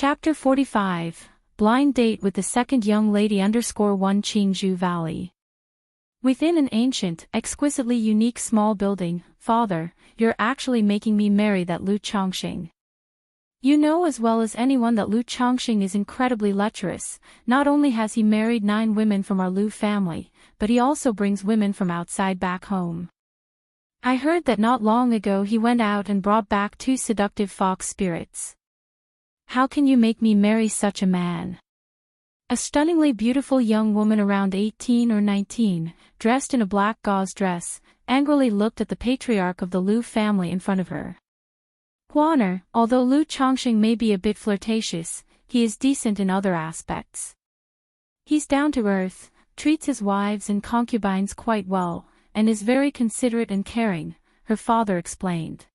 Chapter 45, Blind Date with the Second Young Lady _1 Qingzhou Valley. Within an ancient, exquisitely unique small building, Father, you're actually making me marry that Lu Chongqing. You know as well as anyone that Lu Chongqing is incredibly lecherous. Not only has he married 9 women from our Lu family, but he also brings women from outside back home. I heard that not long ago he went out and brought back 2 seductive fox spirits. How can you make me marry such a man? A stunningly beautiful young woman around 18 or 19, dressed in a black gauze dress, angrily looked at the patriarch of the Lu family in front of her. Huaner, although Lu Chongqing may be a bit flirtatious, he is decent in other aspects. He's down to earth, treats his wives and concubines quite well, and is very considerate and caring, her father explained.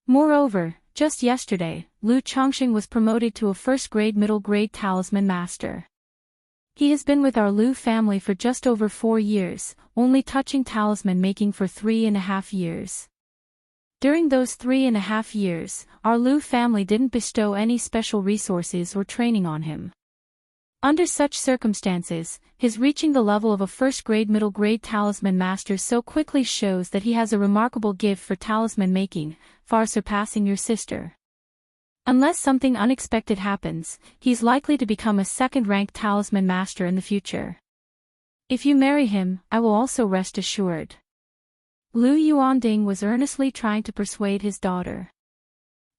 Moreover, just yesterday, Lu Chongqing was promoted to a first-grade middle-grade talisman master. He has been with our Lu family for just over 4 years, only touching talisman making for 3.5 years. During those 3.5 years, our Lu family didn't bestow any special resources or training on him. Under such circumstances, his reaching the level of a first-grade middle-grade talisman master so quickly shows that he has a remarkable gift for talisman making, far surpassing your sister. Unless something unexpected happens, he's likely to become a second-ranked talisman master in the future. If you marry him, I will also rest assured. Lu Yuanding was earnestly trying to persuade his daughter.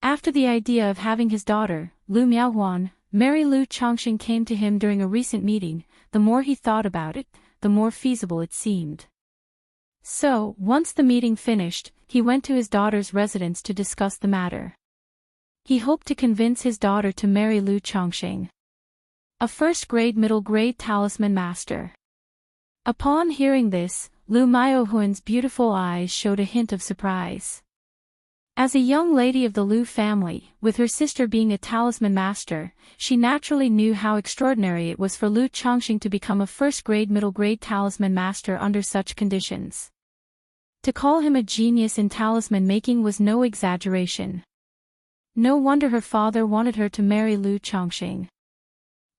After the idea of having his daughter, Lu Miaohuan, marry Lu Chongqing came to him during a recent meeting, the more he thought about it, the more feasible it seemed. So, once the meeting finished, he went to his daughter's residence to discuss the matter. He hoped to convince his daughter to marry Lu Chongqing, a first-grade middle-grade talisman master. Upon hearing this, Lu Miaohuan's beautiful eyes showed a hint of surprise. As a young lady of the Lu family, with her sister being a talisman master, she naturally knew how extraordinary it was for Lu Chongqing to become a first-grade middle-grade talisman master under such conditions. To call him a genius in talisman making was no exaggeration. No wonder her father wanted her to marry Lu Chongqing.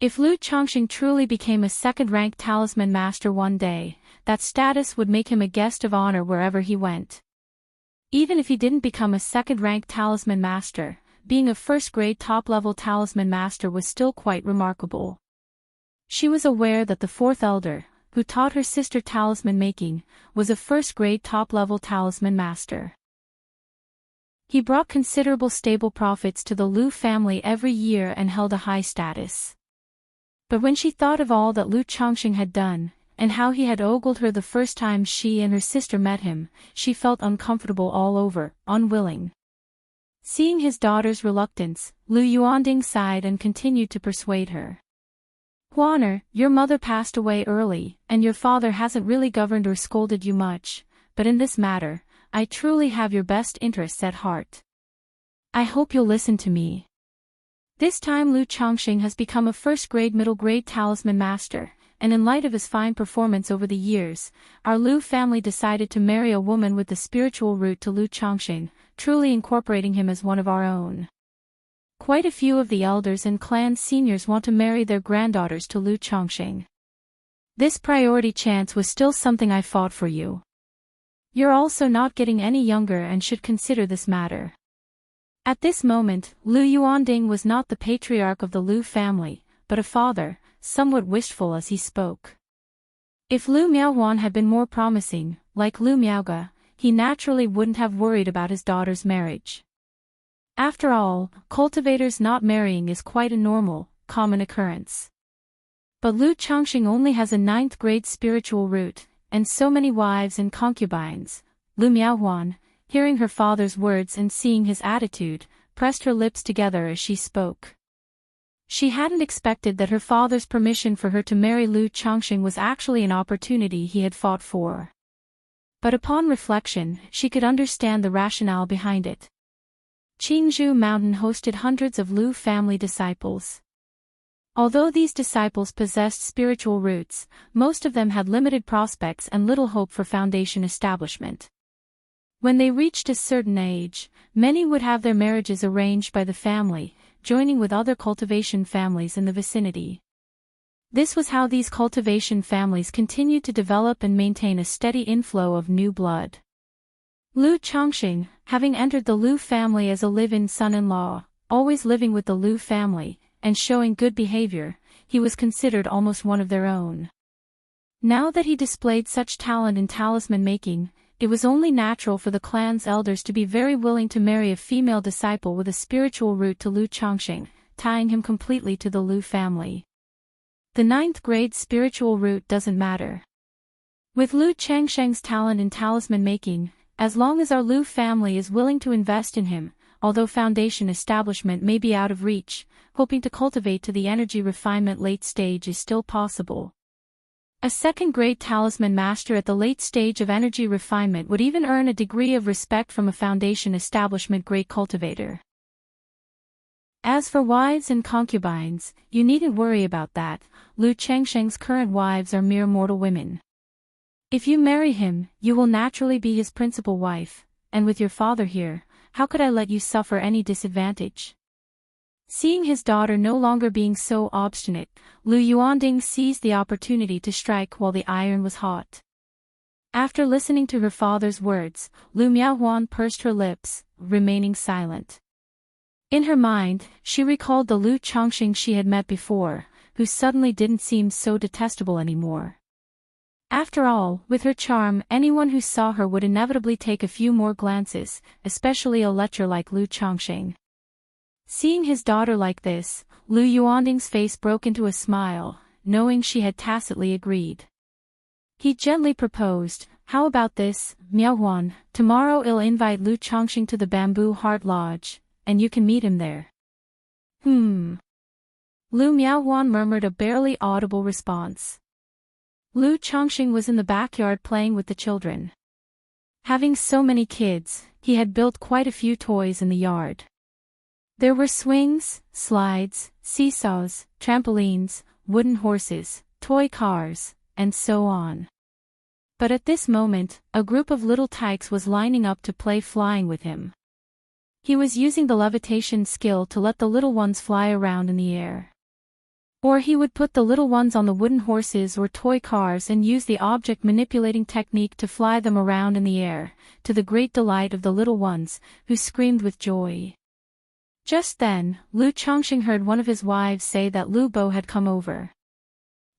If Lu Chongqing truly became a second-ranked talisman master one day, that status would make him a guest of honor wherever he went. Even if he didn't become a second-ranked talisman master, being a first-grade top-level talisman master was still quite remarkable. She was aware that the 4th elder, who taught her sister talisman making, was a first-grade top-level talisman master. He brought considerable stable profits to the Lu family every year and held a high status. But when she thought of all that Lu Chongqing had done, and how he had ogled her the first time she and her sister met him, she felt uncomfortable all over, unwilling. Seeing his daughter's reluctance, Lu Yuanding sighed and continued to persuade her. Huaner, your mother passed away early, and your father hasn't really governed or scolded you much, but in this matter, I truly have your best interests at heart. I hope you'll listen to me. This time Lu Chongqing has become a first-grade middle-grade talisman master, and in light of his fine performance over the years, our Lu family decided to marry a woman with the spiritual root to Lu Chongqing, truly incorporating him as one of our own. Quite a few of the elders and clan seniors want to marry their granddaughters to Lu Chongqing. This priority chance was still something I fought for you. You're also not getting any younger and should consider this matter. At this moment, Lu Yuanding was not the patriarch of the Lu family, but a father, somewhat wistful as he spoke. If Lu Miaohuan had been more promising, like Lu Miaoge, he naturally wouldn't have worried about his daughter's marriage. After all, cultivators not marrying is quite a normal, common occurrence. But Lu Chongqing only has a 9th-grade spiritual root, and so many wives and concubines. Lu Miaohuan, hearing her father's words and seeing his attitude, pressed her lips together as she spoke. She hadn't expected that her father's permission for her to marry Lu Chongqing was actually an opportunity he had fought for. But upon reflection, she could understand the rationale behind it. Qingzhou Mountain hosted hundreds of Lu family disciples. Although these disciples possessed spiritual roots, most of them had limited prospects and little hope for foundation establishment. When they reached a certain age, many would have their marriages arranged by the family, joining with other cultivation families in the vicinity. This was how these cultivation families continued to develop and maintain a steady inflow of new blood. Lu Chongqing, having entered the Lu family as a live-in son-in-law, always living with the Lu family, and showing good behavior, he was considered almost one of their own. Now that he displayed such talent in talisman making, it was only natural for the clan's elders to be very willing to marry a female disciple with a spiritual root to Lu Chongqing, tying him completely to the Lu family. The 9th grade spiritual root doesn't matter. With Lu Changsheng's talent in talisman making, as long as our Lu family is willing to invest in him, although foundation establishment may be out of reach, hoping to cultivate to the energy refinement late stage is still possible. A 2nd grade talisman master at the late stage of energy refinement would even earn a degree of respect from a foundation establishment great cultivator. As for wives and concubines, you needn't worry about that. Lu Changsheng's current wives are mere mortal women. If you marry him, you will naturally be his principal wife, and with your father here, how could I let you suffer any disadvantage? Seeing his daughter no longer being so obstinate, Lu Yuanding seized the opportunity to strike while the iron was hot. After listening to her father's words, Lu Miaohuan pursed her lips, remaining silent. In her mind, she recalled the Lu Chongqing she had met before, who suddenly didn't seem so detestable anymore. After all, with her charm, anyone who saw her would inevitably take a few more glances, especially a lecher like Lu Chongqing. Seeing his daughter like this, Lu Yuanding's face broke into a smile, knowing she had tacitly agreed. He gently proposed, "How about this, Miaohuan? Tomorrow I'll invite Lu Chongqing to the Bamboo Heart Lodge, and you can meet him there." Lu Miaohuan murmured a barely audible response. Lu Chongqing was in the backyard playing with the children. Having so many kids, he had built quite a few toys in the yard. There were swings, slides, seesaws, trampolines, wooden horses, toy cars, and so on. But at this moment, a group of little tykes was lining up to play flying with him. He was using the levitation skill to let the little ones fly around in the air. Or he would put the little ones on the wooden horses or toy cars and use the object manipulating technique to fly them around in the air, to the great delight of the little ones, who screamed with joy. Just then, Lu Chongqing heard one of his wives say that Lu Bo had come over.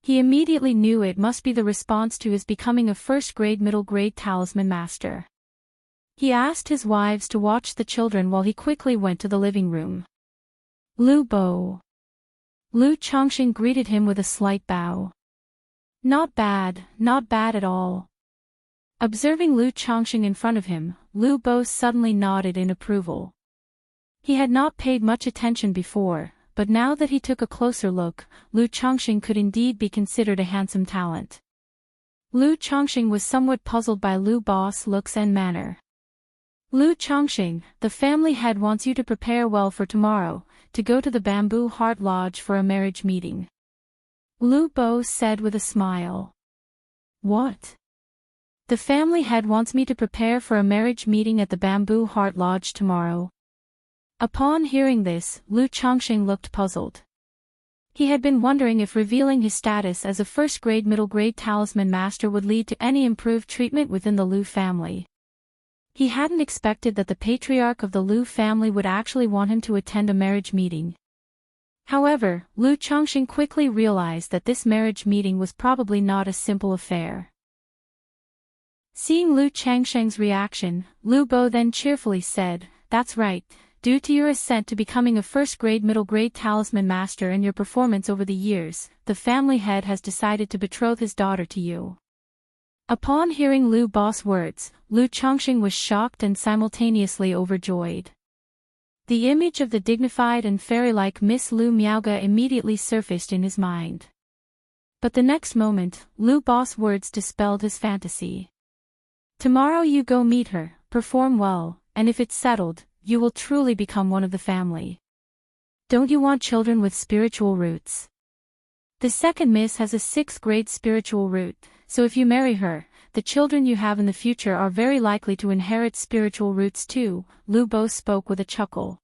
He immediately knew it must be the response to his becoming a 1st grade middle grade talisman master. He asked his wives to watch the children while he quickly went to the living room. Lu Bo. Lu Chongqing greeted him with a slight bow. Not bad at all. Observing Lu Chongqing in front of him, Lu Bo suddenly nodded in approval. He had not paid much attention before, but now that he took a closer look, Lu Chongqing could indeed be considered a handsome talent. Lu Chongqing was somewhat puzzled by Lu Bo's looks and manner. Lu Chongqing, the family head wants you to prepare well for tomorrow, to go to the Bamboo Heart Lodge for a marriage meeting. Lu Bo said with a smile. What? The family head wants me to prepare for a marriage meeting at the Bamboo Heart Lodge tomorrow. Upon hearing this, Lu Chongqing looked puzzled. He had been wondering if revealing his status as a 1st grade middle grade talisman master would lead to any improved treatment within the Lu family. He hadn't expected that the patriarch of the Lu family would actually want him to attend a marriage meeting. However, Lu Chongqing quickly realized that this marriage meeting was probably not a simple affair. Seeing Lu Changsheng's reaction, Lu Bo then cheerfully said, "That's right. Due to your ascent to becoming a 1st grade middle grade talisman master and your performance over the years, the family head has decided to betroth his daughter to you." Upon hearing Lu Bo's words, Lu Chongqing was shocked and simultaneously overjoyed. The image of the dignified and fairy-like Miss Lu Miaoga immediately surfaced in his mind. But the next moment, Lu Bo's words dispelled his fantasy. "Tomorrow you go meet her, perform well, and if it's settled, you will truly become one of the family. Don't you want children with spiritual roots? The 2nd miss has a 6th grade spiritual root, so if you marry her, the children you have in the future are very likely to inherit spiritual roots too," Lu Bo spoke with a chuckle.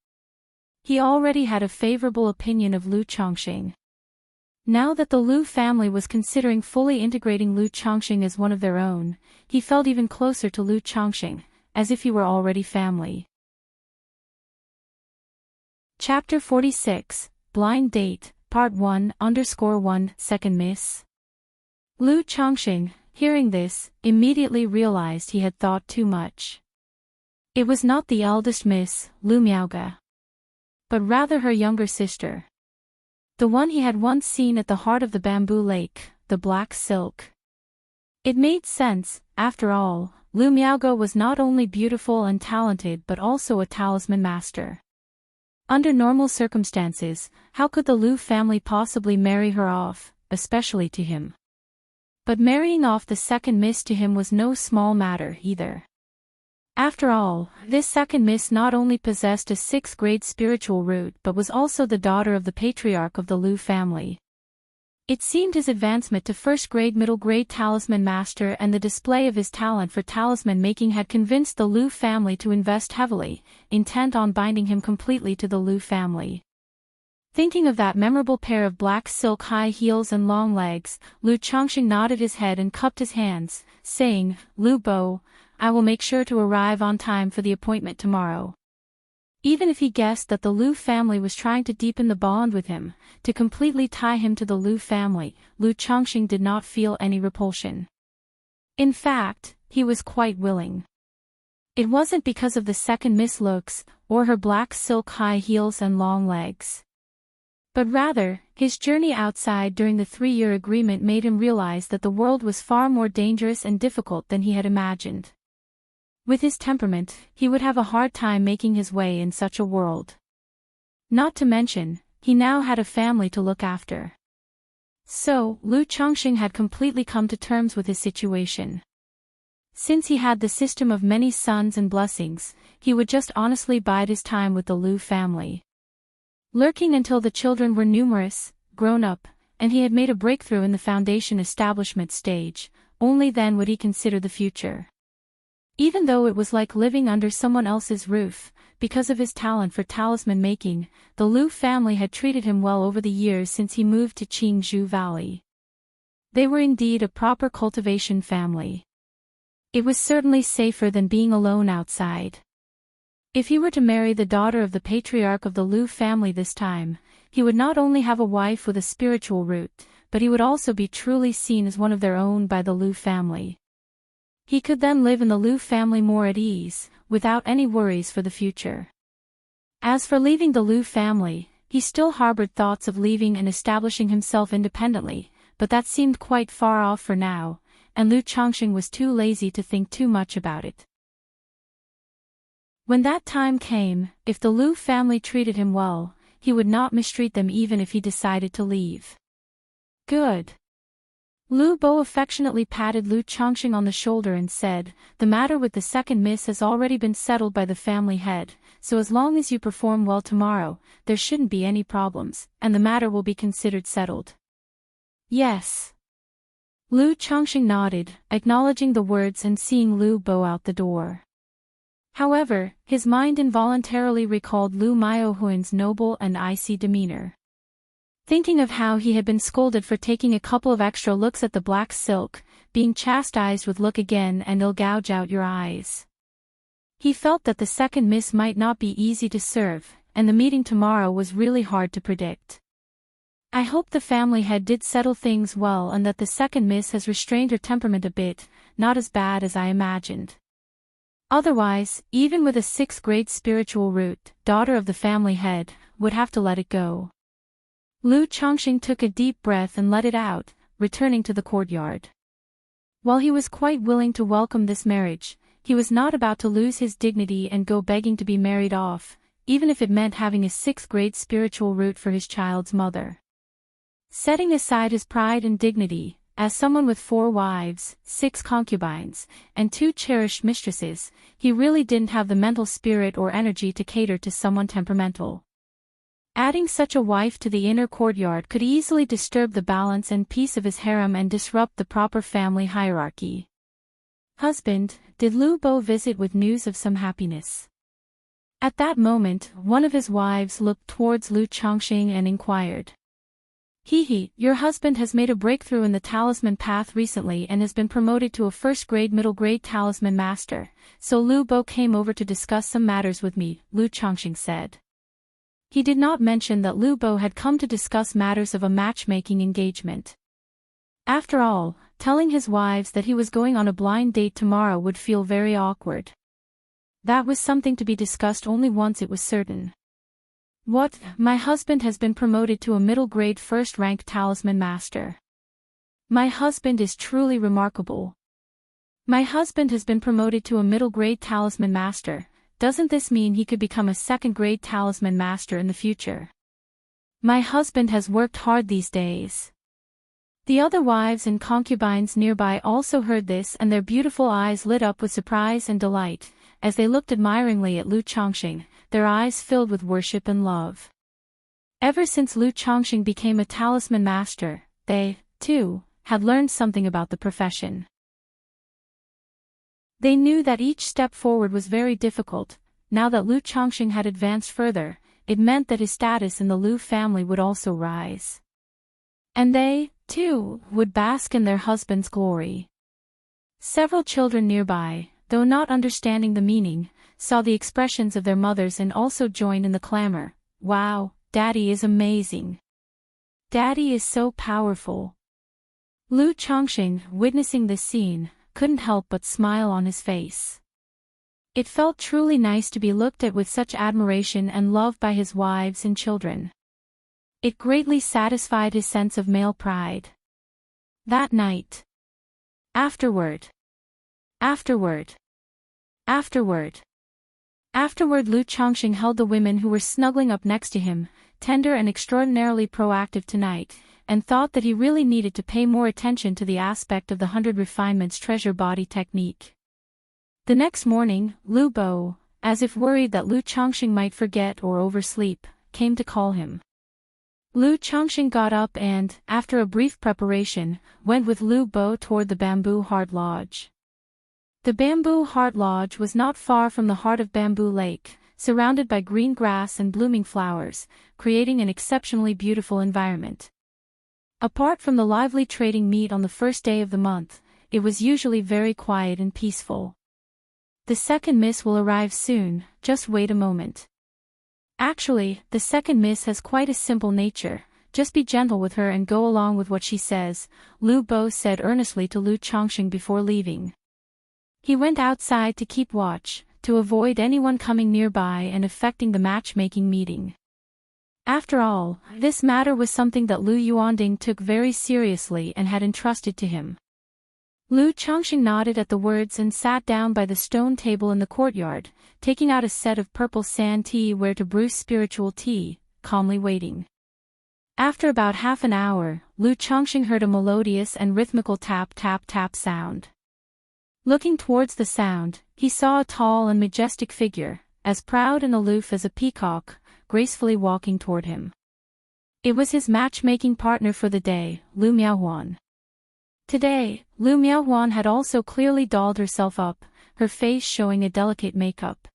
He already had a favorable opinion of Lu Chongqing. Now that the Lu family was considering fully integrating Lu Chongqing as one of their own, he felt even closer to Lu Chongqing, as if he were already family. Chapter 46, Blind Date, Part 1_1 Second Miss. Lu Chongqing, hearing this, immediately realized he had thought too much. It was not the eldest miss, Lu Miaoge, but rather her younger sister. The one he had once seen at the heart of the bamboo lake, the black silk. It made sense, after all, Lu Miaoge was not only beautiful and talented but also a talisman master. Under normal circumstances, how could the Lu family possibly marry her off, especially to him? But marrying off the second miss to him was no small matter either. After all, this second miss not only possessed a 6th grade spiritual root but was also the daughter of the patriarch of the Lu family. It seemed his advancement to 1st grade middle grade talisman master and the display of his talent for talisman making had convinced the Lu family to invest heavily, intent on binding him completely to the Lu family. Thinking of that memorable pair of black silk high heels and long legs, Lu Chongqing nodded his head and cupped his hands, saying, "Lu Bo, I will make sure to arrive on time for the appointment tomorrow." Even if he guessed that the Lu family was trying to deepen the bond with him, to completely tie him to the Lu family, Lu Chongqing did not feel any repulsion. In fact, he was quite willing. It wasn't because of the second miss looks, or her black silk high heels and long legs. But rather, his journey outside during the 3-year agreement made him realize that the world was far more dangerous and difficult than he had imagined. With his temperament, he would have a hard time making his way in such a world. Not to mention, he now had a family to look after. So, Lu Chongqing had completely come to terms with his situation. Since he had the system of many sons and blessings, he would just honestly bide his time with the Lu family. Lurking until the children were numerous, grown up, and he had made a breakthrough in the foundation establishment stage, only then would he consider the future. Even though it was like living under someone else's roof, because of his talent for talisman making, the Lu family had treated him well over the years since he moved to Qingzhou Valley. They were indeed a proper cultivation family. It was certainly safer than being alone outside. If he were to marry the daughter of the patriarch of the Lu family this time, he would not only have a wife with a spiritual root, but he would also be truly seen as one of their own by the Lu family. He could then live in the Lu family more at ease, without any worries for the future. As for leaving the Lu family, he still harbored thoughts of leaving and establishing himself independently, but that seemed quite far off for now, and Lu Chongqing was too lazy to think too much about it. When that time came, if the Lu family treated him well, he would not mistreat them even if he decided to leave. Good. Lu Bo affectionately patted Lu Chongqing on the shoulder and said, "The matter with the second miss has already been settled by the family head, so as long as you perform well tomorrow, there shouldn't be any problems, and the matter will be considered settled." Yes. Lu Chongqing nodded, acknowledging the words and seeing Lu Bo out the door. However, his mind involuntarily recalled Lu Miaohuan's noble and icy demeanor. Thinking of how he had been scolded for taking a couple of extra looks at the black silk, being chastised with "look again and I'll gouge out your eyes." He felt that the second miss might not be easy to serve, and the meeting tomorrow was really hard to predict. I hope the family head did settle things well and that the second miss has restrained her temperament a bit, not as bad as I imagined. Otherwise, even with a 6th grade spiritual root, daughter of the family head, would have to let it go. Lu Chongqing took a deep breath and let it out, returning to the courtyard. While he was quite willing to welcome this marriage, he was not about to lose his dignity and go begging to be married off, even if it meant having a 6th grade spiritual root for his child's mother. Setting aside his pride and dignity, as someone with 4 wives, 6 concubines, and 2 cherished mistresses, he really didn't have the mental spirit or energy to cater to someone temperamental. Adding such a wife to the inner courtyard could easily disturb the balance and peace of his harem and disrupt the proper family hierarchy. "Husband, did Lu Bo visit with news of some happiness?" At that moment, one of his wives looked towards Lu Chongqing and inquired. Your husband has made a breakthrough in the talisman path recently and has been promoted to a first-grade middle-grade talisman master, so Lu Bo came over to discuss some matters with me, Lu Chongqing said. He did not mention that Lu Bo had come to discuss matters of a matchmaking engagement. After all, telling his wives that he was going on a blind date tomorrow would feel very awkward. That was something to be discussed only once it was certain. What? My husband has been promoted to a middle-grade first-rank talisman master. My husband is truly remarkable. My husband has been promoted to a middle-grade talisman master. Doesn't this mean he could become a second-grade talisman master in the future? My husband has worked hard these days. The other wives and concubines nearby also heard this, and their beautiful eyes lit up with surprise and delight, as they looked admiringly at Lu Chongqing, their eyes filled with worship and love. Ever since Lu Chongqing became a talisman master, they, too, had learned something about the profession. They knew that each step forward was very difficult. Now that Lu Chongqing had advanced further, it meant that his status in the Lu family would also rise. And they, too, would bask in their husband's glory. Several children nearby, though not understanding the meaning, saw the expressions of their mothers and also joined in the clamor. Wow, Daddy is amazing. Daddy is so powerful. Lu Chongqing, witnessing this scene, couldn't help but smile on his face. It felt truly nice to be looked at with such admiration and love by his wives and children. It greatly satisfied his sense of male pride. That night. Afterward, Lu Chongqing held the women who were snuggling up next to him, tender and extraordinarily proactive tonight, and thought that he really needed to pay more attention to the aspect of the 100 refinements treasure body technique. The next morning, Lu Bo, as if worried that Lu Chongqing might forget or oversleep, came to call him. Lu Chongqing got up and, after a brief preparation, went with Lu Bo toward the Bamboo Heart Lodge. The Bamboo Heart Lodge was not far from the heart of Bamboo Lake, surrounded by green grass and blooming flowers, creating an exceptionally beautiful environment. Apart from the lively trading meet on the first day of the month, it was usually very quiet and peaceful. The second miss will arrive soon, just wait a moment. Actually, the second miss has quite a simple nature, just be gentle with her and go along with what she says, Lu Bo said earnestly to Lu Chongqing before leaving. He went outside to keep watch, to avoid anyone coming nearby and affecting the matchmaking meeting. After all, this matter was something that Lu Yuanding took very seriously and had entrusted to him. Lu Chongqing nodded at the words and sat down by the stone table in the courtyard, taking out a set of purple sand tea ware to brew spiritual tea, calmly waiting. After about half an hour, Lu Chongqing heard a melodious and rhythmical tap-tap-tap sound. Looking towards the sound, he saw a tall and majestic figure, as proud and aloof as a peacock, gracefully walking toward him. It was his matchmaking partner for the day, Lu Miaohuan. Today, Lu Miaohuan had also clearly dolled herself up, her face showing a delicate makeup.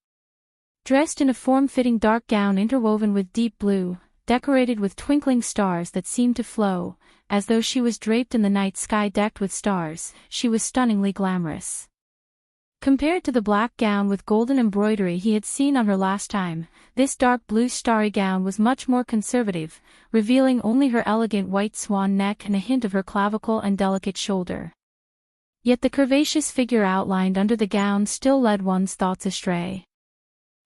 Dressed in a form-fitting dark gown interwoven with deep blue, decorated with twinkling stars that seemed to flow, as though she was draped in the night sky decked with stars, she was stunningly glamorous. Compared to the black gown with golden embroidery he had seen on her last time, this dark blue starry gown was much more conservative, revealing only her elegant white swan neck and a hint of her clavicle and delicate shoulder. Yet the curvaceous figure outlined under the gown still led one's thoughts astray.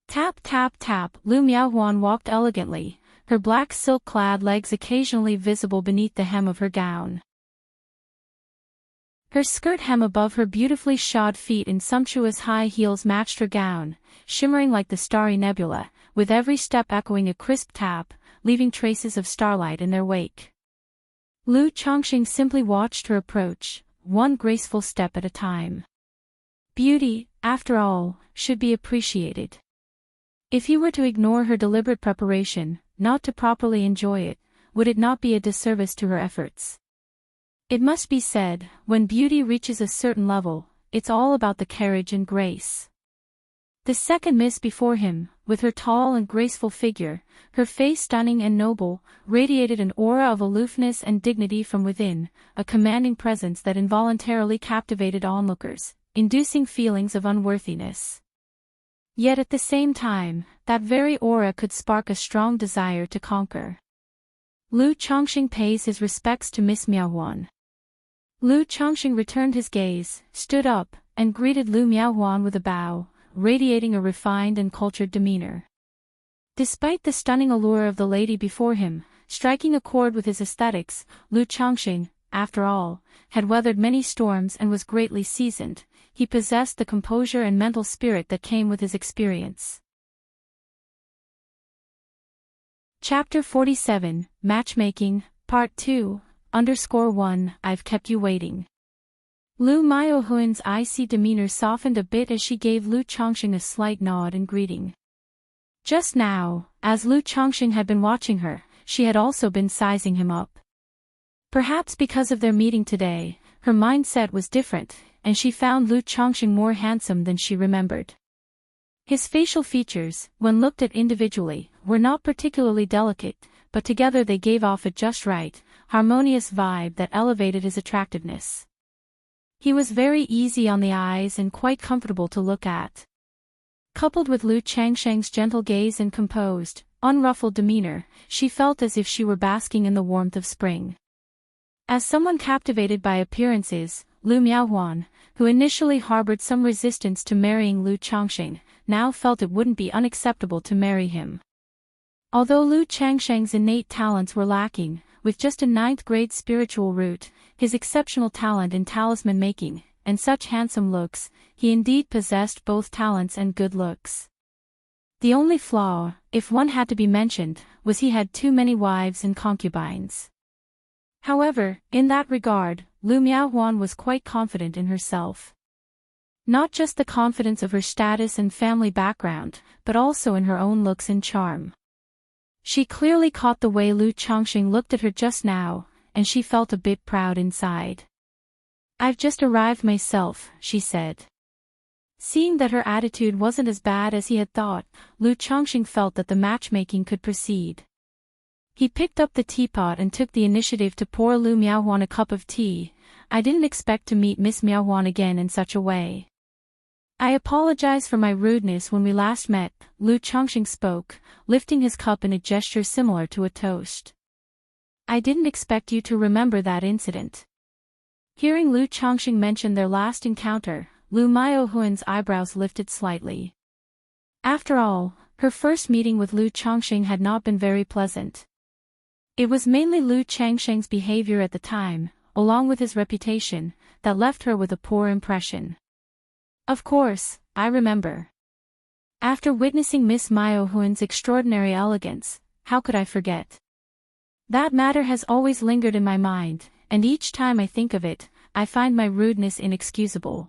Tap tap tap, Lu Miaohuan walked elegantly, her black silk-clad legs occasionally visible beneath the hem of her gown. Her skirt hem above her beautifully shod feet in sumptuous high heels matched her gown, shimmering like the starry nebula, with every step echoing a crisp tap, leaving traces of starlight in their wake. Lu Chongqing simply watched her approach, one graceful step at a time. Beauty, after all, should be appreciated. If he were to ignore her deliberate preparation, not to properly enjoy it, would it not be a disservice to her efforts? It must be said, when beauty reaches a certain level, it's all about the carriage and grace. The second miss before him, with her tall and graceful figure, her face stunning and noble, radiated an aura of aloofness and dignity from within, a commanding presence that involuntarily captivated onlookers, inducing feelings of unworthiness. Yet at the same time, that very aura could spark a strong desire to conquer. Lu Chongqing pays his respects to Miss Miaohuan. Lu Chongqing returned his gaze, stood up, and greeted Lu Miaohuan with a bow, radiating a refined and cultured demeanor. Despite the stunning allure of the lady before him, striking a chord with his aesthetics, Lu Chongqing, after all, had weathered many storms and was greatly seasoned. He possessed the composure and mental spirit that came with his experience. Chapter 47, Matchmaking, Part 2:1 I've kept you waiting. Lu Miaohuan's icy demeanor softened a bit as she gave Lu Chongqing a slight nod in greeting. Just now, as Lu Chongqing had been watching her, she had also been sizing him up. Perhaps because of their meeting today, her mindset was different, and she found Lu Chongqing more handsome than she remembered. His facial features, when looked at individually, were not particularly delicate, but together they gave off a just right, harmonious vibe that elevated his attractiveness. He was very easy on the eyes and quite comfortable to look at. Coupled with Lu Changsheng's gentle gaze and composed, unruffled demeanor, she felt as if she were basking in the warmth of spring. As someone captivated by appearances, Lu Miaohuan, who initially harbored some resistance to marrying Lu Chongqing, now felt it wouldn't be unacceptable to marry him. Although Lu Changsheng's innate talents were lacking, with just a 9th-grade spiritual root, his exceptional talent in talisman making, and such handsome looks, he indeed possessed both talents and good looks. The only flaw, if one had to be mentioned, was he had too many wives and concubines. However, in that regard, Lu Miaohuan was quite confident in herself. Not just the confidence of her status and family background, but also in her own looks and charm. She clearly caught the way Lu Chongqing looked at her just now, and she felt a bit proud inside. "I've just arrived myself," she said. Seeing that her attitude wasn't as bad as he had thought, Lu Chongqing felt that the matchmaking could proceed. He picked up the teapot and took the initiative to pour Lu Miaohuan a cup of tea. "I didn't expect to meet Miss Miaohuan again in such a way. I apologize for my rudeness when we last met," Lu Chongqing spoke, lifting his cup in a gesture similar to a toast. "I didn't expect you to remember that incident." Hearing Lu Chongqing mention their last encounter, Lu Miaohuan's eyebrows lifted slightly. After all, her first meeting with Lu Chongqing had not been very pleasant. It was mainly Lu Changsheng's behavior at the time, along with his reputation, that left her with a poor impression. "Of course, I remember. After witnessing Miss Miaohuan's extraordinary elegance, how could I forget? That matter has always lingered in my mind, and each time I think of it, I find my rudeness inexcusable.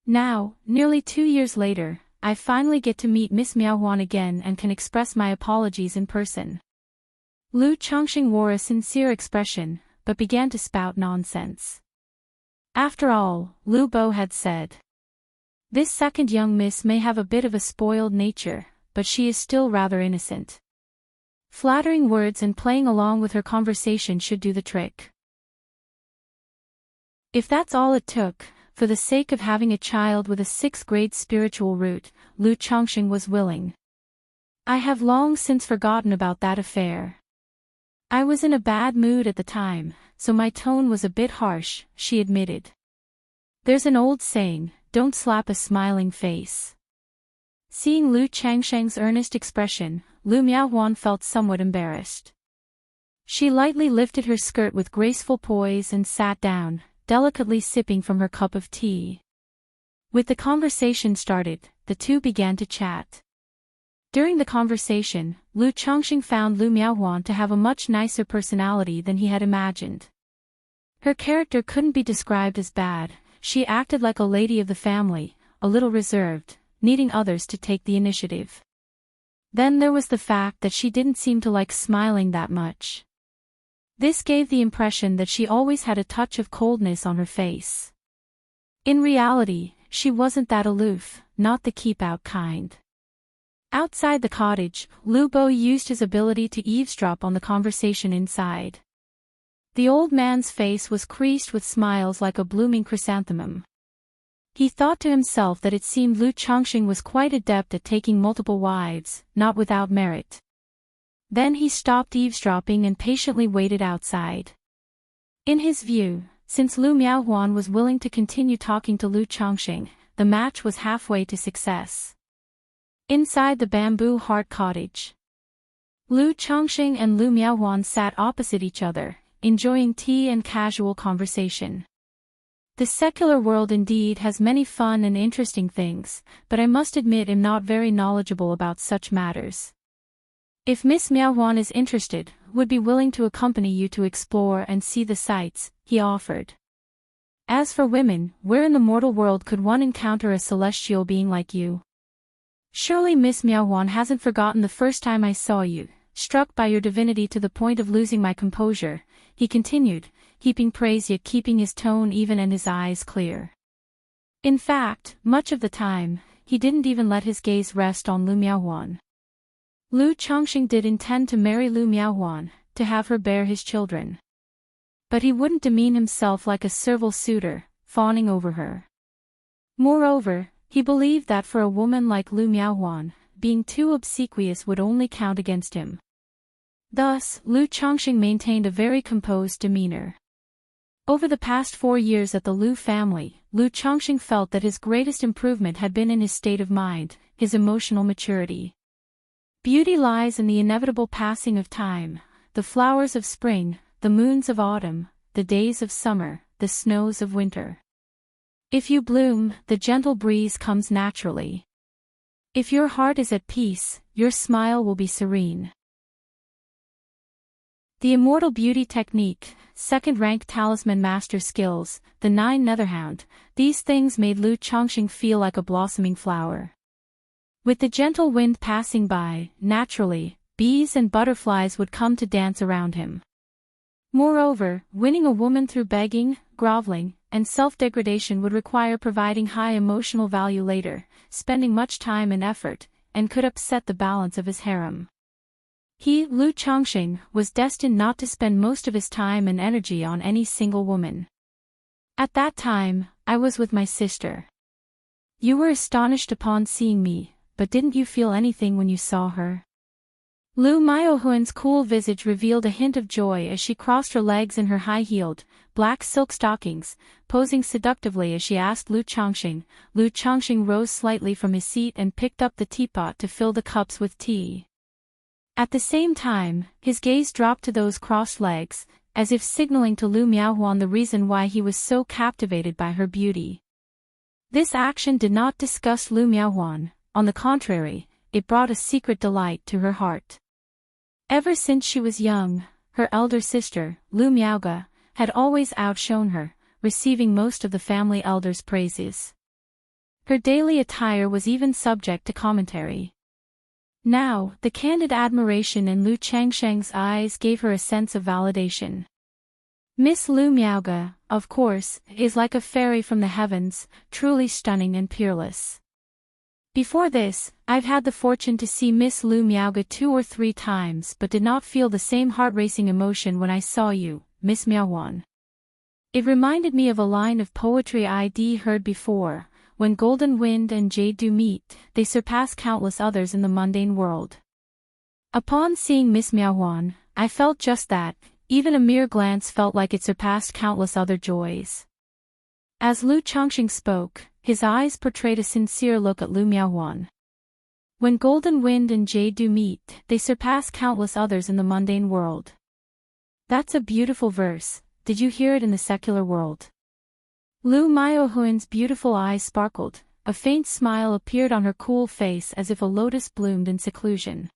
Now, nearly 2 years later, I finally get to meet Miss Miaohuan again and can express my apologies in person." Lu Chongqing wore a sincere expression, but began to spout nonsense. After all, Lu Bo had said, "This second young miss may have a bit of a spoiled nature, but she is still rather innocent." Flattering words and playing along with her conversation should do the trick. If that's all it took, for the sake of having a child with a 6th-grade spiritual root, Lu Chongqing was willing. "I have long since forgotten about that affair. I was in a bad mood at the time, so my tone was a bit harsh," she admitted. There's an old saying, "Don't slap a smiling face." Seeing Lu Changsheng's earnest expression, Lu Miaohuan felt somewhat embarrassed. She lightly lifted her skirt with graceful poise and sat down, delicately sipping from her cup of tea. With the conversation started, the two began to chat. During the conversation, Lu Chongqing found Lu Miaohuan to have a much nicer personality than he had imagined. Her character couldn't be described as bad. She acted like a lady of the family, a little reserved, needing others to take the initiative. Then there was the fact that she didn't seem to like smiling that much. This gave the impression that she always had a touch of coldness on her face. In reality, she wasn't that aloof, not the keep-out kind. Outside the cottage, Lu Bo used his ability to eavesdrop on the conversation inside. The old man's face was creased with smiles like a blooming chrysanthemum. He thought to himself that it seemed Lu Chongqing was quite adept at taking multiple wives, not without merit. Then he stopped eavesdropping and patiently waited outside. In his view, since Lu Miaohuan was willing to continue talking to Lu Chongqing, the match was halfway to success. Inside the bamboo heart cottage, Lu Chongqing and Lu Miaohuan sat opposite each other, enjoying tea and casual conversation. The secular world indeed has many fun and interesting things, but I must admit I'm not very knowledgeable about such matters. If Miss Miaohuan is interested, would be willing to accompany you to explore and see the sights, he offered. As for women, where in the mortal world could one encounter a celestial being like you? Surely Miss Miaohuan hasn't forgotten the first time I saw you, struck by your divinity to the point of losing my composure, he continued, heaping praise yet keeping his tone even and his eyes clear. In fact, much of the time, he didn't even let his gaze rest on Lu Miaohuan. Lu Chongqing did intend to marry Lu Miaohuan, to have her bear his children. But he wouldn't demean himself like a servile suitor, fawning over her. Moreover, he believed that for a woman like Lu Miaohuan, being too obsequious would only count against him. Thus, Lu Chongqing maintained a very composed demeanor. Over the past 4 years at the Lu family, Lu Chongqing felt that his greatest improvement had been in his state of mind, his emotional maturity. Beauty lies in the inevitable passing of time, the flowers of spring, the moons of autumn, the days of summer, the snows of winter. If you bloom, the gentle breeze comes naturally. If your heart is at peace, your smile will be serene. The Immortal Beauty Technique, second-rank talisman master skills, the 9 Netherhound, these things made Lu Chongqing feel like a blossoming flower. With the gentle wind passing by, naturally, bees and butterflies would come to dance around him. Moreover, winning a woman through begging, groveling, and self-degradation would require providing high emotional value later, spending much time and effort, and could upset the balance of his harem. He, Lu Chongqing, was destined not to spend most of his time and energy on any single woman. At that time, I was with my sister. You were astonished upon seeing me, but didn't you feel anything when you saw her? Lu Miaohuan's cool visage revealed a hint of joy as she crossed her legs in her high-heeled, black silk stockings, posing seductively as she asked Lu Chongqing. Lu Chongqing rose slightly from his seat and picked up the teapot to fill the cups with tea. At the same time, his gaze dropped to those crossed legs, as if signaling to Lu Miaohuan the reason why he was so captivated by her beauty. This action did not disgust Lu Miaohuan, on the contrary, it brought a secret delight to her heart. Ever since she was young, her elder sister, Lu Miaoga, had always outshone her, receiving most of the family elders' praises. Her daily attire was even subject to commentary. Now, the candid admiration in Lu Chongqing's eyes gave her a sense of validation. Miss Lu Miaoga, of course, is like a fairy from the heavens, truly stunning and peerless. Before this, I've had the fortune to see Miss Lu Miaoga 2 or 3 times but did not feel the same heart-racing emotion when I saw you, Miss Miaohuan. It reminded me of a line of poetry I'd heard before, when golden wind and jade do meet, they surpass countless others in the mundane world. Upon seeing Miss Miaohuan, I felt just that, even a mere glance felt like it surpassed countless other joys. As Lu Chongqing spoke, his eyes portrayed a sincere look at Lu Miaohuan. When golden wind and jade do meet, they surpass countless others in the mundane world. That's a beautiful verse, did you hear it in the secular world? Lu Miaohuan's beautiful eyes sparkled, a faint smile appeared on her cool face as if a lotus bloomed in seclusion.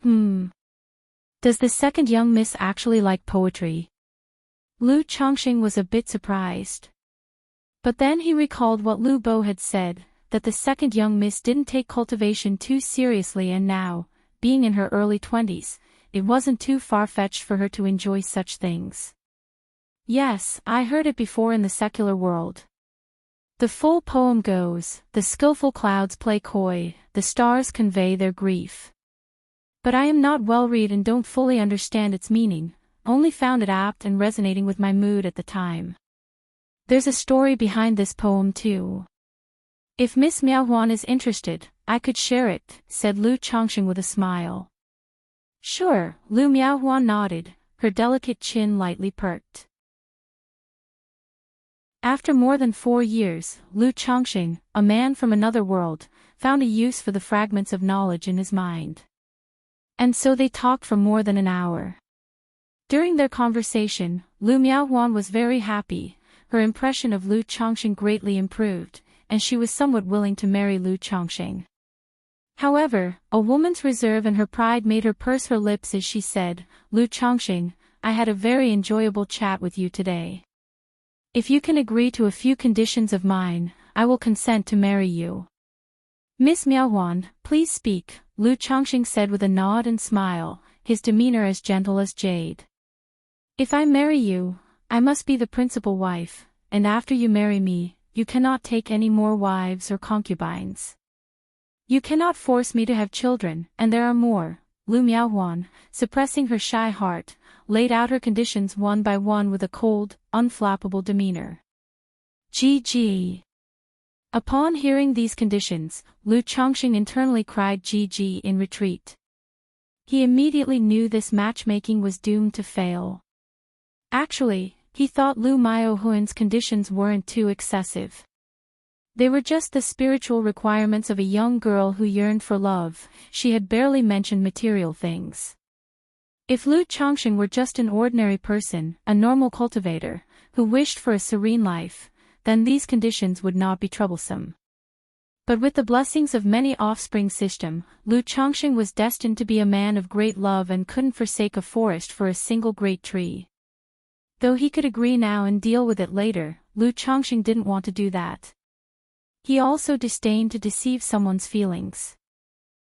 Does the second young miss actually like poetry? Lu Chongqing was a bit surprised. But then he recalled what Lu Bo had said, that the second young miss didn't take cultivation too seriously and now, being in her early 20s, it wasn't too far-fetched for her to enjoy such things. Yes, I heard it before in the secular world. The full poem goes, the skillful clouds play coy, the stars convey their grief. But I am not well read and don't fully understand its meaning, only found it apt and resonating with my mood at the time. There's a story behind this poem too. If Miss Miaohuan is interested, I could share it, said Lu Chongqing with a smile. Sure, Lu Miaohuan nodded, her delicate chin lightly perked. After more than 4 years, Lu Chongqing, a man from another world, found a use for the fragments of knowledge in his mind. And so they talked for more than an hour. During their conversation, Lu Miaohuan was very happy, her impression of Lu Chongqing greatly improved, and she was somewhat willing to marry Lu Chongqing. However, a woman's reserve and her pride made her purse her lips as she said, Lu Chongqing, I had a very enjoyable chat with you today. If you can agree to a few conditions of mine, I will consent to marry you. Miss Miaohuan, please speak, Lu Chongqing said with a nod and smile, his demeanor as gentle as jade. If I marry you, I must be the principal wife, and after you marry me, you cannot take any more wives or concubines. You cannot force me to have children, and there are more. Lu Miaohuan, suppressing her shy heart, laid out her conditions one by one with a cold, unflappable demeanor. GG. Upon hearing these conditions, Lu Chongqing internally cried GG in retreat. He immediately knew this matchmaking was doomed to fail. Actually, he thought Lu Miaohuan's conditions weren't too excessive. They were just the spiritual requirements of a young girl who yearned for love. She had barely mentioned material things. If Lu Chongqing were just an ordinary person, a normal cultivator, who wished for a serene life, then these conditions would not be troublesome. But with the blessings of many offspring system, Lu Chongqing was destined to be a man of great love and couldn't forsake a forest for a single great tree. Though he could agree now and deal with it later, Lu Chongqing didn't want to do that. He also disdained to deceive someone's feelings.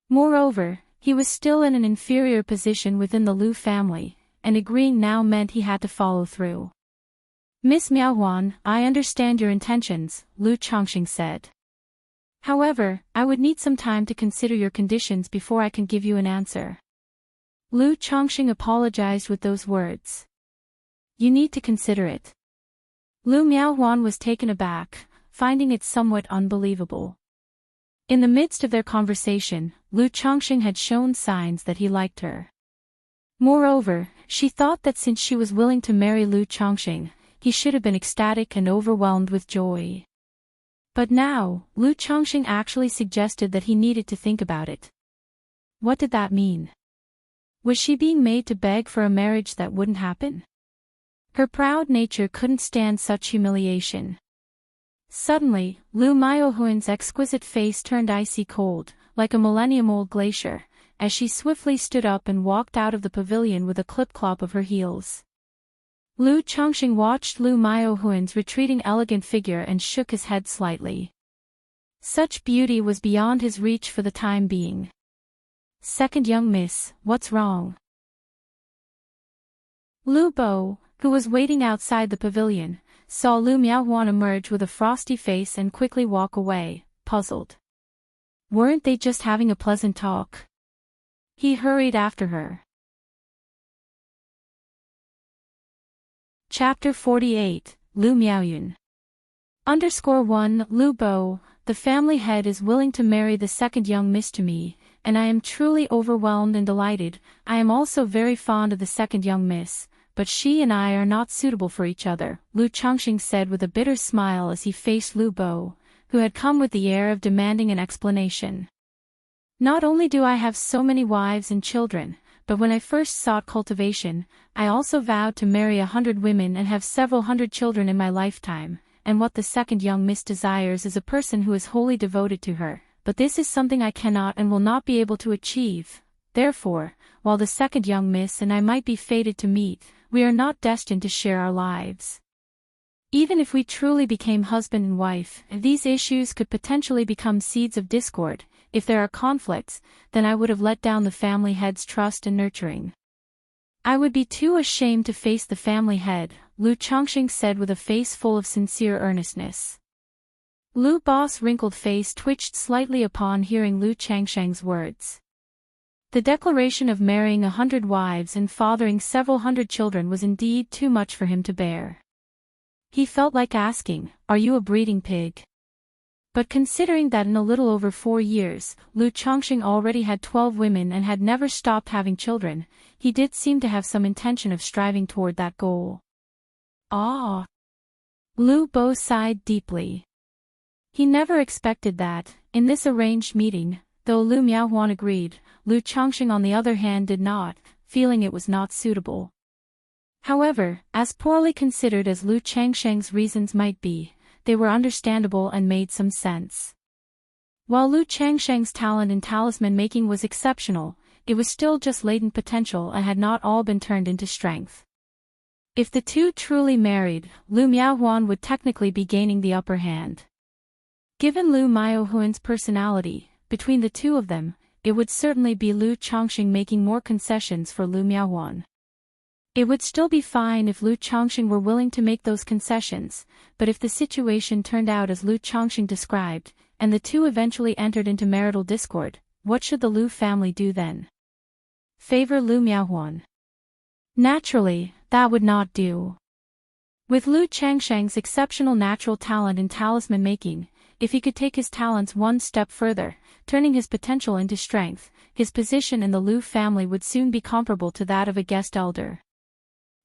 Moreover, he was still in an inferior position within the Lu family, and agreeing now meant he had to follow through. Miss Miaohuan, I understand your intentions, Lu Chongqing said. However, I would need some time to consider your conditions before I can give you an answer. Lu Chongqing apologized with those words. You need to consider it. Lu Miaohuan was taken aback, finding it somewhat unbelievable. In the midst of their conversation, Lu Chongqing had shown signs that he liked her. Moreover, she thought that since she was willing to marry Lu Chongqing, he should have been ecstatic and overwhelmed with joy. But now, Lu Chongqing actually suggested that he needed to think about it. What did that mean? Was she being made to beg for a marriage that wouldn't happen? Her proud nature couldn't stand such humiliation. Suddenly, Lu Miaohuan's exquisite face turned icy cold, like a millennium-old glacier, as she swiftly stood up and walked out of the pavilion with a clip-clop of her heels. Lu Chongqing watched Lu Miaohuan's retreating elegant figure and shook his head slightly. Such beauty was beyond his reach for the time being. Second young miss, what's wrong? Lu Bo, who was waiting outside the pavilion, saw Lu Miaohuan emerge with a frosty face and quickly walk away, puzzled. Weren't they just having a pleasant talk? He hurried after her. Chapter 48, Lu Miaoyun. _1 Lu Bo, the family head is willing to marry the second young miss to me, and I am truly overwhelmed and delighted. I am also very fond of the second young miss, but she and I are not suitable for each other, Lu Chongqing said with a bitter smile as he faced Lu Bo, who had come with the air of demanding an explanation. Not only do I have so many wives and children, but when I first sought cultivation, I also vowed to marry 100 women and have several hundred children in my lifetime, and what the second young miss desires is a person who is wholly devoted to her, but this is something I cannot and will not be able to achieve. Therefore, while the second young miss and I might be fated to meet, we are not destined to share our lives. Even if we truly became husband and wife, these issues could potentially become seeds of discord. If there are conflicts, then I would have let down the family head's trust and nurturing. I would be too ashamed to face the family head, Lu Chongqing said with a face full of sincere earnestness. Lu Ba's wrinkled face twitched slightly upon hearing Lu Changsheng's words. The declaration of marrying 100 wives and fathering several hundred children was indeed too much for him to bear. He felt like asking, "Are you a breeding pig?" But considering that in a little over 4 years, Lu Changsheng already had 12 women and had never stopped having children, he did seem to have some intention of striving toward that goal. Ah! Lu Bo sighed deeply. He never expected that, in this arranged meeting, though Lu Miaohuan agreed, Lu Changsheng on the other hand did not, feeling it was not suitable. However, as poorly considered as Lu Changsheng's reasons might be, they were understandable and made some sense. While Lu Changsheng's talent in talisman making was exceptional, it was still just latent potential and had not all been turned into strength. If the two truly married, Lu Miaohuan would technically be gaining the upper hand. Given Lu Miaohuan's personality, between the two of them, it would certainly be Lu Changsheng making more concessions for Lu Miaohuan. It would still be fine if Lu Changsheng were willing to make those concessions, but if the situation turned out as Lu Changsheng described, and the two eventually entered into marital discord, what should the Lu family do then? Favor Lu Miaohuan? Naturally, that would not do. With Lu Changsheng's exceptional natural talent in talisman making, if he could take his talents one step further, turning his potential into strength, his position in the Lu family would soon be comparable to that of a guest elder.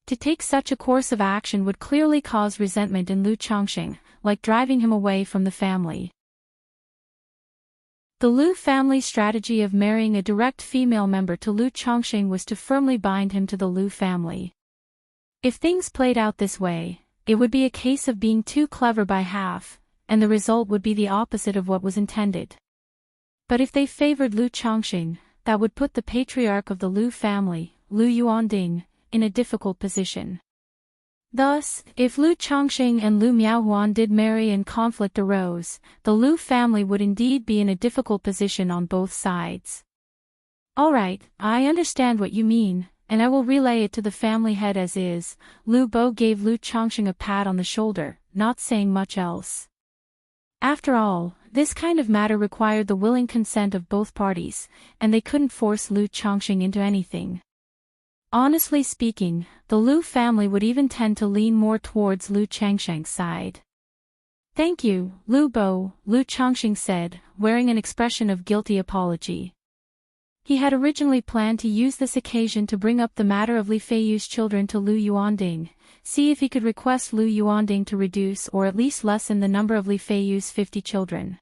To take such a course of action would clearly cause resentment in Lu Changsheng, like driving him away from the family. The Lu family's strategy of marrying a direct female member to Lu Changsheng was to firmly bind him to the Lu family. If things played out this way, it would be a case of being too clever by half, and the result would be the opposite of what was intended. But if they favored Lu Changsheng, that would put the patriarch of the Lu family, Lu Yuanding, in a difficult position. Thus, if Lu Changsheng and Lu Miaohuan did marry and conflict arose, the Lu family would indeed be in a difficult position on both sides. Alright, I understand what you mean, and I will relay it to the family head as is. Lu Bo gave Lu Changsheng a pat on the shoulder, not saying much else. After all, this kind of matter required the willing consent of both parties, and they couldn't force Lu Changsheng into anything. Honestly speaking, the Lu family would even tend to lean more towards Lu Changsheng's side. Thank you, Lu Bo, Lu Changsheng said, wearing an expression of guilty apology. He had originally planned to use this occasion to bring up the matter of Li Feiyu's children to Lu Yuanding, see if he could request Lu Yuanding to reduce or at least lessen the number of Li Feiyu's 50 children.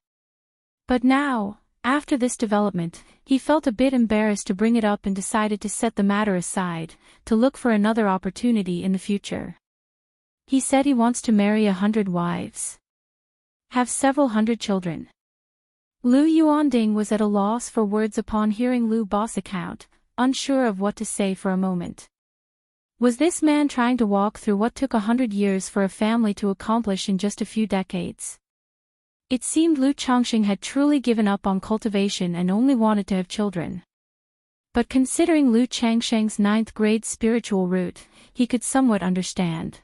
But now, after this development, he felt a bit embarrassed to bring it up and decided to set the matter aside, to look for another opportunity in the future. He said he wants to marry 100 wives. Have several hundred children. Lu Yuanding was at a loss for words upon hearing Lu Ba's account, unsure of what to say for a moment. Was this man trying to walk through what took 100 years for a family to accomplish in just a few decades? It seemed Lu Changsheng had truly given up on cultivation and only wanted to have children. But considering Lu Changsheng's 9th grade spiritual root, he could somewhat understand.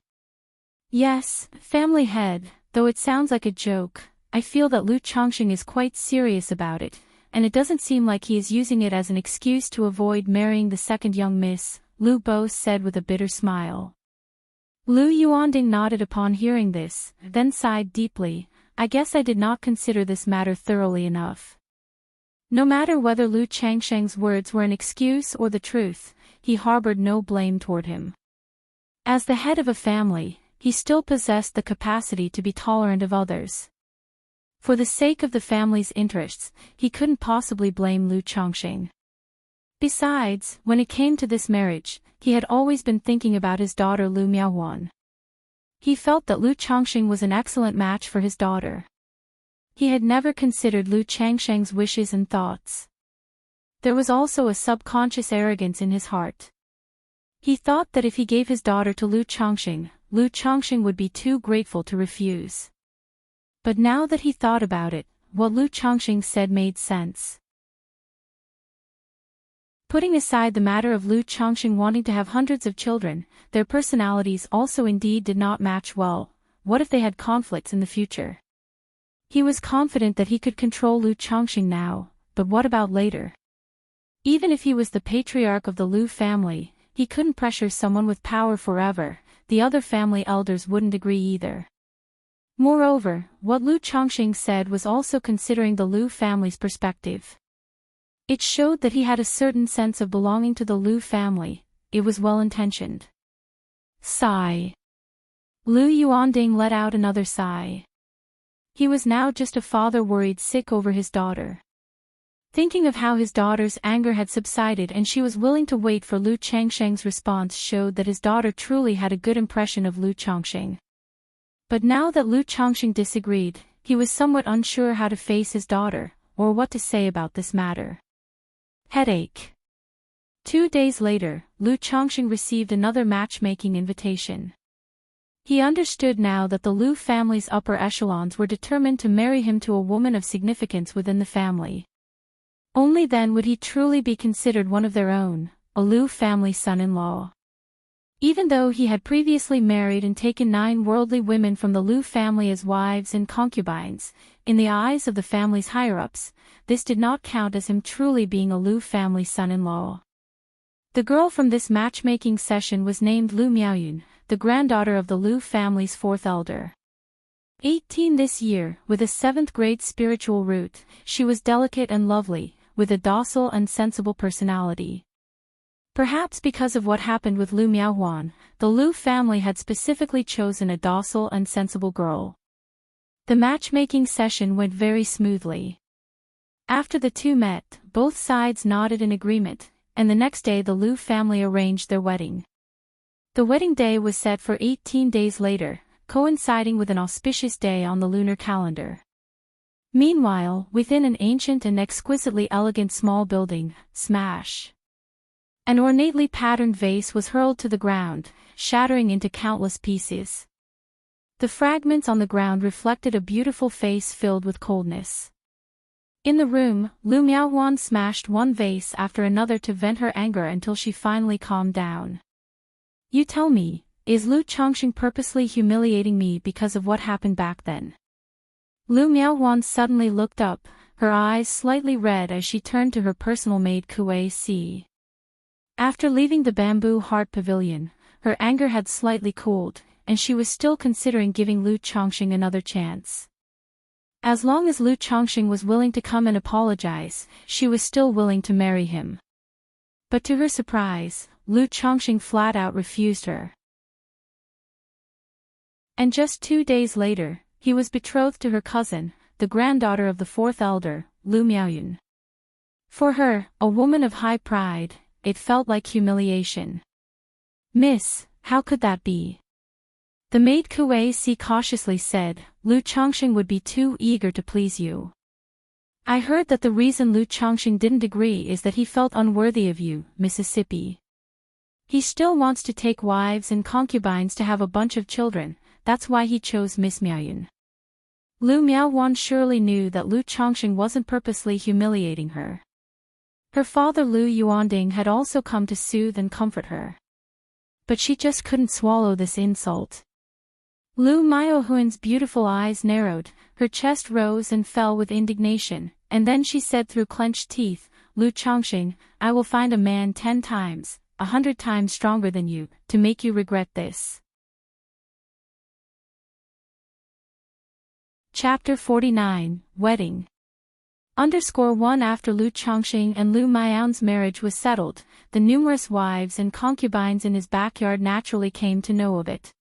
Yes, family head, though it sounds like a joke, I feel that Lu Changsheng is quite serious about it, and it doesn't seem like he is using it as an excuse to avoid marrying the second young miss, Lu Bo said with a bitter smile. Lu Yuanding nodded upon hearing this, then sighed deeply. I guess I did not consider this matter thoroughly enough. No matter whether Lu Changsheng's words were an excuse or the truth, he harbored no blame toward him. As the head of a family, he still possessed the capacity to be tolerant of others. For the sake of the family's interests, he couldn't possibly blame Lu Changsheng. Besides, when it came to this marriage, he had always been thinking about his daughter Lu Miaohuan. He felt that Lu Changsheng was an excellent match for his daughter. He had never considered Lu Changsheng's wishes and thoughts. There was also a subconscious arrogance in his heart. He thought that if he gave his daughter to Lu Changsheng would be too grateful to refuse. But now that he thought about it, what Lu Changsheng said made sense. Putting aside the matter of Lu Changsheng wanting to have hundreds of children, their personalities also indeed did not match well. What if they had conflicts in the future? He was confident that he could control Lu Chongqing now, but what about later? Even if he was the patriarch of the Lu family, he couldn't pressure someone with power forever. The other family elders wouldn't agree either. Moreover, what Lu Chongqing said was also considering the Lu family's perspective. It showed that he had a certain sense of belonging to the Lu family. It was well-intentioned. Sigh. Lu Yuanding let out another sigh. He was now just a father worried sick over his daughter. Thinking of how his daughter's anger had subsided and she was willing to wait for Lu Changsheng's response showed that his daughter truly had a good impression of Lu Chongqing. But now that Lu Chongqing disagreed, he was somewhat unsure how to face his daughter, or what to say about this matter. Headache. 2 days later, Lu Chongqing received another matchmaking invitation. He understood now that the Lu family's upper echelons were determined to marry him to a woman of significance within the family. Only then would he truly be considered one of their own, a Lu family son-in-law. Even though he had previously married and taken 9 worldly women from the Lu family as wives and concubines, in the eyes of the family's higher-ups, this did not count as him truly being a Lu family son-in-law. The girl from this matchmaking session was named Lu Miaoyun, the granddaughter of the Lu family's 4th elder. 18 this year, with a 7th grade spiritual root, she was delicate and lovely, with a docile and sensible personality. Perhaps because of what happened with Lu Miaohuan, the Lu family had specifically chosen a docile and sensible girl. The matchmaking session went very smoothly. After the two met, both sides nodded in agreement, and the next day the Lu family arranged their wedding. The wedding day was set for 18 days later, coinciding with an auspicious day on the lunar calendar. Meanwhile, within an ancient and exquisitely elegant small building, smash! An ornately patterned vase was hurled to the ground, shattering into countless pieces. The fragments on the ground reflected a beautiful face filled with coldness. In the room, Lu Miaohuan smashed one vase after another to vent her anger until she finally calmed down. You tell me, is Lu Chongqing purposely humiliating me because of what happened back then? Lu Miaohuan suddenly looked up, her eyes slightly red as she turned to her personal maid Kuei Si. After leaving the bamboo heart pavilion, her anger had slightly cooled, and she was still considering giving Lu Chongqing another chance. As long as Lu Chongqing was willing to come and apologize, she was still willing to marry him. But to her surprise, Lu Chongqing flat out refused her. And just 2 days later, he was betrothed to her cousin, the granddaughter of the 4th elder, Lu Miaoyun. For her, a woman of high pride, it felt like humiliation. Miss, how could that be? The maid Kuei Si cautiously said, Lu Chongqing would be too eager to please you. I heard that the reason Lu Chongqing didn't agree is that he felt unworthy of you, Mississippi. He still wants to take wives and concubines to have a bunch of children, that's why he chose Miss Miaoyun. Lu Miaohuan surely knew that Lu Chongqing wasn't purposely humiliating her. Her father Lu Yuanding had also come to soothe and comfort her. But she just couldn't swallow this insult. Lu Miaohuan's beautiful eyes narrowed, her chest rose and fell with indignation, and then she said through clenched teeth, Lu Chongqing, I will find a man 10 times, 100 times stronger than you, to make you regret this. Chapter 49, Wedding. _1 After Lu Chongqing and Lu Miaohuan's marriage was settled, the numerous wives and concubines in his backyard naturally came to know of it.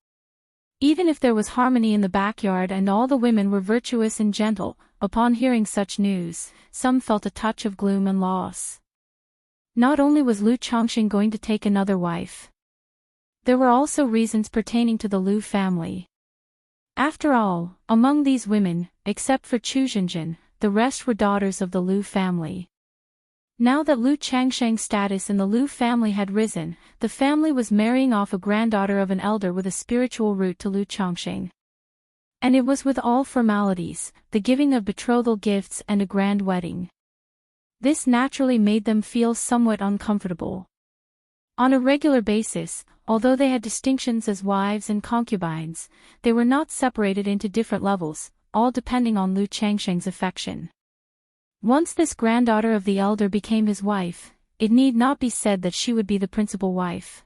Even if there was harmony in the backyard and all the women were virtuous and gentle, upon hearing such news, some felt a touch of gloom and loss. Not only was Lu Chongqing going to take another wife. There were also reasons pertaining to the Lu family. After all, among these women, except for Chu Zhenjin, the rest were daughters of the Lu family. Now that Lu Changsheng's status in the Lu family had risen, the family was marrying off a granddaughter of an elder with a spiritual root to Lu Chongqing. And it was with all formalities, the giving of betrothal gifts and a grand wedding. This naturally made them feel somewhat uncomfortable. On a regular basis, although they had distinctions as wives and concubines, they were not separated into different levels, all depending on Lu Changsheng's affection. Once this granddaughter of the elder became his wife, it need not be said that she would be the principal wife.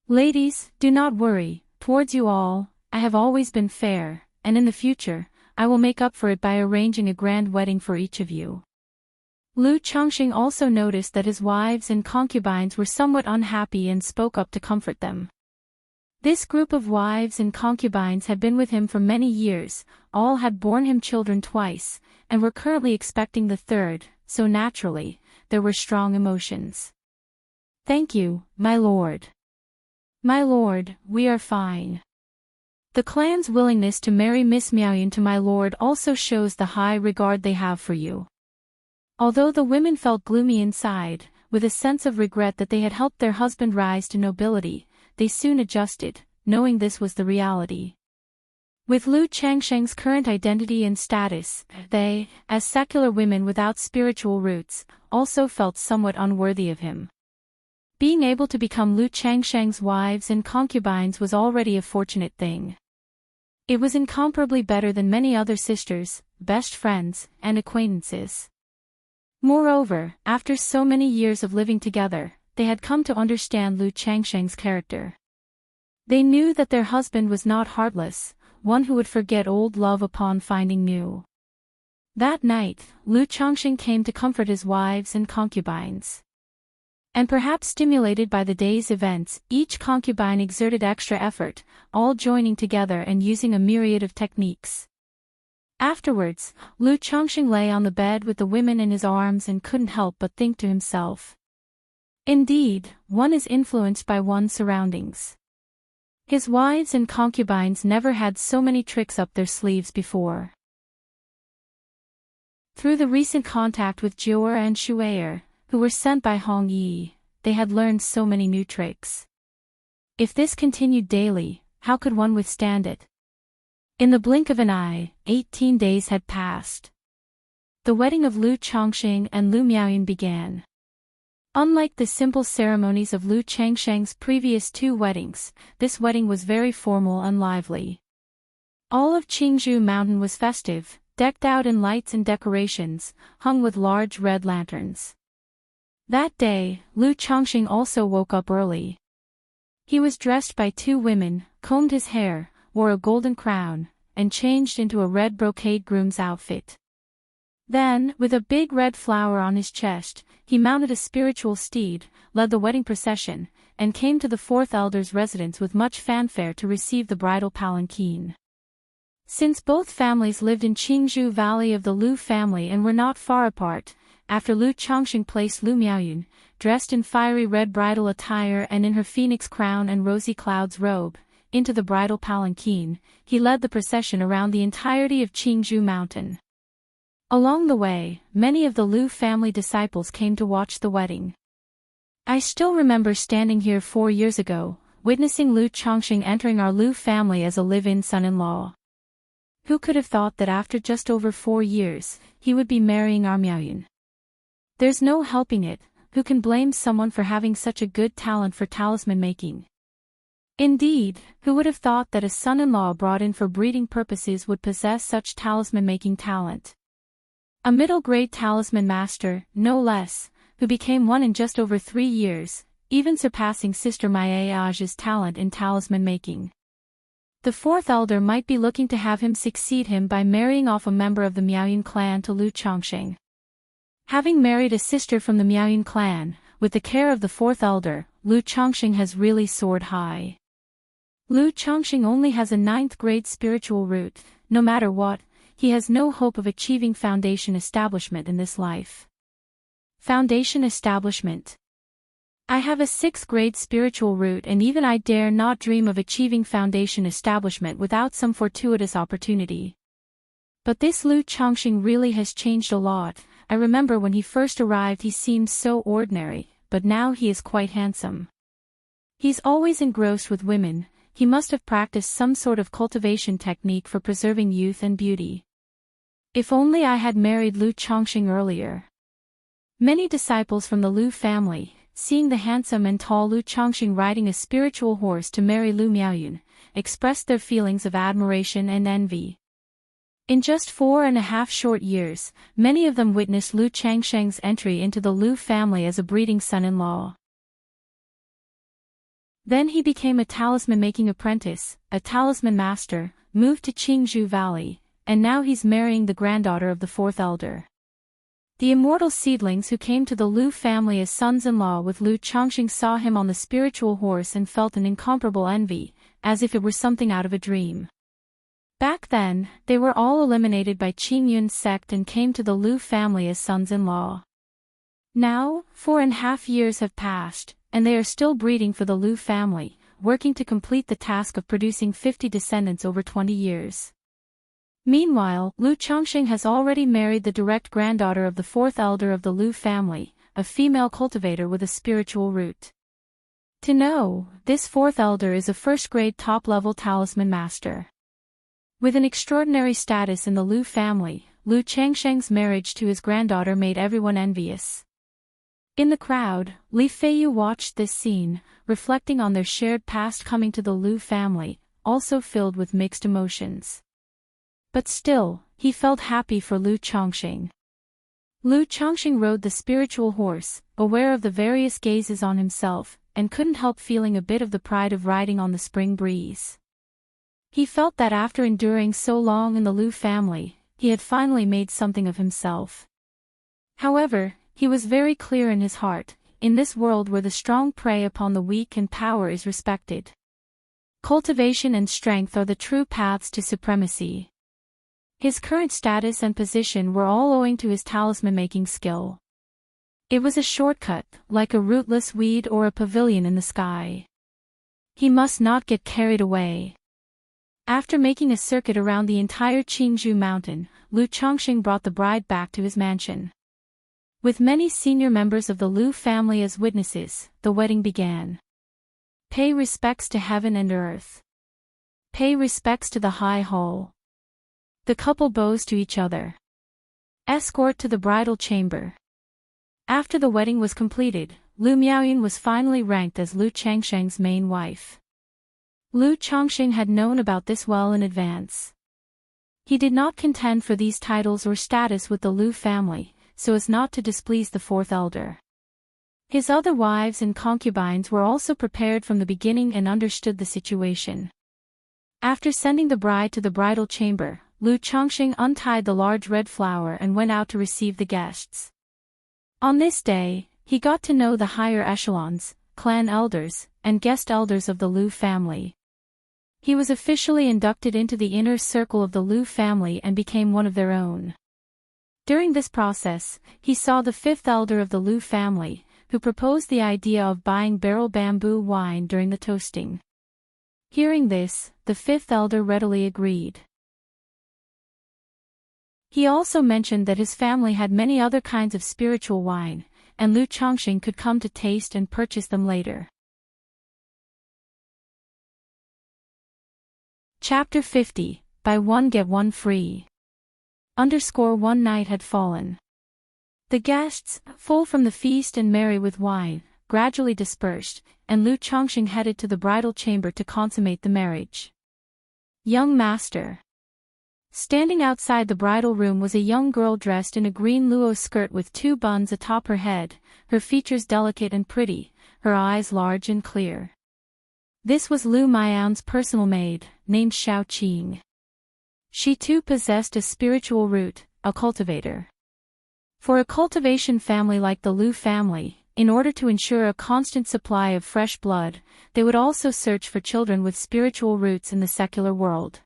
Ladies, do not worry, towards you all, I have always been fair, and in the future, I will make up for it by arranging a grand wedding for each of you. Lu Changsheng also noticed that his wives and concubines were somewhat unhappy and spoke up to comfort them. This group of wives and concubines had been with him for many years, all had borne him children twice, and were currently expecting the third, so naturally, there were strong emotions. Thank you, my lord. My lord, we are fine. The clan's willingness to marry Miss Miaoyun to my lord also shows the high regard they have for you. Although the women felt gloomy inside, with a sense of regret that they had helped their husband rise to nobility, they soon adjusted, knowing this was the reality. With Lu Changsheng's current identity and status, they, as secular women without spiritual roots, also felt somewhat unworthy of him. Being able to become Lu Changsheng's wives and concubines was already a fortunate thing. It was incomparably better than many other sisters, best friends, and acquaintances. Moreover, after so many years of living together, they had come to understand Lu Changsheng's character. They knew that their husband was not heartless, one who would forget old love upon finding new. That night, Lu Changsheng came to comfort his wives and concubines. And perhaps stimulated by the day's events, each concubine exerted extra effort, all joining together and using a myriad of techniques. Afterwards, Lu Changsheng lay on the bed with the women in his arms and couldn't help but think to himself. Indeed, one is influenced by one's surroundings. His wives and concubines never had so many tricks up their sleeves before. Through the recent contact with Jior and Shuayer, who were sent by Hong Yi, they had learned so many new tricks. If this continued daily, how could one withstand it? In the blink of an eye, 18 days had passed. The wedding of Lu Changsheng and Lu Miaoyun began. Unlike the simple ceremonies of Lu Changsheng's previous two weddings, this wedding was very formal and lively. All of Qingzhou Mountain was festive, decked out in lights and decorations, hung with large red lanterns. That day, Lu Changsheng also woke up early. He was dressed by two women, combed his hair, wore a golden crown, and changed into a red brocade groom's outfit. Then, with a big red flower on his chest, he mounted a spiritual steed, led the wedding procession, and came to the fourth elder's residence with much fanfare to receive the bridal palanquin. Since both families lived in Qingzhou Valley of the Lu family and were not far apart, after Lu Changsheng placed Lu Miaoyun, dressed in fiery red bridal attire and in her phoenix crown and rosy clouds robe, into the bridal palanquin, he led the procession around the entirety of Qingzhou Mountain. Along the way, many of the Lu family disciples came to watch the wedding. I still remember standing here 4 years ago, witnessing Lu Changsheng entering our Lu family as a live-in son-in-law. Who could have thought that after just over 4 years, he would be marrying our Miaoyun? There's no helping it, who can blame someone for having such a good talent for talisman making? Indeed, who would have thought that a son-in-law brought in for breeding purposes would possess such talisman-making talent? A middle-grade talisman master, no less, who became one in just over 3 years, even surpassing Sister Maiage's talent in talisman making. The fourth elder might be looking to have him succeed him by marrying off a member of the Miaoyun clan to Lu Changsheng. Having married a sister from the Miaoyun clan, with the care of the fourth elder, Lu Changsheng has really soared high. Lu Changsheng only has a 9th grade spiritual root. No matter what, he has no hope of achieving foundation establishment in this life. Foundation establishment. I have a 6th grade spiritual root and even I dare not dream of achieving foundation establishment without some fortuitous opportunity. But this Lu Changsheng really has changed a lot. I remember when he first arrived he seemed so ordinary, but now he is quite handsome. He's always engrossed with women. He must have practiced some sort of cultivation technique for preserving youth and beauty. If only I had married Lu Changsheng earlier. Many disciples from the Lu family, seeing the handsome and tall Lu Changsheng riding a spiritual horse to marry Lu Miaoyun, expressed their feelings of admiration and envy. In just 4.5 short years, many of them witnessed Lu Changsheng's entry into the Lu family as a breeding son-in-law. Then he became a talisman-making apprentice, a talisman master, moved to Qingzhou Valley, and now he's marrying the granddaughter of the fourth elder. The immortal seedlings who came to the Lu family as sons-in-law with Lu Changsheng saw him on the spiritual horse and felt an incomparable envy, as if it were something out of a dream. Back then, they were all eliminated by Qing Yun's sect and came to the Lu family as sons-in-law. Now, 4.5 years have passed, and they are still breeding for the Lu family, working to complete the task of producing 50 descendants over 20 years. Meanwhile, Lu Changsheng has already married the direct granddaughter of the fourth elder of the Lu family, a female cultivator with a spiritual root. To know, this fourth elder is a first-grade top-level talisman master. With an extraordinary status in the Lu family, Lu Changsheng's marriage to his granddaughter made everyone envious. In the crowd, Li Feiyu watched this scene, reflecting on their shared past coming to the Lu family, also filled with mixed emotions. But still, he felt happy for Lu Changsheng. Lu Changsheng rode the spiritual horse, aware of the various gazes on himself, and couldn't help feeling a bit of the pride of riding on the spring breeze. He felt that after enduring so long in the Lu family, he had finally made something of himself. However, he was very clear in his heart, in this world where the strong prey upon the weak and power is respected. Cultivation and strength are the true paths to supremacy. His current status and position were all owing to his talisman-making skill. It was a shortcut, like a rootless weed or a pavilion in the sky. He must not get carried away. After making a circuit around the entire Qingzhou mountain, Lu Changsheng brought the bride back to his mansion. With many senior members of the Lu family as witnesses, the wedding began. Pay respects to heaven and earth. Pay respects to the high hall. The couple bows to each other. Escort to the bridal chamber. After the wedding was completed, Lu Miaoyun was finally ranked as Lu Changsheng's main wife. Lu Changsheng had known about this well in advance. He did not contend for these titles or status with the Lu family, so as not to displease the fourth elder. His other wives and concubines were also prepared from the beginning and understood the situation. After sending the bride to the bridal chamber, Lu Changsheng untied the large red flower and went out to receive the guests. On this day, he got to know the higher echelons, clan elders, and guest elders of the Lu family. He was officially inducted into the inner circle of the Lu family and became one of their own. During this process, he saw the fifth elder of the Lu family, who proposed the idea of buying barrel bamboo wine during the toasting. Hearing this, the fifth elder readily agreed. He also mentioned that his family had many other kinds of spiritual wine, and Lu Changsheng could come to taste and purchase them later. Chapter 50, Buy One Get One Free. One night had fallen. The guests, full from the feast and merry with wine, gradually dispersed, and Lu Changsheng headed to the bridal chamber to consummate the marriage. Young master. Standing outside the bridal room was a young girl dressed in a green luo skirt with 2 buns atop her head, her features delicate and pretty, her eyes large and clear. This was Lu Miaoyun's personal maid, named Xiao Qing. She too possessed a spiritual root, a cultivator. For a cultivation family like the Lu family, in order to ensure a constant supply of fresh blood, they would also search for children with spiritual roots in the secular world.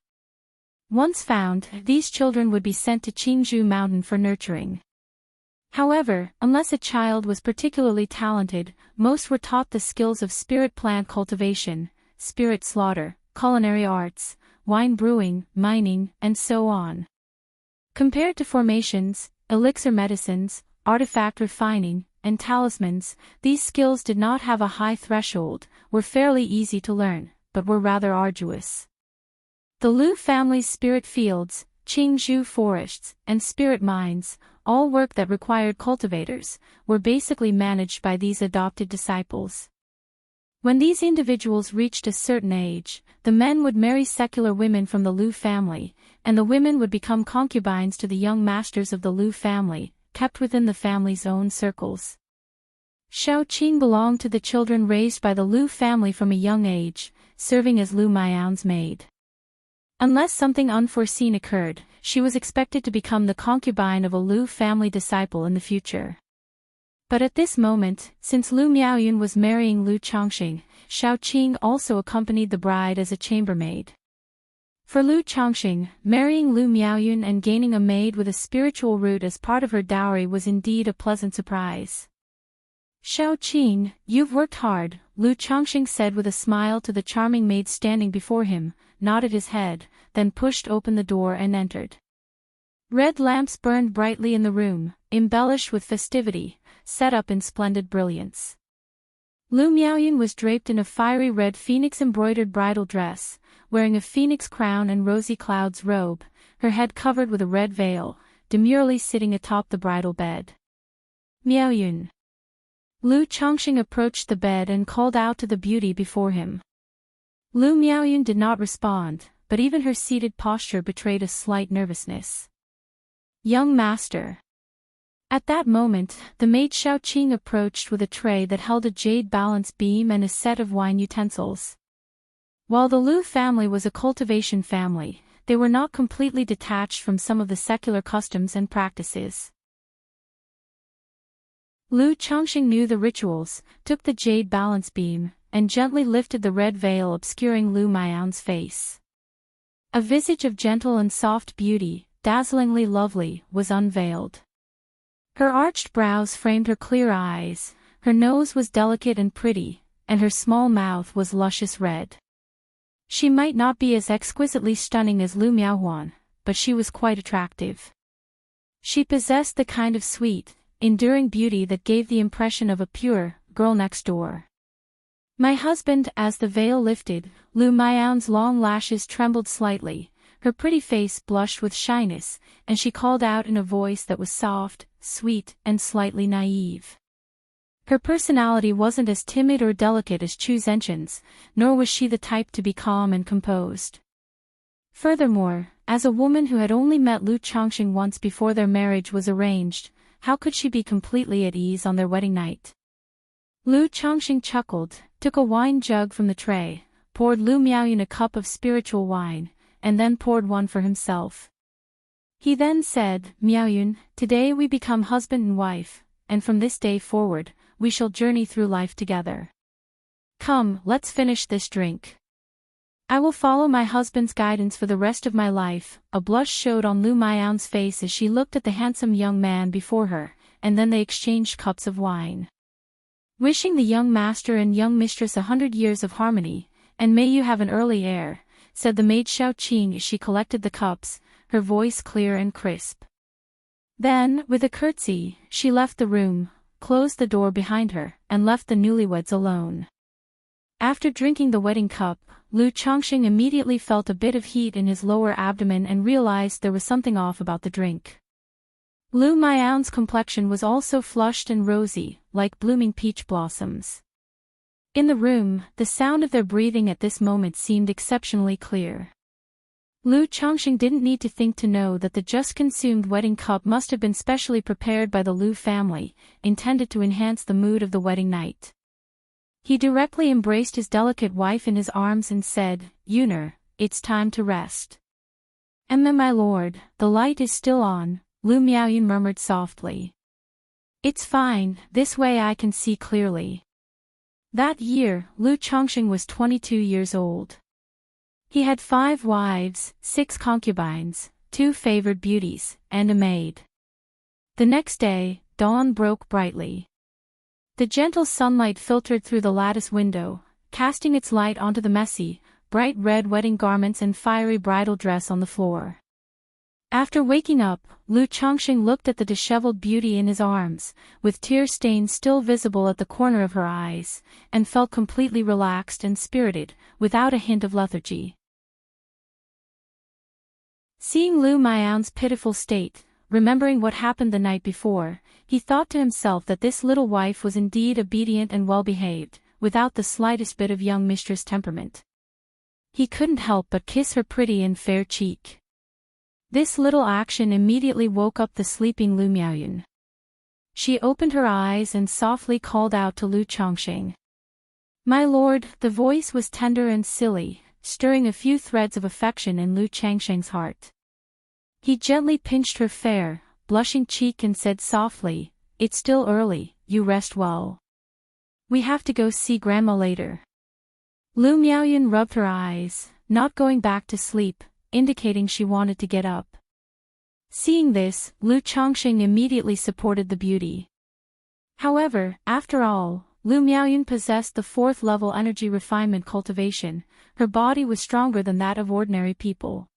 Once found, these children would be sent to Qingzhou Mountain for nurturing. However, unless a child was particularly talented, most were taught the skills of spirit plant cultivation, spirit slaughter, culinary arts, wine brewing, mining, and so on. Compared to formations, elixir medicines, artifact refining, and talismans, these skills did not have a high threshold, were fairly easy to learn, but were rather arduous. The Lu family's spirit fields, Qingzhou forests, and spirit mines, all work that required cultivators, were basically managed by these adopted disciples. When these individuals reached a certain age, the men would marry secular women from the Lu family, and the women would become concubines to the young masters of the Lu family, kept within the family's own circles. Xiao Qing belonged to the children raised by the Lu family from a young age, serving as Lu Miao's maid. Unless something unforeseen occurred, she was expected to become the concubine of a Lu family disciple in the future. But at this moment, since Lu Miaoyun was marrying Lu Changxing, Xiao Qing also accompanied the bride as a chambermaid. For Lu Changxing, marrying Lu Miaoyun and gaining a maid with a spiritual root as part of her dowry was indeed a pleasant surprise. Xiao Qing, you've worked hard, Lu Changxing said with a smile to the charming maid standing before him, nodded his head, then pushed open the door and entered. Red lamps burned brightly in the room, embellished with festivity, set up in splendid brilliance. Lu Miaoyun was draped in a fiery red phoenix-embroidered bridal dress, wearing a phoenix crown and rosy clouds robe, her head covered with a red veil, demurely sitting atop the bridal bed. Miaoyun. Lu Changxing approached the bed and called out to the beauty before him. Lu Miaoyun did not respond, but even her seated posture betrayed a slight nervousness. Young master. At that moment, the maid Xiao Qing approached with a tray that held a jade balance beam and a set of wine utensils. While the Lu family was a cultivation family, they were not completely detached from some of the secular customs and practices. Lu Changxing knew the rituals, took the jade balance beam, and gently lifted the red veil obscuring Lu Miao's face. A visage of gentle and soft beauty, dazzlingly lovely, was unveiled. Her arched brows framed her clear eyes, her nose was delicate and pretty, and her small mouth was luscious red. She might not be as exquisitely stunning as Lu Miaohuan, but she was quite attractive. She possessed the kind of sweet, enduring beauty that gave the impression of a pure girl next door. My husband, as the veil lifted, Lu Miao's long lashes trembled slightly, her pretty face blushed with shyness, and she called out in a voice that was soft, sweet, and slightly naive. Her personality wasn't as timid or delicate as Chu Zhenqian's, nor was she the type to be calm and composed. Furthermore, as a woman who had only met Lu Changxing once before their marriage was arranged, how could she be completely at ease on their wedding night? Lu Changxing chuckled, took a wine jug from the tray, poured Lu Miaoyun a cup of spiritual wine, and then poured one for himself. He then said, Miaoyun, today we become husband and wife, and from this day forward, we shall journey through life together. Come, let's finish this drink. I will follow my husband's guidance for the rest of my life. A blush showed on Lu Miao's face as she looked at the handsome young man before her, and then they exchanged cups of wine. Wishing the young master and young mistress 100 years of harmony, and may you have an early heir, said the maid Xiao Qing as she collected the cups, her voice clear and crisp. Then, with a curtsy, she left the room, closed the door behind her, and left the newlyweds alone. After drinking the wedding cup, Lu Changxing immediately felt a bit of heat in his lower abdomen and realized there was something off about the drink. Lu Miao's complexion was also flushed and rosy, like blooming peach blossoms. In the room, the sound of their breathing at this moment seemed exceptionally clear. Lu Changxing didn't need to think to know that the just-consumed wedding cup must have been specially prepared by the Lu family, intended to enhance the mood of the wedding night. He directly embraced his delicate wife in his arms and said, Yuner, it's time to rest. My lord, the light is still on, Lu Miaoyun murmured softly. It's fine, this way I can see clearly. That year, Lu Changxing was 22 years old. He had 5 wives, 6 concubines, 2 favored beauties, and a maid. The next day, dawn broke brightly. The gentle sunlight filtered through the lattice window, casting its light onto the messy, bright red wedding garments and fiery bridal dress on the floor. After waking up, Lu Changxing looked at the disheveled beauty in his arms, with tear stains still visible at the corner of her eyes, and felt completely relaxed and spirited, without a hint of lethargy. Seeing Lu Miao's pitiful state, remembering what happened the night before, he thought to himself that this little wife was indeed obedient and well-behaved, without the slightest bit of young mistress temperament. He couldn't help but kiss her pretty and fair cheek. This little action immediately woke up the sleeping Lu Miaoyun. She opened her eyes and softly called out to Lu Chongqing. "My lord," the voice was tender and silly, stirring a few threads of affection in Lu Changsheng's heart. He gently pinched her fair, blushing cheek and said softly, "It's still early, you rest well. We have to go see grandma later." Lu Miaoyun rubbed her eyes, not going back to sleep, indicating she wanted to get up. Seeing this, Lu Chongqing immediately supported the beauty. However, after all, Lu Miaoyun possessed the 4th level energy refinement cultivation. Her body was stronger than that of ordinary people.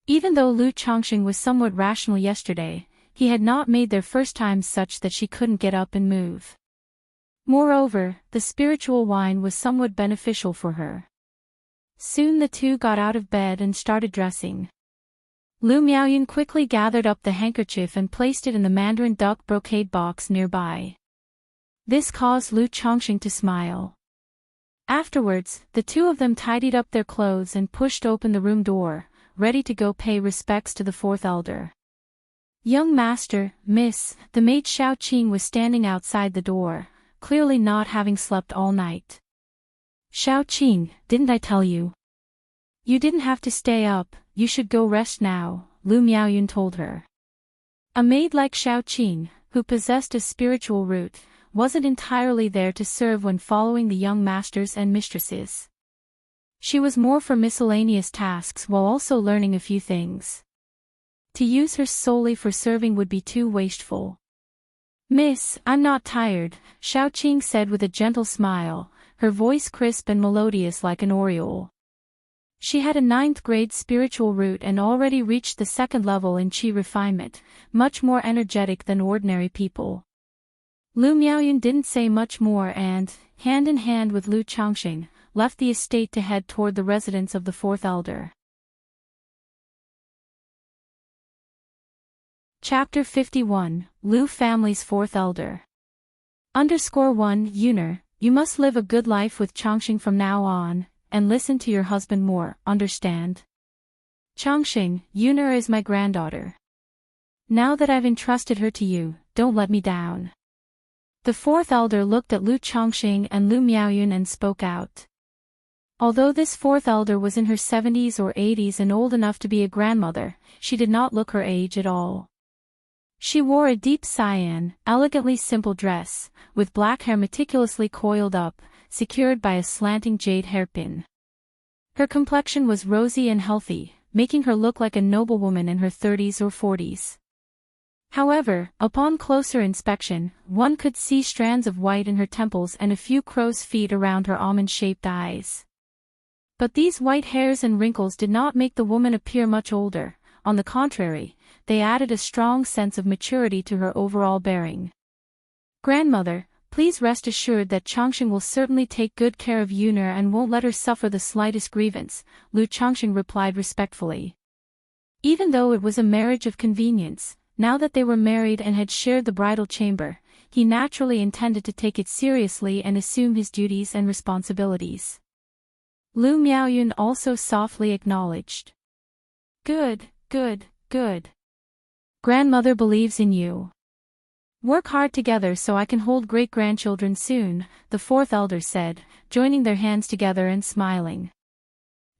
Even though Lu Chongqing was somewhat rational yesterday, he had not made their first times such that she couldn't get up and move. Moreover, the spiritual wine was somewhat beneficial for her. Soon the two got out of bed and started dressing. Lu Miaoyun quickly gathered up the handkerchief and placed it in the mandarin duck brocade box nearby. This caused Lu Chongqing to smile. Afterwards, the two of them tidied up their clothes and pushed open the room door, ready to go pay respects to the 4th elder. "Young master, miss," the maid Xiao Qing was standing outside the door, clearly not having slept all night. "Xiao Qing, didn't I tell you? You didn't have to stay up, you should go rest now," Lu Miaoyun told her. A maid like Xiao Qing, who possessed a spiritual root, wasn't entirely there to serve when following the young masters and mistresses. She was more for miscellaneous tasks while also learning a few things. To use her solely for serving would be too wasteful. "Miss, I'm not tired," Xiao Qing said with a gentle smile, her voice crisp and melodious like an oriole. She had a 9th grade spiritual root and already reached the 2nd level in Qi refinement, much more energetic than ordinary people. Lu Miaoyun didn't say much more and, hand in hand with Lu Chongqing, left the estate to head toward the residence of the 4th elder. Chapter 51, Lu Family's 4th Elder. _1 Yuner, you must live a good life with Chongqing from now on, and listen to your husband more, understand? Chongqing, Yuner is my granddaughter. Now that I've entrusted her to you, don't let me down. The 4th elder looked at Lu Chongqing and Lu Miaoyun and spoke out. Although this 4th elder was in her 70s or 80s and old enough to be a grandmother, she did not look her age at all. She wore a deep cyan, elegantly simple dress, with black hair meticulously coiled up, secured by a slanting jade hairpin. Her complexion was rosy and healthy, making her look like a noblewoman in her 30s or 40s. However, upon closer inspection, one could see strands of white in her temples and a few crow's feet around her almond-shaped eyes. But these white hairs and wrinkles did not make the woman appear much older. On the contrary, they added a strong sense of maturity to her overall bearing. "Grandmother, please rest assured that Chongqing will certainly take good care of Yuner and won't let her suffer the slightest grievance," Lu Chongqing replied respectfully. Even though it was a marriage of convenience, now that they were married and had shared the bridal chamber, he naturally intended to take it seriously and assume his duties and responsibilities. Lu Miaoyun also softly acknowledged. Good, good, good. Grandmother believes in you. Work hard together so I can hold great-grandchildren soon, the 4th elder said, joining their hands together and smiling.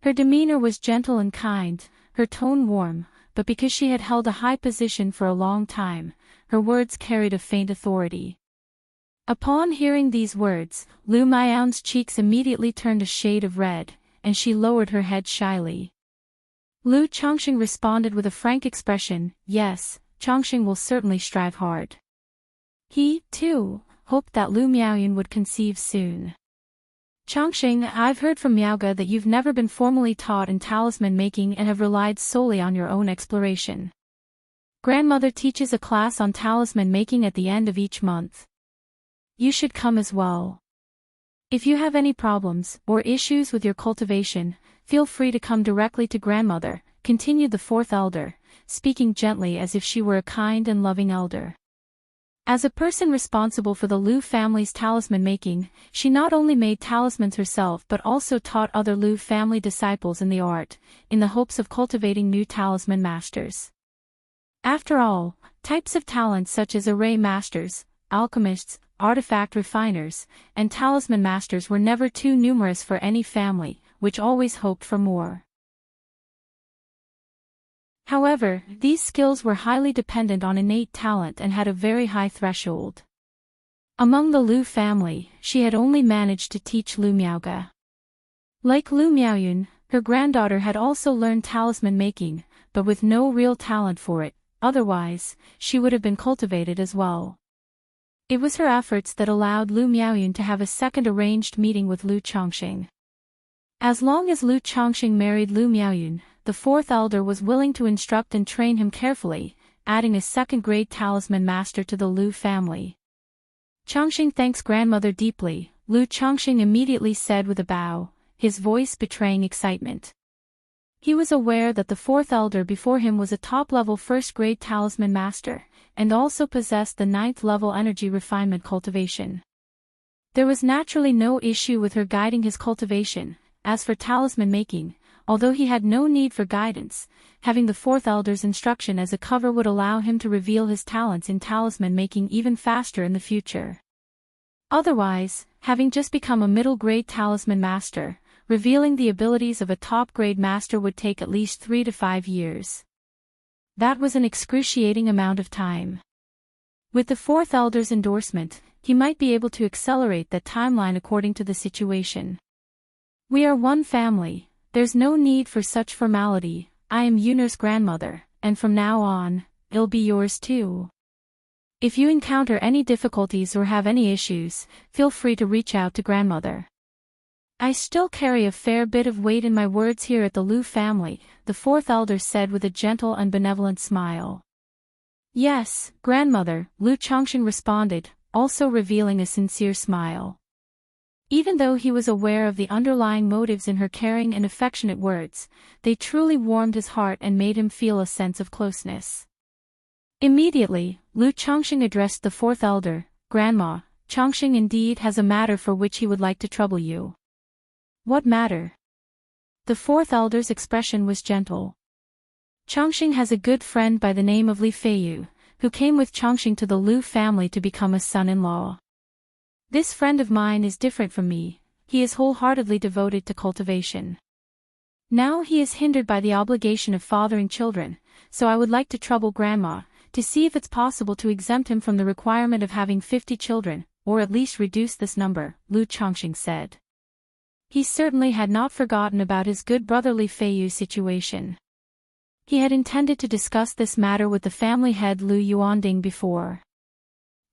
Her demeanor was gentle and kind, her tone warm, but because she had held a high position for a long time, her words carried a faint authority. Upon hearing these words, Lu Miaoyun's cheeks immediately turned a shade of red, and she lowered her head shyly. Lu Chongqing responded with a frank expression, "Yes, Chongqing will certainly strive hard." He, too, hoped that Lu Miaoyun would conceive soon. "Chongqing, I've heard from Miaoge that you've never been formally taught in talisman making and have relied solely on your own exploration. Grandmother teaches a class on talisman making at the end of each month. You should come as well. If you have any problems or issues with your cultivation, feel free to come directly to grandmother," continued the 4th elder, speaking gently as if she were a kind and loving elder. As a person responsible for the Liu family's talisman making, she not only made talismans herself but also taught other Liu family disciples in the art, in the hopes of cultivating new talisman masters. After all, types of talents such as array masters, alchemists, artifact refiners, and talisman masters were never too numerous for any family, which always hoped for more. However, these skills were highly dependent on innate talent and had a very high threshold. Among the Liu family, she had only managed to teach Liu Miaoge. Like Liu Miaoyun, her granddaughter had also learned talisman making, but with no real talent for it, otherwise, she would have been cultivated as well. It was her efforts that allowed Liu Miaoyun to have a second arranged meeting with Liu Chongqing. As long as Liu Chongqing married Liu Miaoyun, the fourth elder was willing to instruct and train him carefully, adding a second-grade talisman master to the Liu family. Chongqing thanks grandmother deeply, Liu Chongqing immediately said with a bow, his voice betraying excitement. He was aware that the fourth elder before him was a top-level first-grade talisman master, and also possessed the ninth-level energy refinement cultivation. There was naturally no issue with her guiding his cultivation. As for talisman making, although he had no need for guidance, having the fourth elder's instruction as a cover would allow him to reveal his talents in talisman making even faster in the future. Otherwise, having just become a middle-grade talisman master, revealing the abilities of a top-grade master would take at least 3 to 5 years. That was an excruciating amount of time. With the fourth elder's endorsement, he might be able to accelerate that timeline according to the situation. We are one family, there's no need for such formality. I am Yunur's grandmother, and from now on, it'll be yours too. If you encounter any difficulties or have any issues, feel free to reach out to grandmother. I still carry a fair bit of weight in my words here at the Liu family, the fourth elder said with a gentle and benevolent smile. Yes, grandmother, Liu Chongqing responded, also revealing a sincere smile. Even though he was aware of the underlying motives in her caring and affectionate words, they truly warmed his heart and made him feel a sense of closeness. Immediately, Liu Chongqing addressed the fourth elder, Grandma, Chongqing indeed has a matter for which he would like to trouble you. What matter? The fourth elder's expression was gentle. Chongqing has a good friend by the name of Li Feiyu, who came with Chongqing to the Liu family to become a son-in-law. This friend of mine is different from me, he is wholeheartedly devoted to cultivation. Now he is hindered by the obligation of fathering children, so I would like to trouble Grandma, to see if it's possible to exempt him from the requirement of having 50 children, or at least reduce this number, Liu Chongqing said. He certainly had not forgotten about his good brother Li Feiyu's situation. He had intended to discuss this matter with the family head Liu Yuanding before.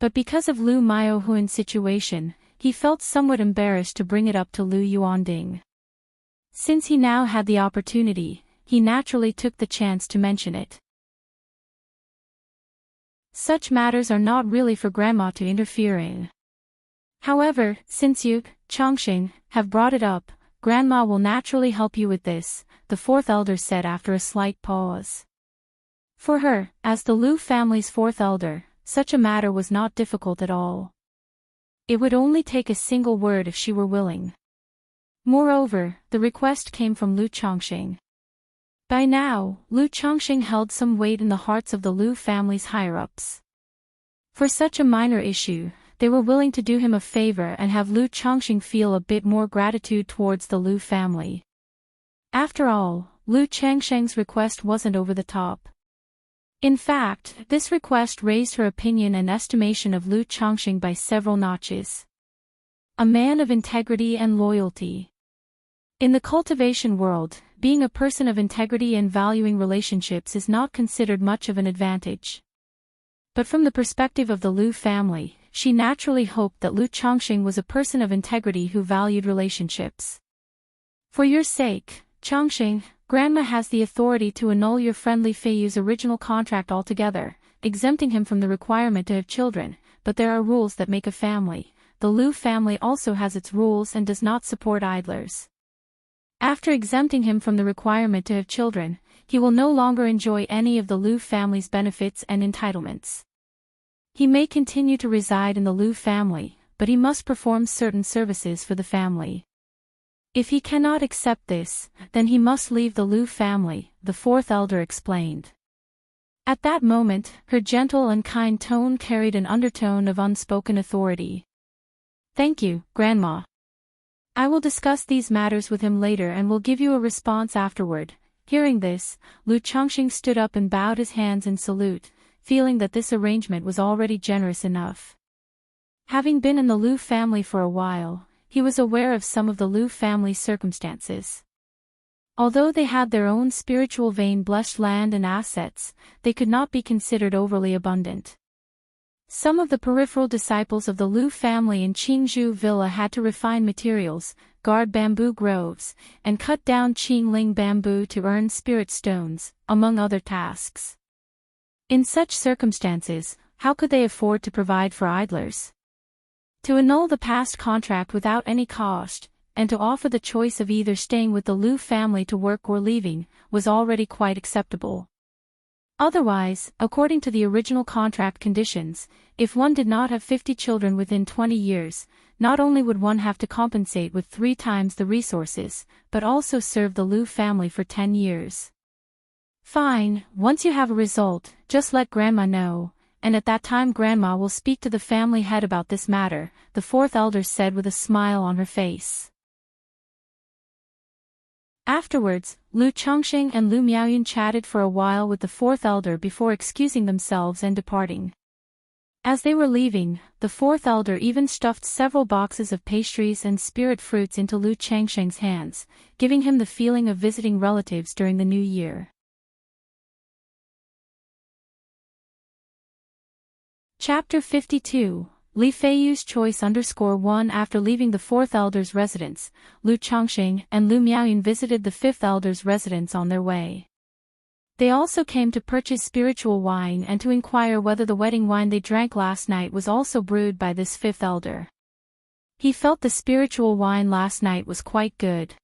But because of Liu Miaohuan's situation, he felt somewhat embarrassed to bring it up to Liu Yuanding. Since he now had the opportunity, he naturally took the chance to mention it. Such matters are not really for Grandma to interfere in. However, since you, Chongqing, have brought it up, Grandma will naturally help you with this, the fourth elder said after a slight pause. For her, as the Liu family's fourth elder, such a matter was not difficult at all. It would only take a single word if she were willing. Moreover, the request came from Liu Chongqing. By now, Liu Chongqing held some weight in the hearts of the Liu family's higher-ups. For such a minor issue, they were willing to do him a favor and have Liu Chongqing feel a bit more gratitude towards the Liu family. After all, Liu Chongqing's request wasn't over the top. In fact, this request raised her opinion and estimation of Liu Chongqing by several notches. A man of integrity and loyalty. In the cultivation world, being a person of integrity and valuing relationships is not considered much of an advantage. But from the perspective of the Liu family, she naturally hoped that Liu Chongqing was a person of integrity who valued relationships. For your sake, Chongqing, Grandma has the authority to annul your friend Li Feiyu's original contract altogether, exempting him from the requirement to have children, but there are rules that make a family. The Liu family also has its rules and does not support idlers. After exempting him from the requirement to have children, he will no longer enjoy any of the Liu family's benefits and entitlements. He may continue to reside in the Lu family, but he must perform certain services for the family. If he cannot accept this, then he must leave the Lu family, the fourth elder explained. At that moment, her gentle and kind tone carried an undertone of unspoken authority. Thank you, Grandma. I will discuss these matters with him later and will give you a response afterward. Hearing this, Lu Chongqing stood up and bowed his hands in salute, feeling that this arrangement was already generous enough. Having been in the Lu family for a while, he was aware of some of the Lu family's circumstances. Although they had their own spiritual vein-blessed land and assets, they could not be considered overly abundant. Some of the peripheral disciples of the Lu family in Qingzhou Villa had to refine materials, guard bamboo groves, and cut down Qingling bamboo to earn spirit stones, among other tasks. In such circumstances, how could they afford to provide for idlers? To annul the past contract without any cost, and to offer the choice of either staying with the Lu family to work or leaving, was already quite acceptable. Otherwise, according to the original contract conditions, if one did not have 50 children within 20 years, not only would one have to compensate with 3 times the resources, but also serve the Lu family for 10 years. Fine, once you have a result, just let Grandma know, and at that time Grandma will speak to the family head about this matter, the fourth elder said with a smile on her face. Afterwards, Lu Chongqing and Lu Miaoyun chatted for a while with the fourth elder before excusing themselves and departing. As they were leaving, the fourth elder even stuffed several boxes of pastries and spirit fruits into Lu Changsheng's hands, giving him the feeling of visiting relatives during the new year. Chapter 52, Li Feiyu's Choice _1 After leaving the fourth elder's residence, Lu Chongqing and Lu Miaoyun visited the fifth elder's residence on their way. They also came to purchase spiritual wine and to inquire whether the wedding wine they drank last night was also brewed by this fifth elder. He felt the spiritual wine last night was quite good.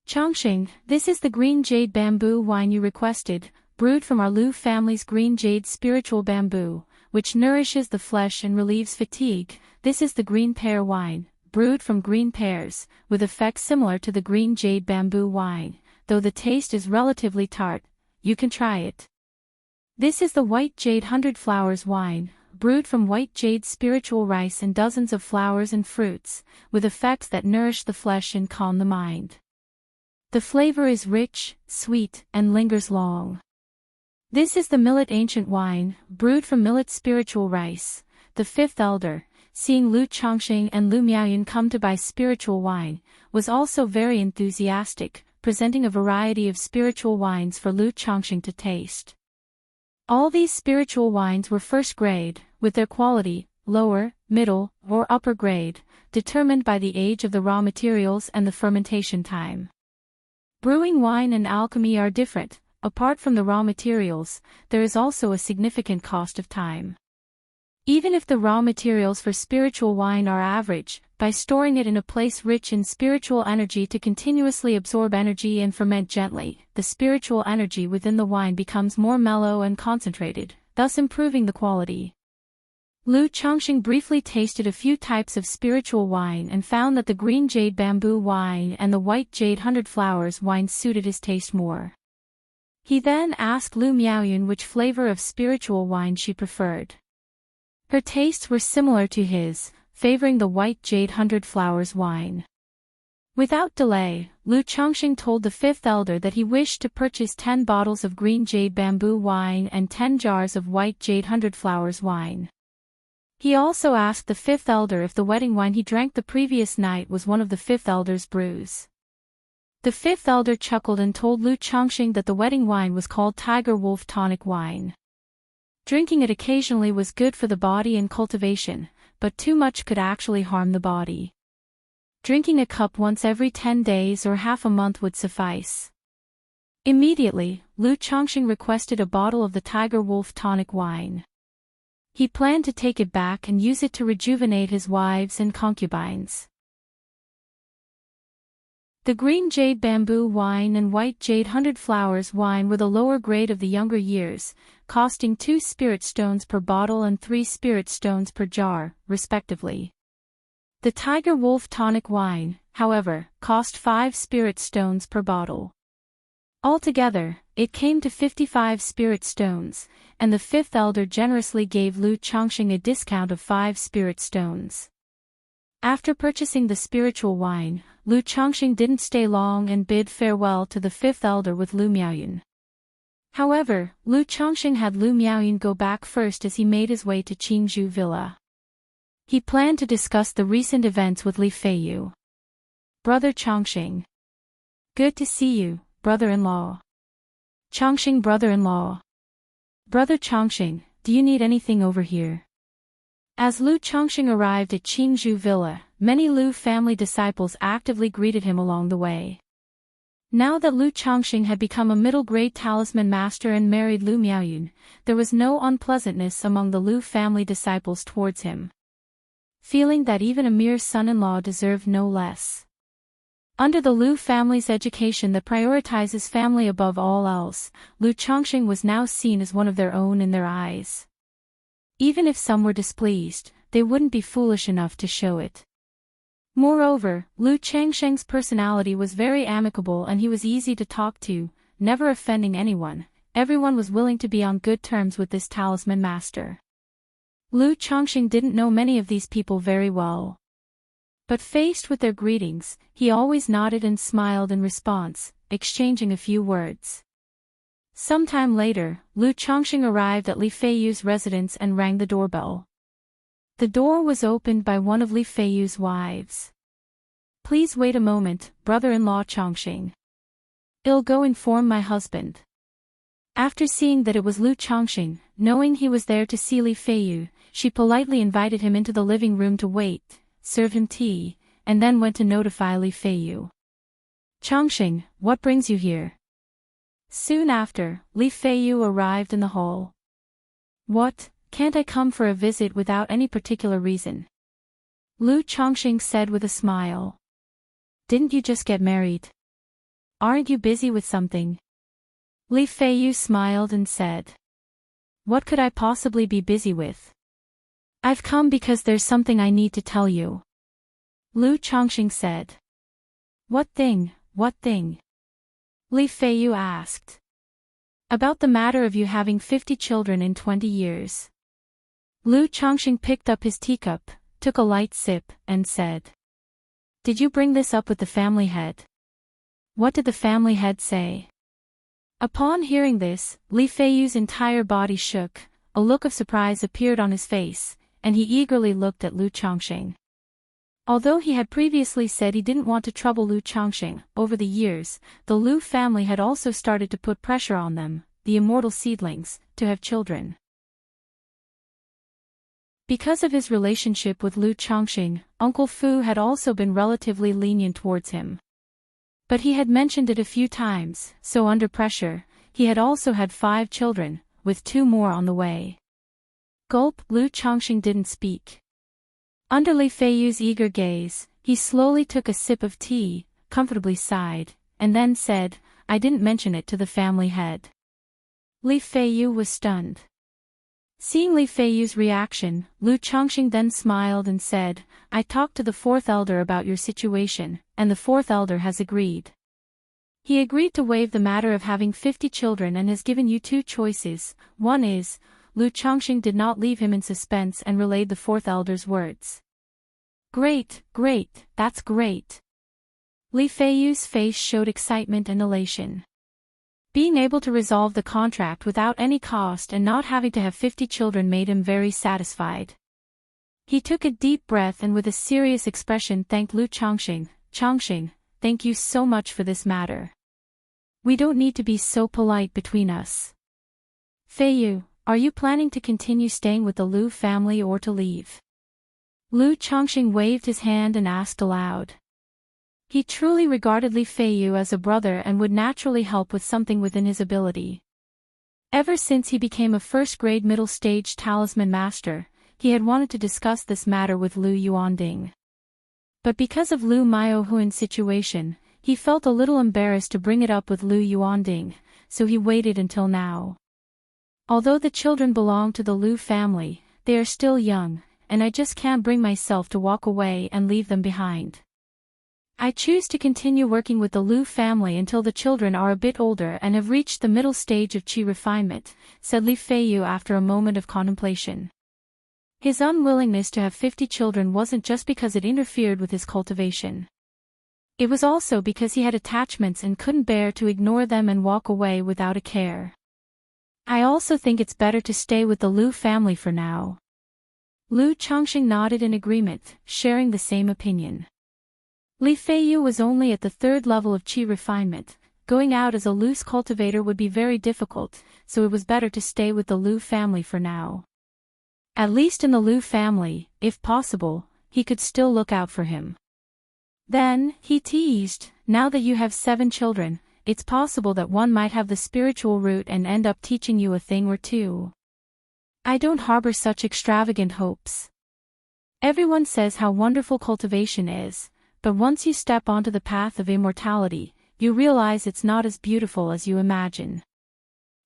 Chongqing, this is the green jade bamboo wine you requested, brewed from our Lu family's green jade spiritual bamboo, which nourishes the flesh and relieves fatigue. This is the green pear wine, brewed from green pears, with effects similar to the green jade bamboo wine, though the taste is relatively tart. You can try it. This is the white jade 100 flowers wine, brewed from white jade spiritual rice and dozens of flowers and fruits, with effects that nourish the flesh and calm the mind. The flavor is rich, sweet, and lingers long. This is the millet ancient wine, brewed from millet spiritual rice. The fifth elder, seeing Lu Chongqing and Lu Miaoyun come to buy spiritual wine, was also very enthusiastic, presenting a variety of spiritual wines for Lu Chongqing to taste. All these spiritual wines were first grade, with their quality, lower, middle, or upper grade, determined by the age of the raw materials and the fermentation time. Brewing wine and alchemy are different. Apart from the raw materials, there is also a significant cost of time. Even if the raw materials for spiritual wine are average, by storing it in a place rich in spiritual energy to continuously absorb energy and ferment gently, the spiritual energy within the wine becomes more mellow and concentrated, thus improving the quality. Lu Chongqing briefly tasted a few types of spiritual wine and found that the green jade bamboo wine and the white jade 100 flowers wine suited his taste more. He then asked Lu Miaoyun which flavor of spiritual wine she preferred. Her tastes were similar to his, favoring the white jade 100 flowers wine. Without delay, Lu Chongqing told the fifth elder that he wished to purchase 10 bottles of green jade bamboo wine and 10 jars of white jade 100 flowers wine. He also asked the fifth elder if the wedding wine he drank the previous night was one of the fifth elder's brews. The fifth elder chuckled and told Lu Chongqing that the wedding wine was called Tiger Wolf Tonic Wine. Drinking it occasionally was good for the body and cultivation, but too much could actually harm the body. Drinking a cup once every 10 days or half a month would suffice. Immediately, Lu Chongqing requested a bottle of the Tiger Wolf Tonic Wine. He planned to take it back and use it to rejuvenate his wives and concubines. The green jade bamboo wine and white jade 100 flowers wine were the lower grade of the younger years, costing 2 spirit stones per bottle and 3 spirit stones per jar, respectively. The Tiger Wolf tonic wine, however, cost 5 spirit stones per bottle. Altogether, it came to 55 spirit stones, and the fifth elder generously gave Lu Chongqing a discount of 5 spirit stones. After purchasing the spiritual wine, Lu Chongqing didn't stay long and bid farewell to the fifth elder with Lu Miaoyun. However, Lu Chongqing had Lu Miaoyun go back first as he made his way to Qingzhou Villa. He planned to discuss the recent events with Li Feiyu. Brother Chongqing. Good to see you, brother-in-law. Chongqing brother-in-law. Brother Chongqing, do you need anything over here? As Lu Chongqing arrived at Qingzhou Villa, many Lu family disciples actively greeted him along the way. Now that Lu Chongqing had become a middle-grade talisman master and married Lu Miaoyun, there was no unpleasantness among the Lu family disciples towards him. Feeling that even a mere son-in-law deserved no less. Under the Lu family's education that prioritizes family above all else, Lu Chongqing was now seen as one of their own in their eyes. Even if some were displeased, they wouldn't be foolish enough to show it. Moreover, Lu Chongqing's personality was very amicable and he was easy to talk to, never offending anyone. Everyone was willing to be on good terms with this talisman master. Lu Chongqing didn't know many of these people very well. But faced with their greetings, he always nodded and smiled in response, exchanging a few words. Sometime later, Lu Chongqing arrived at Li Feiyu's residence and rang the doorbell. The door was opened by one of Li Feiyu's wives. Please wait a moment, brother-in-law Chongqing. I'll go inform my husband. After seeing that it was Lu Chongqing, knowing he was there to see Li Feiyu, she politely invited him into the living room to wait, serve him tea, and then went to notify Li Feiyu. Chongqing, what brings you here? Soon after, Li Feiyu arrived in the hall. What, can't I come for a visit without any particular reason? Lu Chongqing said with a smile. Didn't you just get married? Aren't you busy with something? Li Feiyu smiled and said. What could I possibly be busy with? I've come because there's something I need to tell you. Lu Chongqing said. What thing, what thing? Li Feiyu asked. About the matter of you having 50 children in 20 years. Lu Chongqing picked up his teacup, took a light sip, and said. Did you bring this up with the family head? What did the family head say? Upon hearing this, Li Feiyu's entire body shook, a look of surprise appeared on his face, and he eagerly looked at Lu Chongqing. Although he had previously said he didn't want to trouble Lu Chongqing, over the years, the Lu family had also started to put pressure on them, the immortal seedlings, to have children. Because of his relationship with Lu Chongqing, Uncle Fu had also been relatively lenient towards him. But he had mentioned it a few times, so under pressure, he had also had 5 children, with 2 more on the way. Gulp, Lu Chongqing didn't speak. Under Li Feiyu's eager gaze, he slowly took a sip of tea, comfortably sighed, and then said, I didn't mention it to the family head. Li Feiyu was stunned. Seeing Li Feiyu's reaction, Lu Chongqing then smiled and said, I talked to the 4th elder about your situation, and the 4th elder has agreed. He agreed to waive the matter of having 50 children and has given you 2 choices. One is, Lu Chongqing did not leave him in suspense and relayed the 4th elder's words. Great, great, that's great. Li Feiyu's face showed excitement and elation. Being able to resolve the contract without any cost and not having to have 50 children made him very satisfied. He took a deep breath and with a serious expression thanked Lu Chongqing. Chongqing, thank you so much for this matter. We don't need to be so polite between us. Feiyu, are you planning to continue staying with the Lu family or to leave? Lu Chongqing waved his hand and asked aloud. He truly regarded Li Feiyu as a brother and would naturally help with something within his ability. Ever since he became a first-grade middle-stage talisman master, he had wanted to discuss this matter with Lu Yuanding. But because of Lu Miaohuan's situation, he felt a little embarrassed to bring it up with Lu Yuanding, so he waited until now. Although the children belong to the Liu family, they are still young, and I just can't bring myself to walk away and leave them behind. I choose to continue working with the Liu family until the children are a bit older and have reached the middle stage of qi refinement, said Li Feiyu after a moment of contemplation. His unwillingness to have 50 children wasn't just because it interfered with his cultivation. It was also because he had attachments and couldn't bear to ignore them and walk away without a care. I also think it's better to stay with the Liu family for now. Lu Chongqing nodded in agreement, sharing the same opinion. Li Feiyu was only at the 3rd level of qi refinement. Going out as a loose cultivator would be very difficult, so it was better to stay with the Liu family for now. At least in the Liu family, if possible, he could still look out for him. Then, he teased, now that you have 7 children, it's possible that one might have the spiritual root and end up teaching you a thing or two. I don't harbor such extravagant hopes. Everyone says how wonderful cultivation is, but once you step onto the path of immortality, you realize it's not as beautiful as you imagine.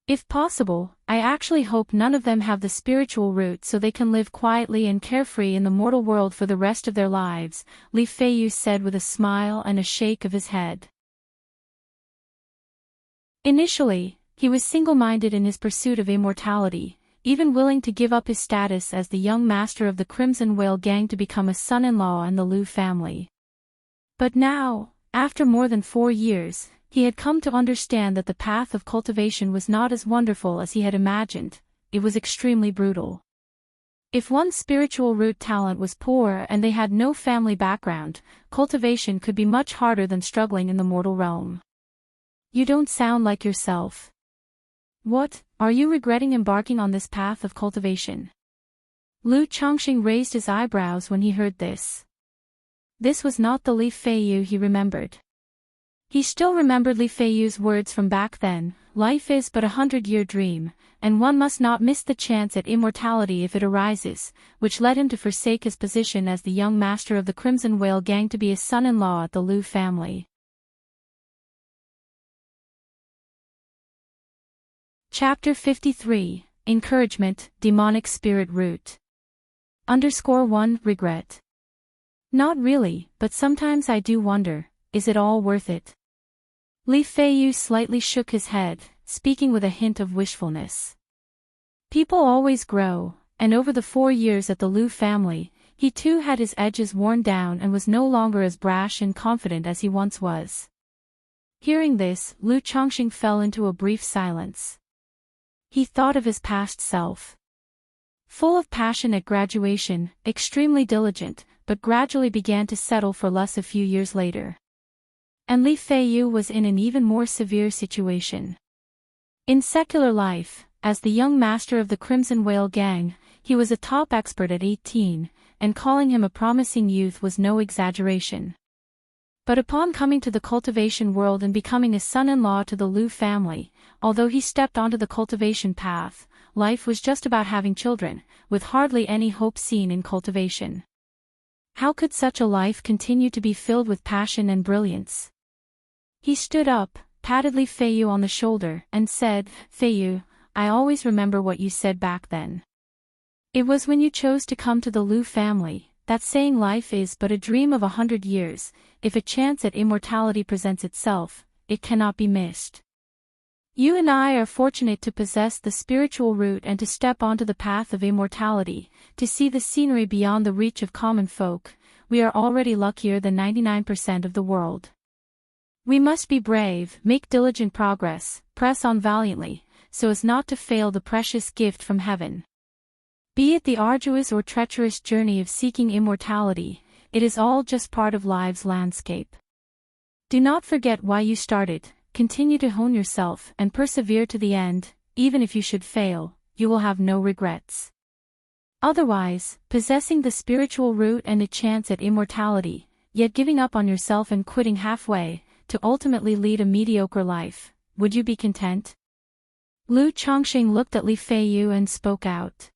If possible, I actually hope none of them have the spiritual root so they can live quietly and carefree in the mortal world for the rest of their lives, Li Feiyu said with a smile and a shake of his head. Initially, he was single-minded in his pursuit of immortality, even willing to give up his status as the young master of the Crimson Whale gang to become a son-in-law in the Liu family. But now, after more than 4 years, he had come to understand that the path of cultivation was not as wonderful as he had imagined. It was extremely brutal. If one's spiritual root talent was poor and they had no family background, cultivation could be much harder than struggling in the mortal realm. You don't sound like yourself. What, are you regretting embarking on this path of cultivation? Lu Chongqing raised his eyebrows when he heard this. This was not the Li Feiyu he remembered. He still remembered Li Feiyu's words from back then, life is but a 100-year dream, and one must not miss the chance at immortality if it arises, which led him to forsake his position as the young master of the Crimson Whale gang to be a son-in-law at the Liu family. Chapter 53, Encouragement, Demonic Spirit Root. _1 Regret. Not really, but sometimes I do wonder, is it all worth it? Li Feiyu slightly shook his head, speaking with a hint of wishfulness. People always grow, and over the 4 years at the Liu family, he too had his edges worn down and was no longer as brash and confident as he once was. Hearing this, Lu Chongqing fell into a brief silence. He thought of his past self. Full of passion at graduation, extremely diligent, but gradually began to settle for less a few years later. And Li Feiyu was in an even more severe situation. In secular life, as the young master of the Crimson Whale gang, he was a top expert at 18, and calling him a promising youth was no exaggeration. But upon coming to the cultivation world and becoming a son-in-law to the Liu family, although he stepped onto the cultivation path, life was just about having children, with hardly any hope seen in cultivation. How could such a life continue to be filled with passion and brilliance? He stood up, patted Li Feiyu on the shoulder, and said, Feiyu, I always remember what you said back then. It was when you chose to come to the Liu family, that saying life is but a dream of 100 years, if a chance at immortality presents itself, it cannot be missed. You and I are fortunate to possess the spiritual root and to step onto the path of immortality, to see the scenery beyond the reach of common folk. We are already luckier than 99% of the world. We must be brave, make diligent progress, press on valiantly, so as not to fail the precious gift from heaven. Be it the arduous or treacherous journey of seeking immortality, it is all just part of life's landscape. Do not forget why you started. Continue to hone yourself and persevere to the end. Even if you should fail, you will have no regrets. Otherwise, possessing the spiritual root and a chance at immortality, yet giving up on yourself and quitting halfway, to ultimately lead a mediocre life, would you be content? Lu Chongqing looked at Li Feiyu and spoke out.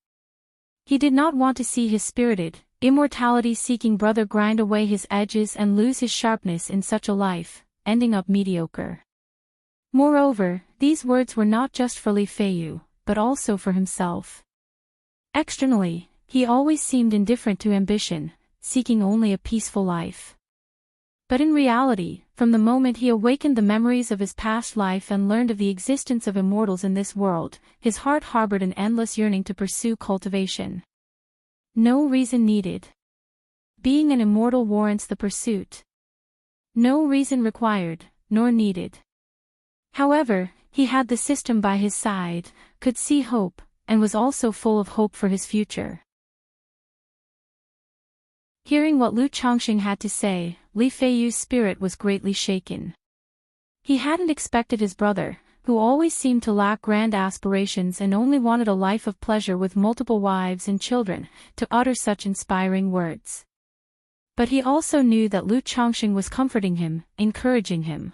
He did not want to see his spirited, immortality-seeking brother grind away his edges and lose his sharpness in such a life, ending up mediocre. Moreover, these words were not just for Li Feiyu, but also for himself. Externally, he always seemed indifferent to ambition, seeking only a peaceful life. But in reality, from the moment he awakened the memories of his past life and learned of the existence of immortals in this world, his heart harbored an endless yearning to pursue cultivation. No reason needed. Being an immortal warrants the pursuit. No reason required, nor needed. However, he had the system by his side, could see hope, and was also full of hope for his future. Hearing what Lu Chongqing had to say, Li Feiyu's spirit was greatly shaken. He hadn't expected his brother, who always seemed to lack grand aspirations and only wanted a life of pleasure with multiple wives and children, to utter such inspiring words. But he also knew that Lu Chongqing was comforting him, encouraging him.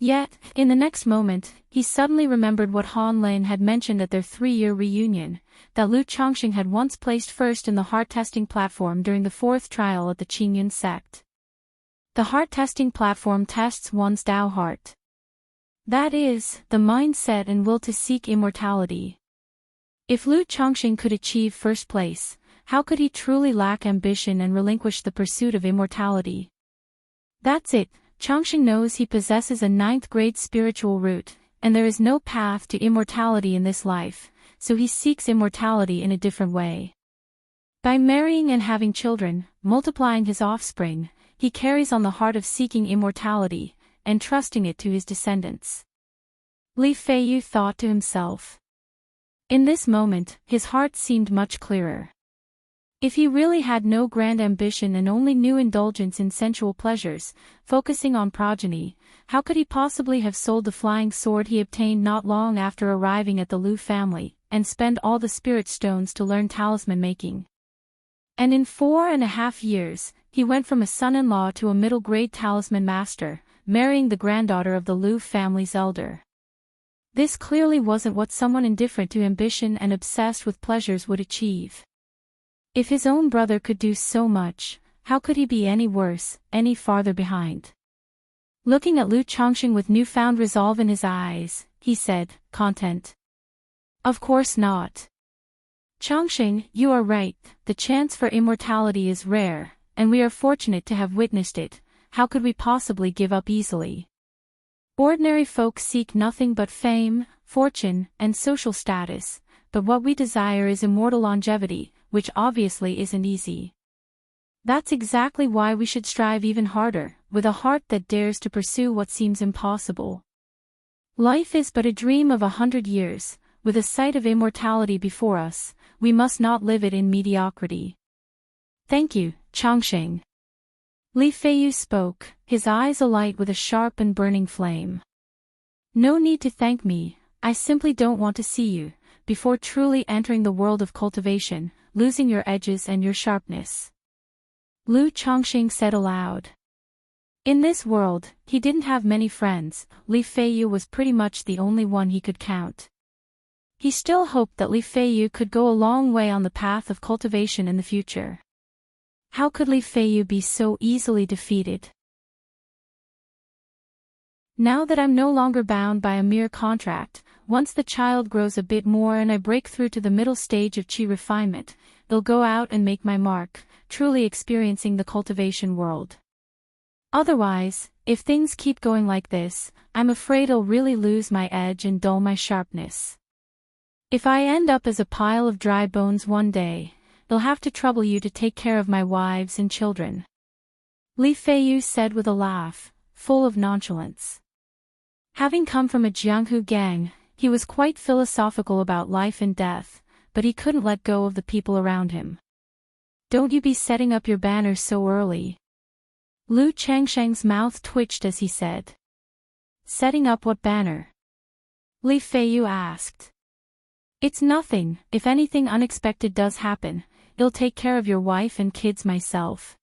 Yet, in the next moment, he suddenly remembered what Han Lin had mentioned at their 3-year reunion, that Lu Chongqing had once placed first in the heart-testing platform during the 4th trial at the Qingyun sect. The heart-testing platform tests one's Dao heart. That is, the mindset and will to seek immortality. If Lu Chongqing could achieve first place, how could he truly lack ambition and relinquish the pursuit of immortality? That's it. Chongqing knows he possesses a 9th-grade spiritual root, and there is no path to immortality in this life, so he seeks immortality in a different way. By marrying and having children, multiplying his offspring, he carries on the heart of seeking immortality, entrusting it to his descendants. Li Feiyu thought to himself. In this moment, his heart seemed much clearer. If he really had no grand ambition and only knew indulgence in sensual pleasures, focusing on progeny, how could he possibly have sold the flying sword he obtained not long after arriving at the Lu family, and spend all the spirit stones to learn talisman making? And in 4.5 years, he went from a son-in-law to a middle-grade talisman master, marrying the granddaughter of the Lu family's elder. This clearly wasn't what someone indifferent to ambition and obsessed with pleasures would achieve. If his own brother could do so much, how could he be any worse, any farther behind? Looking at Lu Chongqing with newfound resolve in his eyes, he said, content. Of course not. Chongqing, you are right, the chance for immortality is rare, and we are fortunate to have witnessed it. How could we possibly give up easily? Ordinary folk seek nothing but fame, fortune, and social status, but what we desire is immortal longevity, which obviously isn't easy. That's exactly why we should strive even harder, with a heart that dares to pursue what seems impossible. Life is but a dream of 100 years, with a sight of immortality before us, we must not live it in mediocrity. Thank you, Chongqing. Li Feiyu spoke, his eyes alight with a sharp and burning flame. No need to thank me, I simply don't want to see you, before truly entering the world of cultivation, losing your edges and your sharpness. Lu Chongqing said aloud. In this world, he didn't have many friends, Li Feiyu was pretty much the only one he could count. He still hoped that Li Feiyu could go a long way on the path of cultivation in the future. How could Li Feiyu be so easily defeated? Now that I'm no longer bound by a mere contract, once the child grows a bit more and I break through to the middle stage of qi refinement, they'll go out and make my mark, truly experiencing the cultivation world. Otherwise, if things keep going like this, I'm afraid I'll really lose my edge and dull my sharpness. If I end up as a pile of dry bones one day, they'll have to trouble you to take care of my wives and children. Li Feiyu said with a laugh, full of nonchalance. Having come from a Jianghu gang, he was quite philosophical about life and death, but he couldn't let go of the people around him. Don't you be setting up your banner so early. Lu Changsheng's mouth twitched as he said. Setting up what banner? Li Feiyu asked. It's nothing, if anything unexpected does happen, I'll take care of your wife and kids myself.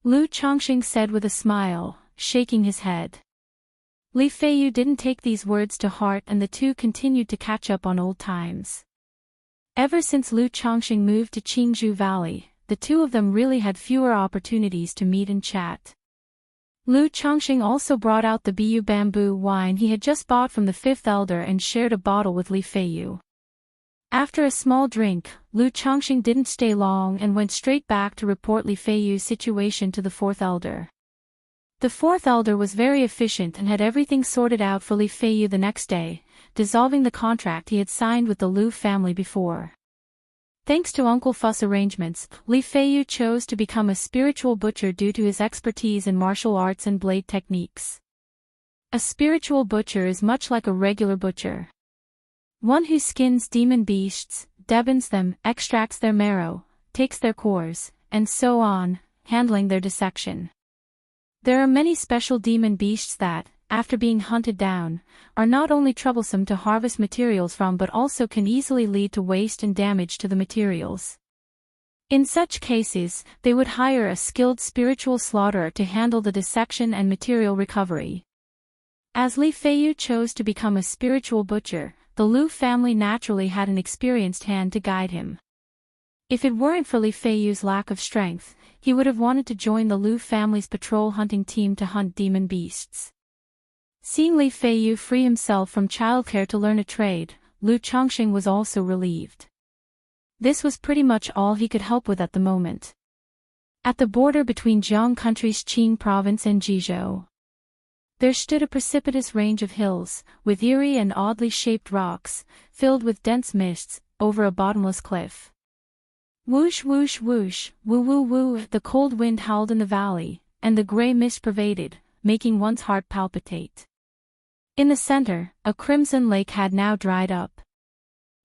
Lu Chongqing said with a smile, shaking his head. Li Feiyu didn't take these words to heart and the two continued to catch up on old times. Ever since Lu Chongqing moved to Qingzhou Valley, the two of them really had fewer opportunities to meet and chat. Lu Chongqing also brought out the Bu bamboo wine he had just bought from the fifth elder and shared a bottle with Li Feiyu. After a small drink, Lu Chongqing didn't stay long and went straight back to report Li Feiyu's situation to the fourth elder. The fourth elder was very efficient and had everything sorted out for Li Feiyu the next day, dissolving the contract he had signed with the Lu family before. Thanks to Uncle Fu's arrangements, Li Feiyu chose to become a spiritual butcher due to his expertise in martial arts and blade techniques. A spiritual butcher is much like a regular butcher. One who skins demon beasts, debons them, extracts their marrow, takes their cores, and so on, handling their dissection. There are many special demon beasts that, after being hunted down, are not only troublesome to harvest materials from but also can easily lead to waste and damage to the materials. In such cases, they would hire a skilled spiritual slaughterer to handle the dissection and material recovery. As Li Feiyu chose to become a spiritual butcher, the Lu family naturally had an experienced hand to guide him. If it weren't for Li Feiyu's lack of strength, he would have wanted to join the Lu family's patrol hunting team to hunt demon beasts. Seeing Li Feiyu free himself from childcare to learn a trade, Lu Chongqing was also relieved. This was pretty much all he could help with at the moment. At the border between Jiang country's Qing province and Jizhou, there stood a precipitous range of hills, with eerie and oddly shaped rocks, filled with dense mists, over a bottomless cliff. Whoosh whoosh whoosh, woo woo woo, the cold wind howled in the valley, and the gray mist pervaded, making one's heart palpitate. In the center, a crimson lake had now dried up.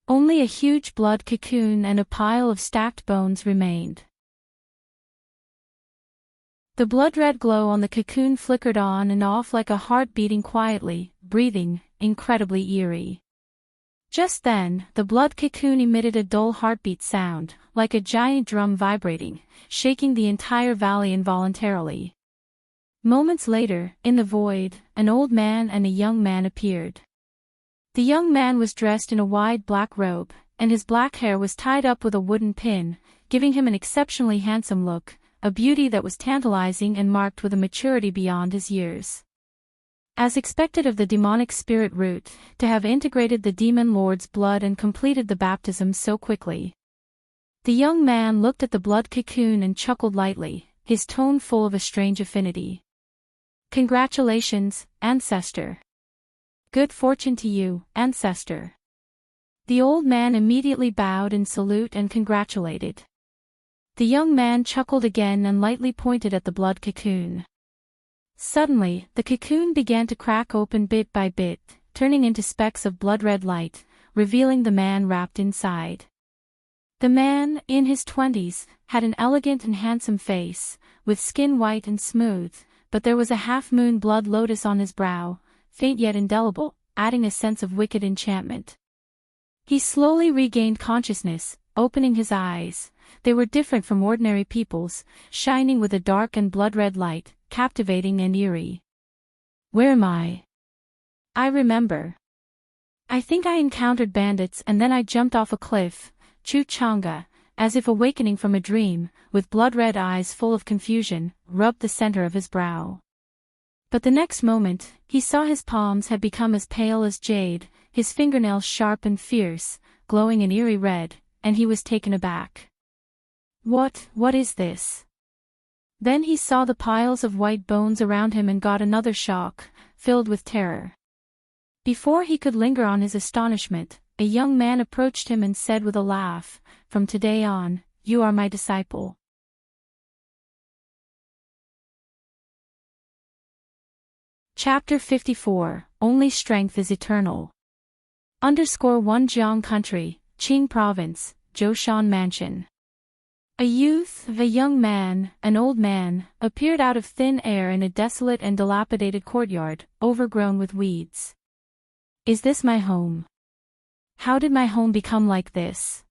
Only a huge blood cocoon and a pile of stacked bones remained. The blood-red glow on the cocoon flickered on and off like a heart beating quietly, breathing, incredibly eerie. Just then, the blood cocoon emitted a dull heartbeat sound, like a giant drum vibrating, shaking the entire valley involuntarily. Moments later, in the void, an old man and a young man appeared. The young man was dressed in a wide black robe, and his black hair was tied up with a wooden pin, giving him an exceptionally handsome look, a beauty that was tantalizing and marked with a maturity beyond his years. As expected of the demonic spirit root, to have integrated the demon lord's blood and completed the baptism so quickly. The young man looked at the blood cocoon and chuckled lightly, his tone full of a strange affinity. "Congratulations, ancestor. Good fortune to you, ancestor." The old man immediately bowed in salute and congratulated. The young man chuckled again and lightly pointed at the blood cocoon. Suddenly, the cocoon began to crack open bit by bit, turning into specks of blood-red light, revealing the man wrapped inside. The man, in his 20s, had an elegant and handsome face, with skin white and smooth, but there was a half-moon blood lotus on his brow, faint yet indelible, adding a sense of wicked enchantment. He slowly regained consciousness, opening his eyes. They were different from ordinary people's, shining with a dark and blood-red light, captivating and eerie. "Where am I? I remember. I think I encountered bandits and then I jumped off a cliff," Chu Chang'e, as if awakening from a dream, with blood-red eyes full of confusion, rubbed the center of his brow. But the next moment, he saw his palms had become as pale as jade, his fingernails sharp and fierce, glowing an eerie red, and he was taken aback. What is this?" Then he saw the piles of white bones around him and got another shock, filled with terror. Before he could linger on his astonishment, a young man approached him and said with a laugh, "From today on, you are my disciple." Chapter 54, Only Strength is Eternal. _1 Jiang Country, Qing Province, Zhoushan Mansion. A young man, an old man, appeared out of thin air in a desolate and dilapidated courtyard, overgrown with weeds. "Is this my home? How did my home become like this?"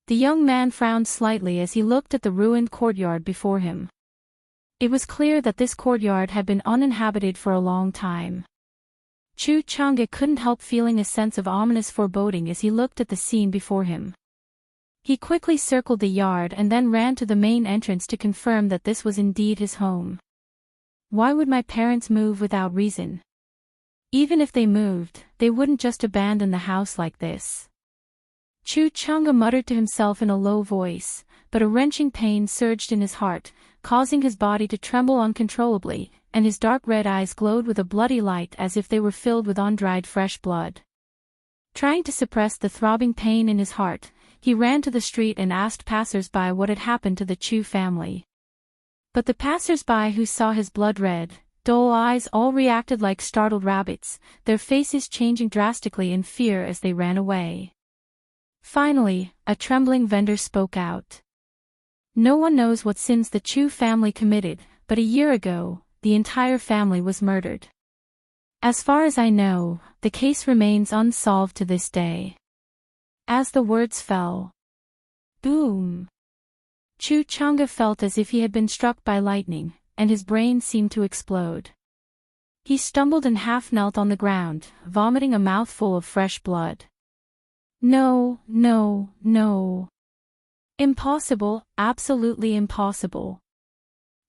The young man frowned slightly as he looked at the ruined courtyard before him. It was clear that this courtyard had been uninhabited for a long time. Chu Chang'e couldn't help feeling a sense of ominous foreboding as he looked at the scene before him. He quickly circled the yard and then ran to the main entrance to confirm that this was indeed his home. Why would my parents move without reason? Even if they moved, they wouldn't just abandon the house like this. Chu Chang'e muttered to himself in a low voice, but a wrenching pain surged in his heart, causing his body to tremble uncontrollably, and his dark red eyes glowed with a bloody light as if they were filled with undried fresh blood. Trying to suppress the throbbing pain in his heart, he ran to the street and asked passers-by what had happened to the Chu family. But the passers-by who saw his blood-red, dull eyes all reacted like startled rabbits, their faces changing drastically in fear as they ran away. Finally, a trembling vendor spoke out. No one knows what sins the Chu family committed, but a year ago, the entire family was murdered. As far as I know, the case remains unsolved to this day. As the words fell, boom! Chu Chang'e felt as if he had been struck by lightning, and his brain seemed to explode. He stumbled and half knelt on the ground, vomiting a mouthful of fresh blood. No, no, no. Impossible, absolutely impossible.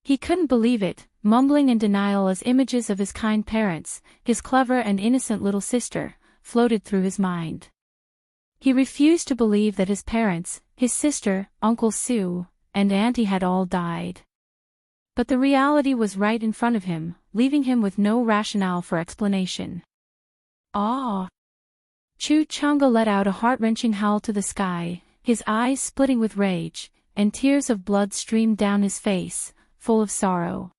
He couldn't believe it, mumbling in denial as images of his kind parents, his clever and innocent little sister, floated through his mind. He refused to believe that his parents, his sister, Uncle Sue, and Auntie had all died. But the reality was right in front of him, leaving him with no rationale for explanation. Ah! Chu Chang'e let out a heart-wrenching howl to the sky, his eyes splitting with rage, and tears of blood streamed down his face, full of sorrow.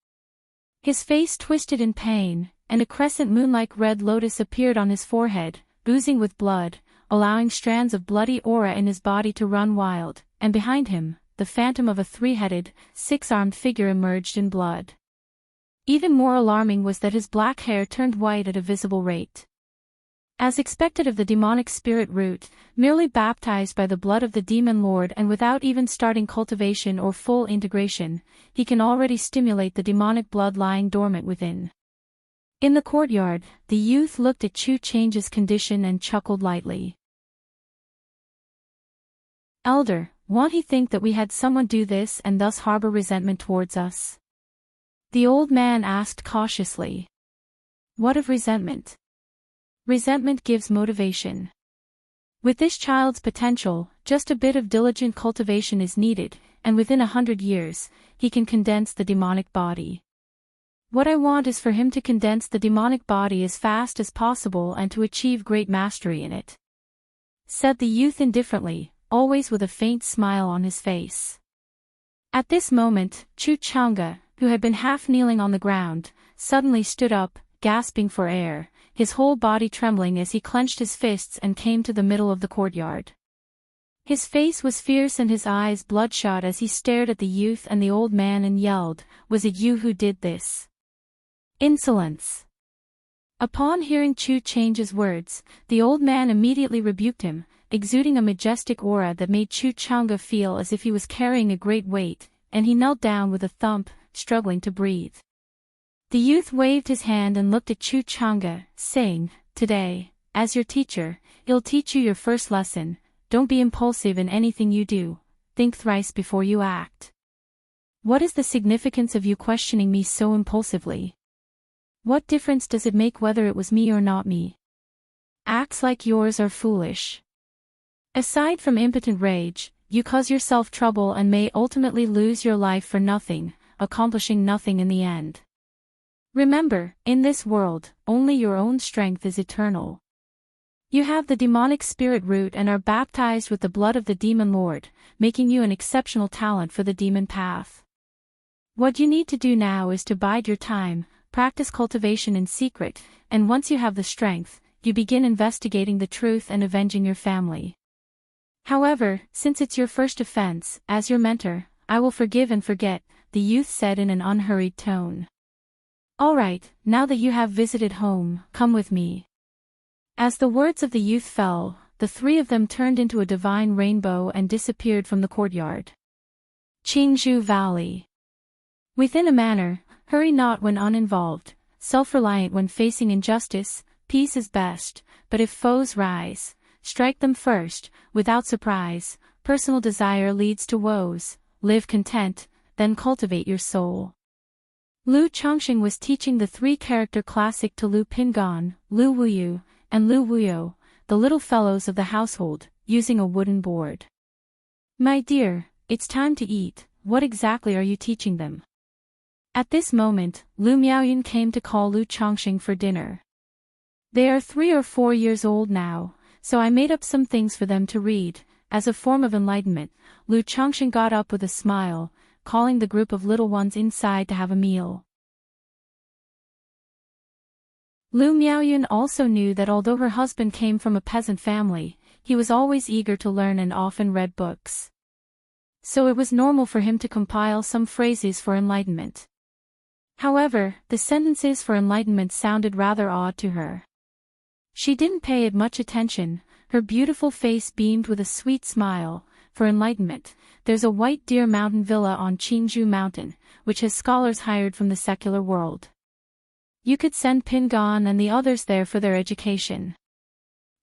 His face twisted in pain, and a crescent moon-like red lotus appeared on his forehead, oozing with blood, allowing strands of bloody aura in his body to run wild, and behind him, the phantom of a three-headed, six-armed figure emerged in blood. Even more alarming was that his black hair turned white at a visible rate. As expected of the demonic spirit root, merely baptized by the blood of the demon lord and without even starting cultivation or full integration, he can already stimulate the demonic blood lying dormant within. In the courtyard, the youth looked at Chu Chang'e's condition and chuckled lightly. Elder, won't he think that we had someone do this and thus harbor resentment towards us? The old man asked cautiously. What of resentment? Resentment gives motivation. With this child's potential, just a bit of diligent cultivation is needed, and within 100 years, he can condense the demonic body. What I want is for him to condense the demonic body as fast as possible and to achieve great mastery in it. Said the youth indifferently, always with a faint smile on his face. At this moment, Chu Chang'e, who had been half kneeling on the ground, suddenly stood up, gasping for air, his whole body trembling as he clenched his fists and came to the middle of the courtyard. His face was fierce and his eyes bloodshot as he stared at the youth and the old man and yelled, "Was it you who did this? Insolence!" Upon hearing Chu Chang'e's words, the old man immediately rebuked him, exuding a majestic aura that made Chu Chang'e feel as if he was carrying a great weight, and he knelt down with a thump, struggling to breathe. The youth waved his hand and looked at Chu Chang'e, saying, "Today, as your teacher, he'll teach you your first lesson. Don't be impulsive in anything you do. Think thrice before you act. What is the significance of you questioning me so impulsively? What difference does it make whether it was me or not me? Acts like yours are foolish. Aside from impotent rage, you cause yourself trouble and may ultimately lose your life for nothing, accomplishing nothing in the end. Remember, in this world, only your own strength is eternal. You have the demonic spirit root and are baptized with the blood of the demon lord, making you an exceptional talent for the demon path. What you need to do now is to bide your time, practice cultivation in secret, and once you have the strength, you begin investigating the truth and avenging your family. However, since it's your first offense, as your mentor, I will forgive and forget," the youth said in an unhurried tone. "All right, now that you have visited home, come with me." As the words of the youth fell, the three of them turned into a divine rainbow and disappeared from the courtyard. Qingzhou Valley. Within a manor, hurry not when uninvolved, self-reliant when facing injustice, peace is best, but if foes rise, strike them first, without surprise, personal desire leads to woes, live content, then cultivate your soul. Lu Chongqing was teaching the three-character classic to Lu Pingan, Lu Wuyu, and Lu Wuyo, the little fellows of the household, using a wooden board. "My dear, it's time to eat. What exactly are you teaching them?" At this moment, Lu Miaoyun came to call Lu Chongqing for dinner. "They are 3 or 4 years old now, so I made up some things for them to read." As a form of enlightenment, Lu Chongqing got up with a smile, calling the group of little ones inside to have a meal. Lu Miaoyun also knew that although her husband came from a peasant family, he was always eager to learn and often read books. So it was normal for him to compile some phrases for enlightenment. However, the sentences for enlightenment sounded rather odd to her. She didn't pay it much attention. Her beautiful face beamed with a sweet smile. For enlightenment, there's a white deer mountain villa on Qingzhou Mountain, which has scholars hired from the secular world. You could send Pingan and the others there for their education.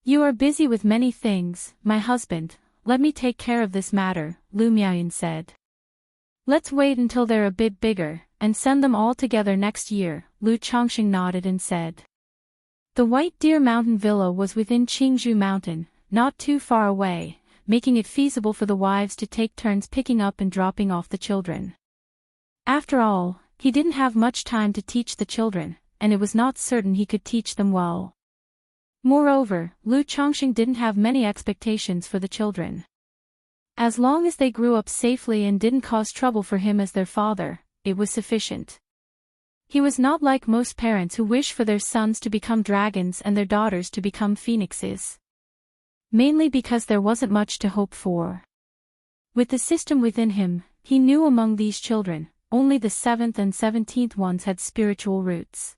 You are busy with many things, my husband. Let me take care of this matter, Lu Miaoyun said. Let's wait until they're a bit bigger, and send them all together next year, Lu Chongqing nodded and said. The White Deer Mountain Villa was within Qingzhou Mountain, not too far away, making it feasible for the wives to take turns picking up and dropping off the children. After all, he didn't have much time to teach the children, and it was not certain he could teach them well. Moreover, Lu Chongqing didn't have many expectations for the children. As long as they grew up safely and didn't cause trouble for him as their father, it was sufficient. He was not like most parents who wish for their sons to become dragons and their daughters to become phoenixes. Mainly because there wasn't much to hope for. With the system within him, he knew among these children, only the 7th and 17th ones had spiritual roots.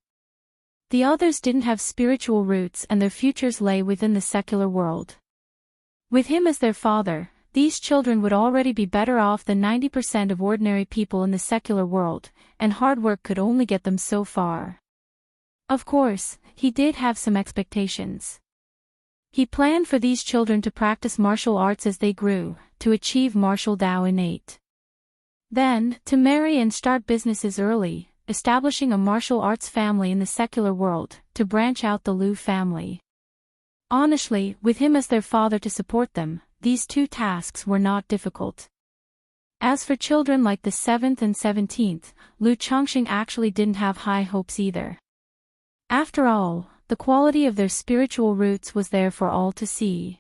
The others didn't have spiritual roots and their futures lay within the secular world. With him as their father, these children would already be better off than 90% of ordinary people in the secular world, and hard work could only get them so far. Of course, he did have some expectations. He planned for these children to practice martial arts as they grew, to achieve martial Tao innate. Then, to marry and start businesses early, establishing a martial arts family in the secular world, to branch out the Lu family. Honestly, with him as their father to support them, these two tasks were not difficult. As for children like the 7th and 17th, Lu Chongqing actually didn't have high hopes either. After all, the quality of their spiritual roots was there for all to see.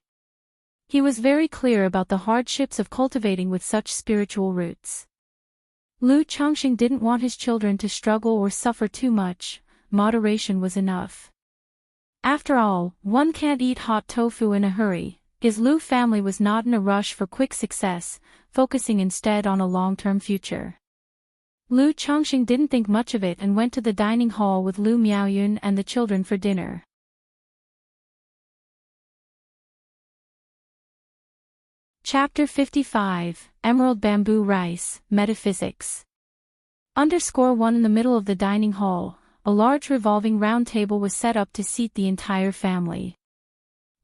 He was very clear about the hardships of cultivating with such spiritual roots. Lu Chongqing didn't want his children to struggle or suffer too much. Moderation was enough. After all, one can't eat hot tofu in a hurry. His Lu family was not in a rush for quick success, focusing instead on a long-term future. Lu Chongqing didn't think much of it and went to the dining hall with Lu Miaoyun and the children for dinner. Chapter 55, Emerald Bamboo Rice, Metaphysics. _1 In the middle of the dining hall, a large revolving round table was set up to seat the entire family.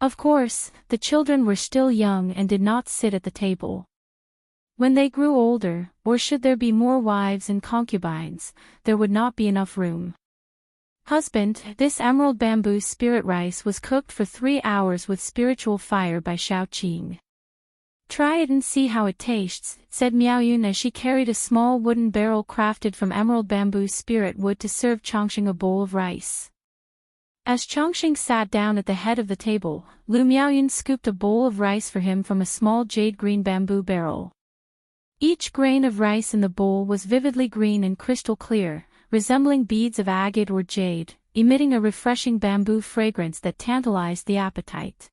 Of course, the children were still young and did not sit at the table. When they grew older, or should there be more wives and concubines, there would not be enough room. Husband, this emerald bamboo spirit rice was cooked for 3 hours with spiritual fire by Shaoqing. Try it and see how it tastes, said Miaoyun as she carried a small wooden barrel crafted from emerald bamboo spirit wood to serve Chongqing a bowl of rice. As Chongqing sat down at the head of the table, Lu Miaoyun scooped a bowl of rice for him from a small jade-green bamboo barrel. Each grain of rice in the bowl was vividly green and crystal clear, resembling beads of agate or jade, emitting a refreshing bamboo fragrance that tantalized the appetite.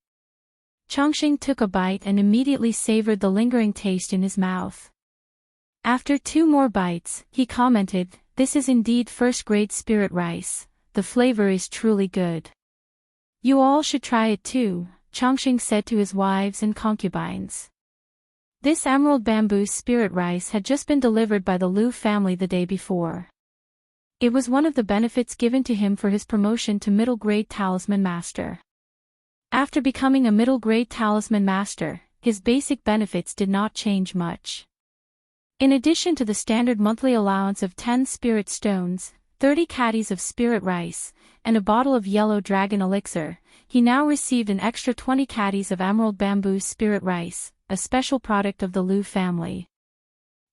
Chongqing took a bite and immediately savored the lingering taste in his mouth. After 2 more bites, he commented, "This is indeed first-grade spirit rice. The flavor is truly good. You all should try it too," Chongqing said to his wives and concubines. This emerald bamboo spirit rice had just been delivered by the Lu family the day before. It was one of the benefits given to him for his promotion to middle-grade talisman master. After becoming a middle-grade talisman master, his basic benefits did not change much. In addition to the standard monthly allowance of 10 spirit stones, 30 caddies of spirit rice, and a bottle of yellow dragon elixir, he now received an extra 20 caddies of emerald bamboo spirit rice, a special product of the Lu family.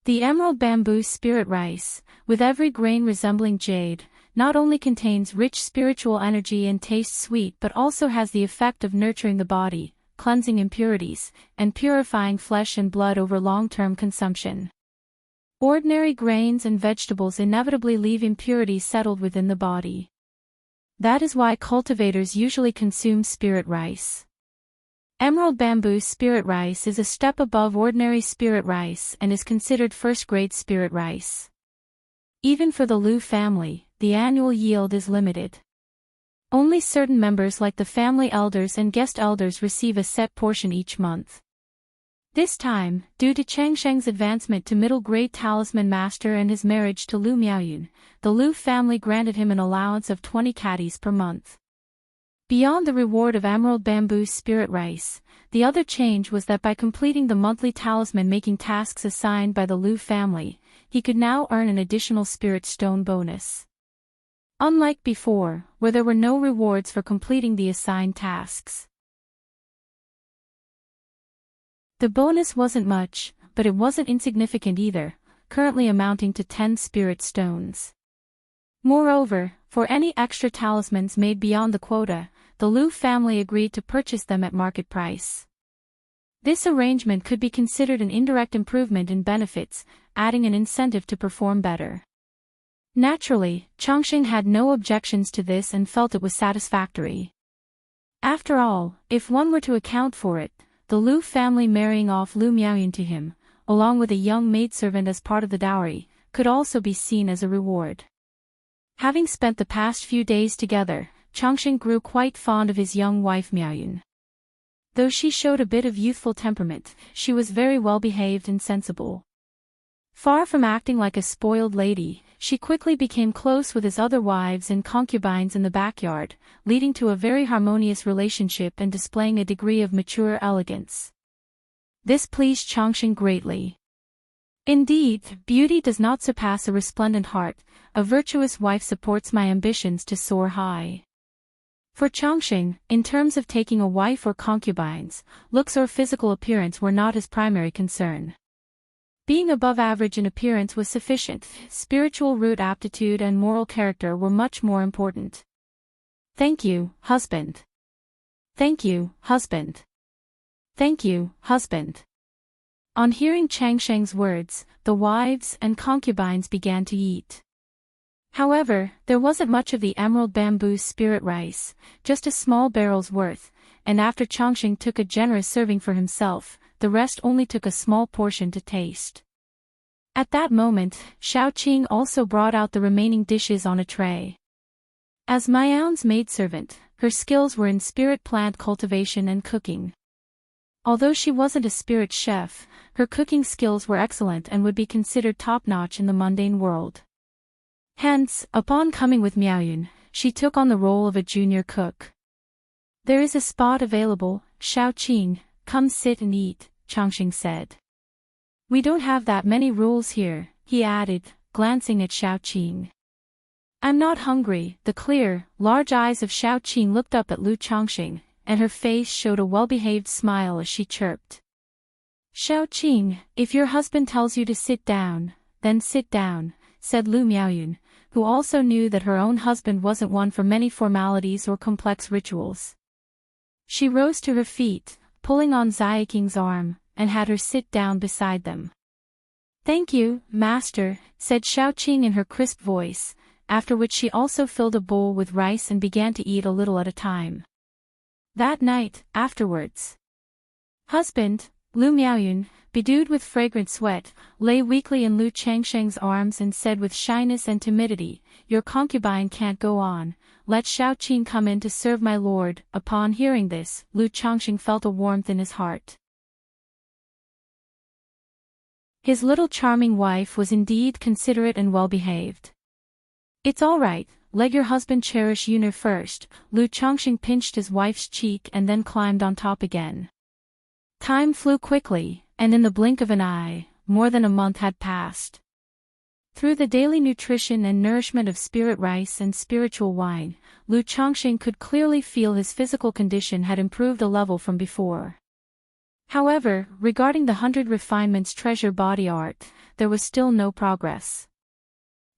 The emerald bamboo spirit rice, with every grain resembling jade, not only contains rich spiritual energy and tastes sweet but also has the effect of nurturing the body, cleansing impurities, and purifying flesh and blood over long-term consumption. Ordinary grains and vegetables inevitably leave impurities settled within the body. That is why cultivators usually consume spirit rice. Emerald bamboo spirit rice is a step above ordinary spirit rice and is considered first-grade spirit rice. Even for the Lu family, the annual yield is limited. Only certain members like the family elders and guest elders receive a set portion each month. This time, due to Changsheng's advancement to middle-grade talisman master and his marriage to Lu Miaoyun, the Lu family granted him an allowance of 20 caddies per month. Beyond the reward of emerald bamboo spirit rice, the other change was that by completing the monthly talisman-making tasks assigned by the Lu family, he could now earn an additional spirit stone bonus. Unlike before, where there were no rewards for completing the assigned tasks. The bonus wasn't much, but it wasn't insignificant either, currently amounting to 10 spirit stones. Moreover, for any extra talismans made beyond the quota, the Lu family agreed to purchase them at market price. This arrangement could be considered an indirect improvement in benefits, adding an incentive to perform better. Naturally, Changsheng had no objections to this and felt it was satisfactory. After all, if one were to account for it, the Lu family marrying off Lu Miaoyun to him, along with a young maidservant as part of the dowry, could also be seen as a reward. Having spent the past few days together, Changsheng grew quite fond of his young wife Miaoyun. Though she showed a bit of youthful temperament, she was very well behaved and sensible. Far from acting like a spoiled lady, she quickly became close with his other wives and concubines in the backyard, leading to a very harmonious relationship and displaying a degree of mature elegance. This pleased Changsheng greatly. Indeed, beauty does not surpass a resplendent heart, a virtuous wife supports my ambitions to soar high. For Changsheng, in terms of taking a wife or concubines, looks or physical appearance were not his primary concern. Being above average in appearance was sufficient, spiritual root aptitude and moral character were much more important. Thank you, husband. Thank you, husband. Thank you, husband. On hearing Changsheng's words, the wives and concubines began to eat. However, there wasn't much of the emerald bamboo spirit rice, just a small barrel's worth, and after Changsheng took a generous serving for himself, the rest only took a small portion to taste. At that moment, Xiaoqing also brought out the remaining dishes on a tray. As Miaoyun's maidservant, her skills were in spirit plant cultivation and cooking. Although she wasn't a spirit chef, her cooking skills were excellent and would be considered top-notch in the mundane world. Hence, upon coming with Miaoyun, she took on the role of a junior cook. There is a spot available, Xiaoqing, come sit and eat, Changsheng said. We don't have that many rules here, he added, glancing at Xiaoqing. I'm not hungry. The clear, large eyes of Xiaoqing looked up at Lu Changsheng, and her face showed a well-behaved smile as she chirped. Xiaoqing, if your husband tells you to sit down, then sit down, said Lu Miaoyun, who also knew that her own husband wasn't one for many formalities or complex rituals. She rose to her feet, pulling on Xiaoqing's arm, and had her sit down beside them. Thank you, master, said Xiaoqing in her crisp voice, after which she also filled a bowl with rice and began to eat a little at a time. That night, afterwards, husband, Lu Miaoyun, bedewed with fragrant sweat, lay weakly in Lu Changsheng's arms and said with shyness and timidity, your concubine can't go on, let Xiaoqing come in to serve my lord. Upon hearing this, Lu Changsheng felt a warmth in his heart. His little charming wife was indeed considerate and well-behaved. It's all right, let your husband cherish Yuner first. Lu Changsheng pinched his wife's cheek and then climbed on top again. Time flew quickly, and in the blink of an eye, more than a month had passed. Through the daily nutrition and nourishment of spirit rice and spiritual wine, Lu Chongqing could clearly feel his physical condition had improved a level from before. However, regarding the 100 refinements treasure body art, there was still no progress.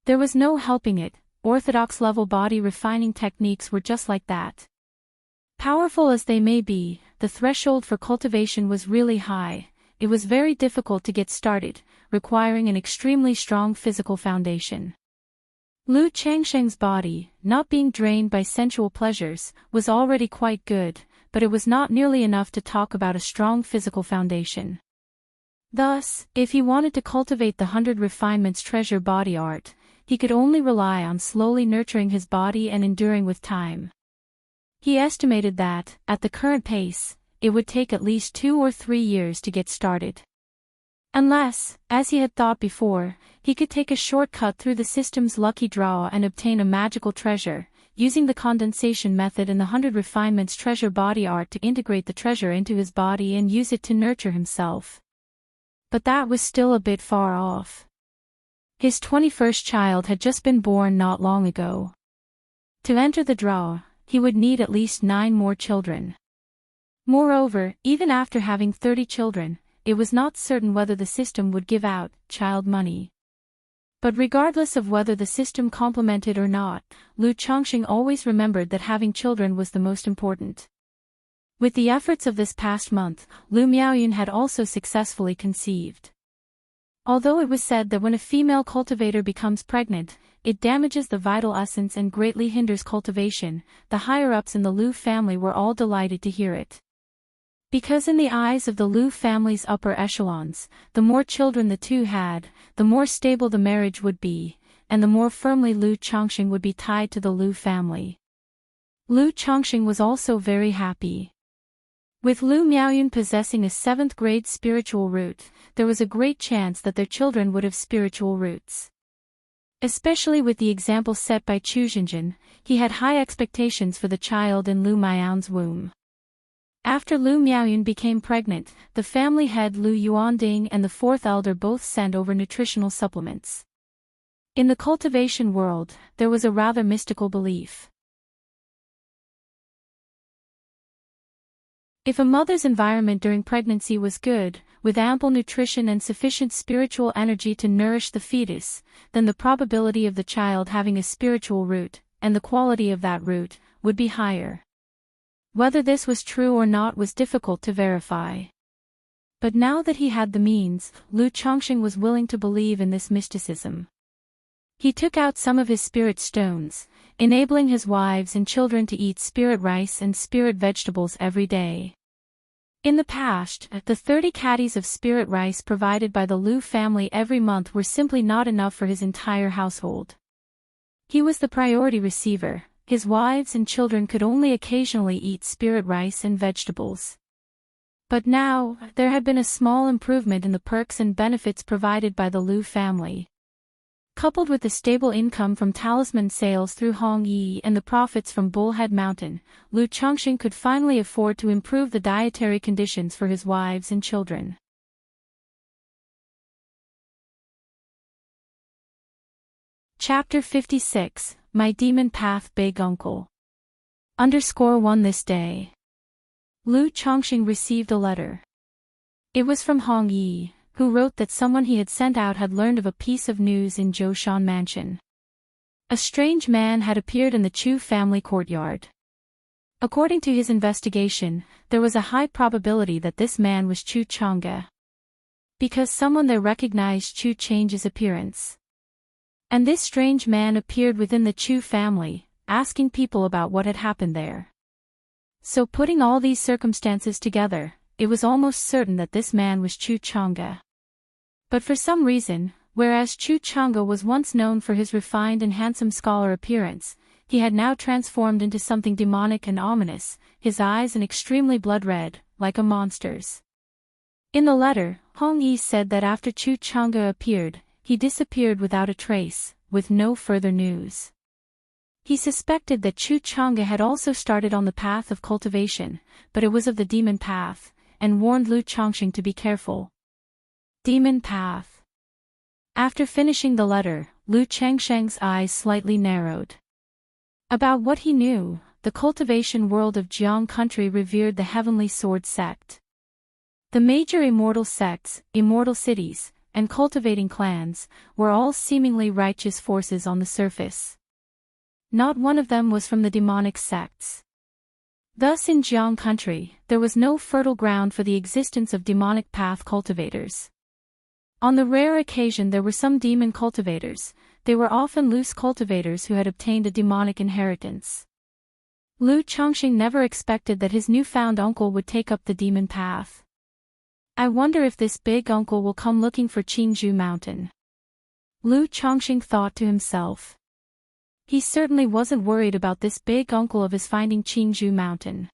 There was no helping it, orthodox level body refining techniques were just like that. Powerful as they may be, the threshold for cultivation was really high. It was very difficult to get started, requiring an extremely strong physical foundation. Lu Changsheng's body, not being drained by sensual pleasures, was already quite good, but it was not nearly enough to talk about a strong physical foundation. Thus, if he wanted to cultivate the 100 refinements treasure body art, he could only rely on slowly nurturing his body and enduring with time. He estimated that, at the current pace, it would take at least 2 or 3 years to get started. Unless, as he had thought before, he could take a shortcut through the system's lucky draw and obtain a magical treasure, using the condensation method and the 100 refinements treasure body art to integrate the treasure into his body and use it to nurture himself. But that was still a bit far off. His 21st child had just been born not long ago. To enter the draw, he would need at least 9 more children. Moreover, even after having 30 children, it was not certain whether the system would give out child money. But regardless of whether the system complemented or not, Lu Chongqing always remembered that having children was the most important. With the efforts of this past month, Lu Miaoyun had also successfully conceived. Although it was said that when a female cultivator becomes pregnant, it damages the vital essence and greatly hinders cultivation, the higher-ups in the Lu family were all delighted to hear it. Because in the eyes of the Lu family's upper echelons, the more children the two had, the more stable the marriage would be, and the more firmly Lu Chongqing would be tied to the Lu family. Lu Chongqing was also very happy. With Lu Miaoyun possessing a 7th grade spiritual root, there was a great chance that their children would have spiritual roots. Especially with the example set by Chu Xinjin, he had high expectations for the child in Lu Miaoyun's womb. After Lu Miaoyun became pregnant, the family head Lu Yuanding and the 4th elder both sent over nutritional supplements. In the cultivation world, there was a rather mystical belief. If a mother's environment during pregnancy was good, with ample nutrition and sufficient spiritual energy to nourish the fetus, then the probability of the child having a spiritual root, and the quality of that root, would be higher. Whether this was true or not was difficult to verify. But now that he had the means, Lu Chongqing was willing to believe in this mysticism. He took out some of his spirit stones, enabling his wives and children to eat spirit rice and spirit vegetables every day. In the past, the 30 caddies of spirit rice provided by the Lu family every month were simply not enough for his entire household. He was the priority receiver. His wives and children could only occasionally eat spirit rice and vegetables. But now, there had been a small improvement in the perks and benefits provided by the Lu family. Coupled with the stable income from talisman sales through Hong Yi and the profits from Bullhead Mountain, Lu Chongqing could finally afford to improve the dietary conditions for his wives and children. Chapter 56, My Demon Path Big Uncle. _1 This day, Lu Chongqing received a letter. It was from Hong Yi, who wrote that someone he had sent out had learned of a piece of news in Zhoushan Mansion. A strange man had appeared in the Chu family courtyard. According to his investigation, there was a high probability that this man was Chu Chang'e, because someone there recognized Chu Chang's appearance. And this strange man appeared within the Chu family, asking people about what had happened there. So putting all these circumstances together, it was almost certain that this man was Chu Chang'e. But for some reason, whereas Chu Chang'e was once known for his refined and handsome scholar appearance, he had now transformed into something demonic and ominous, his eyes an extremely blood red, like a monster's. In the letter, Hong Yi said that after Chu Chang'e appeared, he disappeared without a trace, with no further news. He suspected that Chu Chang'e had also started on the path of cultivation, but it was of the demon path, and warned Lu Chongqing to be careful. Demon Path. After finishing the letter, Lu Changsheng's eyes slightly narrowed. About what he knew, the cultivation world of Jiang country revered the heavenly sword sect. The major immortal sects, immortal cities, and cultivating clans, were all seemingly righteous forces on the surface. Not one of them was from the demonic sects. Thus in Jiang country, there was no fertile ground for the existence of demonic path cultivators. On the rare occasion there were some demon cultivators, they were often loose cultivators who had obtained a demonic inheritance. Lu Chongqing never expected that his newfound uncle would take up the demon path. I wonder if this big uncle will come looking for Qingzhou Mountain. Lu Chongqing thought to himself. He certainly wasn't worried about this big uncle of his finding Qingzhou Mountain.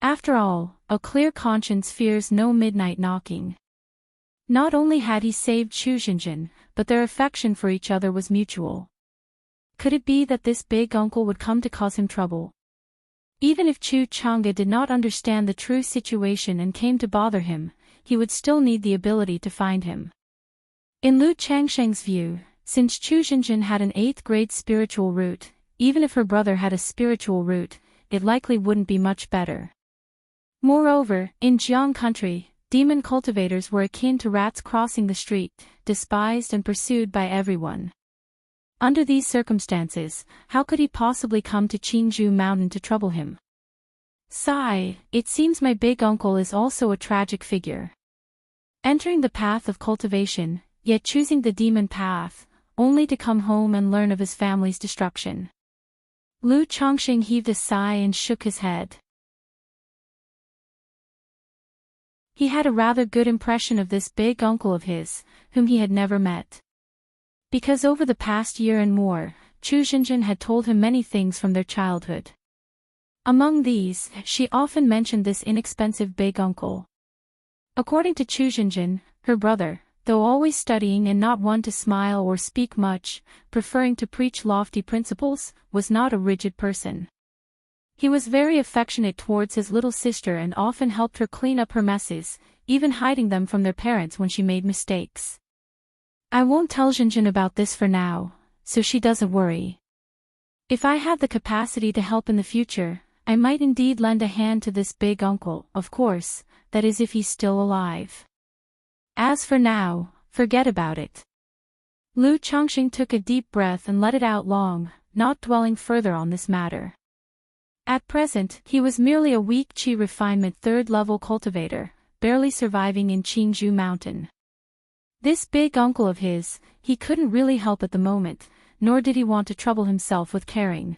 After all, a clear conscience fears no midnight knocking. Not only had he saved Chu Xinjin, but their affection for each other was mutual. Could it be that this big uncle would come to cause him trouble? Even if Chu Chang'e did not understand the true situation and came to bother him, he would still need the ability to find him. In Lu Changsheng's view, since Chu Xinjin had an 8th grade spiritual root, even if her brother had a spiritual root, it likely wouldn't be much better. Moreover, in Jiang country, demon cultivators were akin to rats crossing the street, despised and pursued by everyone. Under these circumstances, how could he possibly come to Qingzhou Mountain to trouble him? Sigh, it seems my big uncle is also a tragic figure. Entering the path of cultivation, yet choosing the demon path, only to come home and learn of his family's destruction. Lu Chongqing heaved a sigh and shook his head. He had a rather good impression of this big uncle of his, whom he had never met. Because over the past year and more, Chu Xinjin had told him many things from their childhood. Among these, she often mentioned this inexpensive big uncle. According to Chu Xinjin, her brother, though always studying and not one to smile or speak much, preferring to preach lofty principles, was not a rigid person. He was very affectionate towards his little sister and often helped her clean up her messes, even hiding them from their parents when she made mistakes. I won't tell Xinjin about this for now, so she doesn't worry. If I had the capacity to help in the future, I might indeed lend a hand to this big uncle, of course, that is if he's still alive. As for now, forget about it. Lu Chongqing took a deep breath and let it out long, not dwelling further on this matter. At present, he was merely a weak qi refinement 3rd level cultivator, barely surviving in Qingzhou Mountain. This big uncle of his, he couldn't really help at the moment, nor did he want to trouble himself with caring.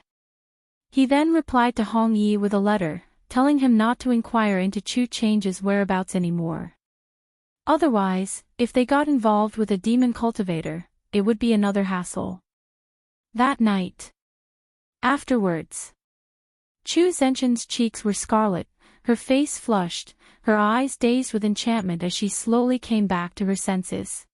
He then replied to Hong Yi with a letter, telling him not to inquire into Chu Chang's whereabouts anymore. Otherwise, if they got involved with a demon cultivator, it would be another hassle. That night. Afterwards. Chu Zenshin's cheeks were scarlet, her face flushed, her eyes dazed with enchantment as she slowly came back to her senses.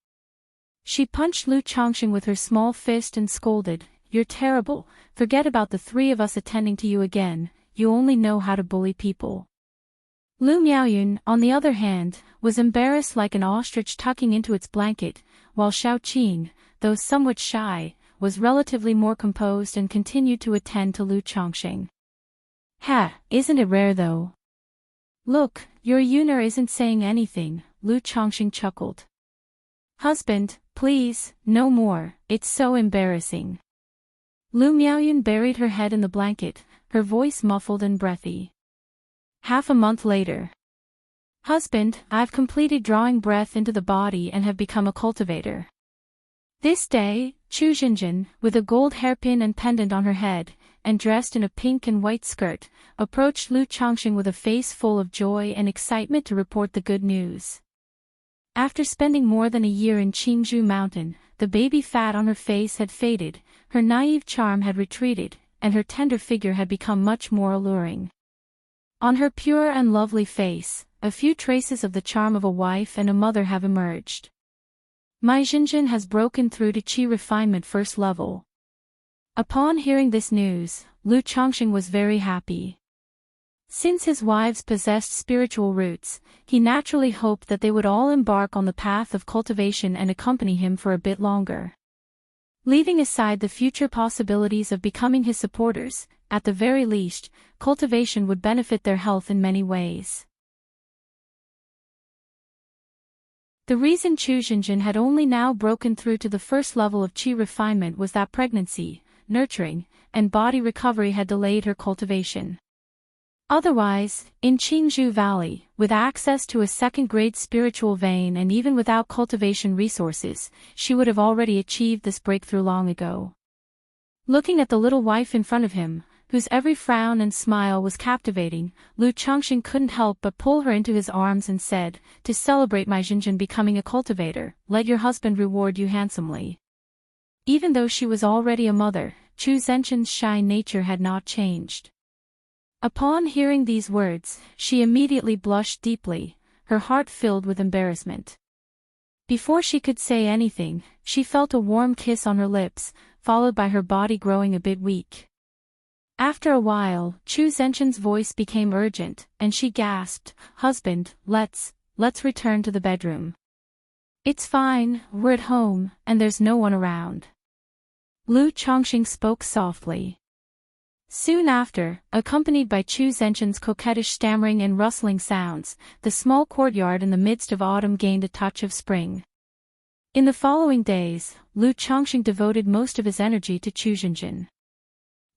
She punched Lu Chongqing with her small fist and scolded, "You're terrible, forget about the 3 of us attending to you again, you only know how to bully people." Lu Miaoyun, on the other hand, was embarrassed like an ostrich tucking into its blanket, while Xiao Qing, though somewhat shy, was relatively more composed and continued to attend to Lu Chongqing. "Ha, isn't it rare though? Look, your Yuner isn't saying anything," Lu Chongqing chuckled. "Husband, please, no more, it's so embarrassing." Lu Miaoyun buried her head in the blanket, her voice muffled and breathy. Half a month later. "Husband, I've completed drawing breath into the body and have become a cultivator." This day, Chu Xinjin, with a gold hairpin and pendant on her head, and dressed in a pink and white skirt, approached Lu Chongqing with a face full of joy and excitement to report the good news. After spending more than a year in Qingzhou Mountain, the baby fat on her face had faded, her naive charm had retreated, and her tender figure had become much more alluring. On her pure and lovely face, a few traces of the charm of a wife and a mother have emerged. My Xinjin has broken through to Qi refinement 1st level. Upon hearing this news, Lu Chongqing was very happy. Since his wives possessed spiritual roots, he naturally hoped that they would all embark on the path of cultivation and accompany him for a bit longer. Leaving aside the future possibilities of becoming his supporters, at the very least, cultivation would benefit their health in many ways. The reason Chu Xinjin had only now broken through to the first level of qi refinement was that pregnancy, nurturing, and body recovery had delayed her cultivation. Otherwise, in Qingzhou Valley, with access to a second-grade spiritual vein and even without cultivation resources, she would have already achieved this breakthrough long ago. Looking at the little wife in front of him, whose every frown and smile was captivating, Lu Chongqing couldn't help but pull her into his arms and said, "To celebrate my Xinjin becoming a cultivator, let your husband reward you handsomely." Even though she was already a mother, Chu Zhenqin's shy nature had not changed. Upon hearing these words, she immediately blushed deeply, her heart filled with embarrassment. Before she could say anything, she felt a warm kiss on her lips, followed by her body growing a bit weak. After a while, Chu Zhenqin's voice became urgent, and she gasped, "Husband, let's return to the bedroom." "It's fine, we're at home, and there's no one around." Lu Chongqing spoke softly. Soon after, accompanied by Chu Zhenqin's coquettish stammering and rustling sounds, the small courtyard in the midst of autumn gained a touch of spring. In the following days, Lu Chongqing devoted most of his energy to Chu Xinjin.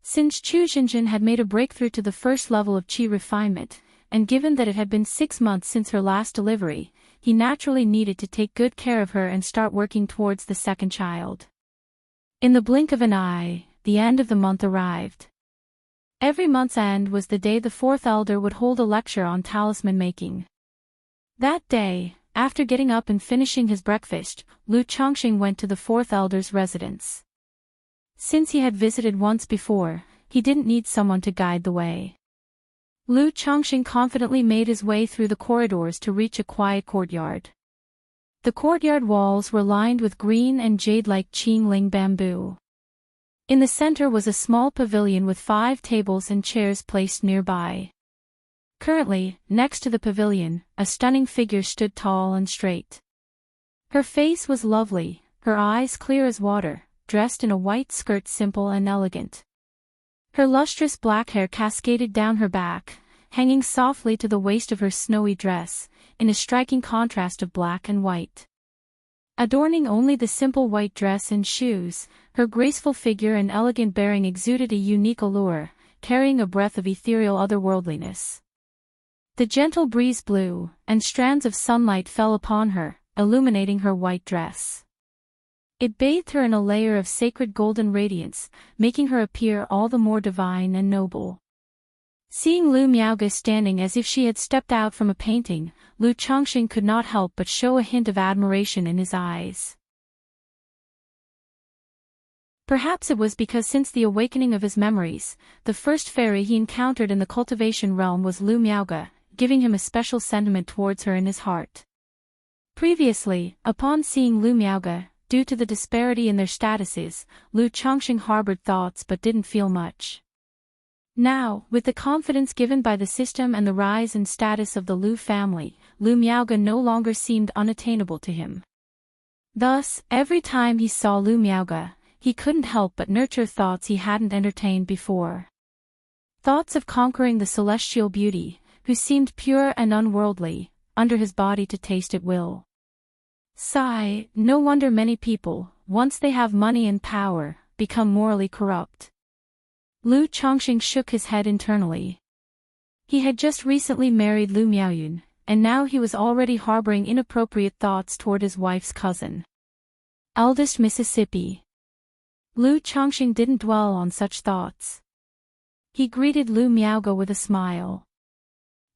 Since Chu Xinjin had made a breakthrough to the first level of qi refinement, and given that it had been 6 months since her last delivery, he naturally needed to take good care of her and start working towards the second child. In the blink of an eye, the end of the month arrived. Every month's end was the day the fourth elder would hold a lecture on talisman making. That day, after getting up and finishing his breakfast, Lu Chongqing went to the fourth elder's residence. Since he had visited once before, he didn't need someone to guide the way. Lu Chongqing confidently made his way through the corridors to reach a quiet courtyard. The courtyard walls were lined with green and jade-like Qingling bamboo. In the center was a small pavilion with 5 tables and chairs placed nearby. Currently, next to the pavilion, a stunning figure stood tall and straight. Her face was lovely, her eyes clear as water, dressed in a white skirt simple and elegant. Her lustrous black hair cascaded down her back, hanging softly to the waist of her snowy dress, in a striking contrast of black and white. Adorning only the simple white dress and shoes, her graceful figure and elegant bearing exuded a unique allure, carrying a breath of ethereal otherworldliness. The gentle breeze blew, and strands of sunlight fell upon her, illuminating her white dress. It bathed her in a layer of sacred golden radiance, making her appear all the more divine and noble. Seeing Lu Miaoge standing as if she had stepped out from a painting, Lu Chongqing could not help but show a hint of admiration in his eyes. Perhaps it was because since the awakening of his memories, the first fairy he encountered in the cultivation realm was Lu Miaoge, giving him a special sentiment towards her in his heart. Previously, upon seeing Lu Miaoge, due to the disparity in their statuses, Lu Chongqing harbored thoughts but didn't feel much. Now, with the confidence given by the system and the rise in status of the Lu family, Lu Miaoge no longer seemed unattainable to him. Thus, every time he saw Lu Miaoge, he couldn't help but nurture thoughts he hadn't entertained before. Thoughts of conquering the celestial beauty, who seemed pure and unworldly, under his body to taste at will. Sigh, no wonder many people, once they have money and power, become morally corrupt. Lu Chongqing shook his head internally. He had just recently married Lu Miaoyun, and now he was already harboring inappropriate thoughts toward his wife's cousin. Eldest Mississippi. Lu Chongqing didn't dwell on such thoughts. He greeted Lu Miaoge with a smile.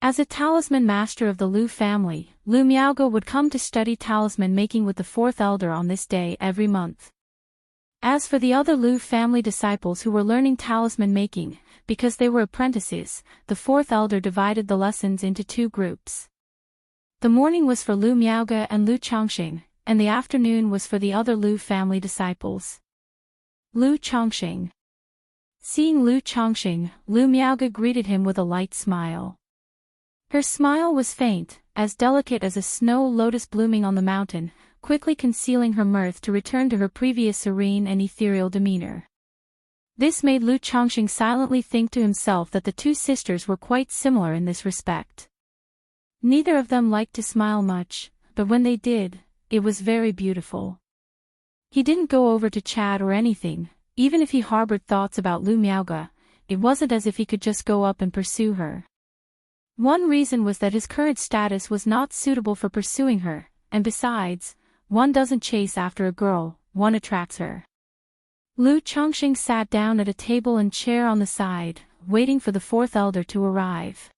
As a talisman master of the Lu family, Lu Miaoge would come to study talisman making with the fourth elder on this day every month. As for the other Lu family disciples who were learning talisman making, because they were apprentices, the fourth elder divided the lessons into 2 groups. The morning was for Lu Miaoge and Lu Chongqing, and the afternoon was for the other Lu family disciples. Lu Chongqing. Seeing Lu Chongqing, Lu Miaoge greeted him with a light smile. Her smile was faint, as delicate as a snow lotus blooming on the mountain, quickly concealing her mirth to return to her previous serene and ethereal demeanor. This made Lu Chongqing silently think to himself that the two sisters were quite similar in this respect. Neither of them liked to smile much, but when they did, it was very beautiful. He didn't go over to chat or anything, even if he harbored thoughts about Lu Miaoge, it wasn't as if he could just go up and pursue her. One reason was that his current status was not suitable for pursuing her, and besides, one doesn't chase after a girl, one attracts her. Lu Chongqing sat down at a table and chair on the side, waiting for the fourth elder to arrive.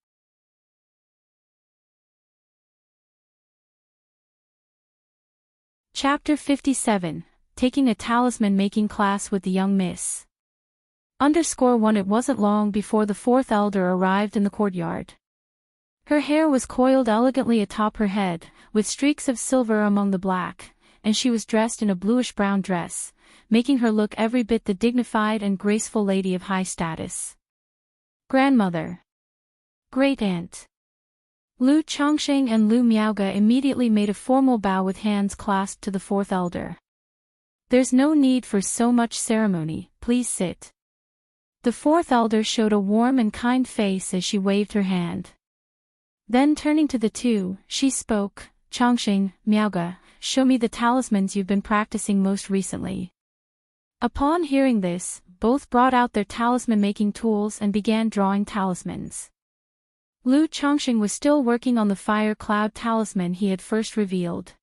Chapter 57, Taking a Talisman Making Class with the Young Miss. _1 It wasn't long before the fourth elder arrived in the courtyard. Her hair was coiled elegantly atop her head, with streaks of silver among the black, and she was dressed in a bluish-brown dress, making her look every bit the dignified and graceful lady of high status. Grandmother. Great-aunt. Lu Chongqing and Lu Miaoge immediately made a formal bow with hands clasped to the fourth elder. There's no need for so much ceremony, please sit. The fourth elder showed a warm and kind face as she waved her hand. Then turning to the two, she spoke, Chongqing, Miaoge, show me the talismans you've been practicing most recently. Upon hearing this, both brought out their talisman-making tools and began drawing talismans. Lu Chongqing was still working on the fire cloud talisman he had first revealed.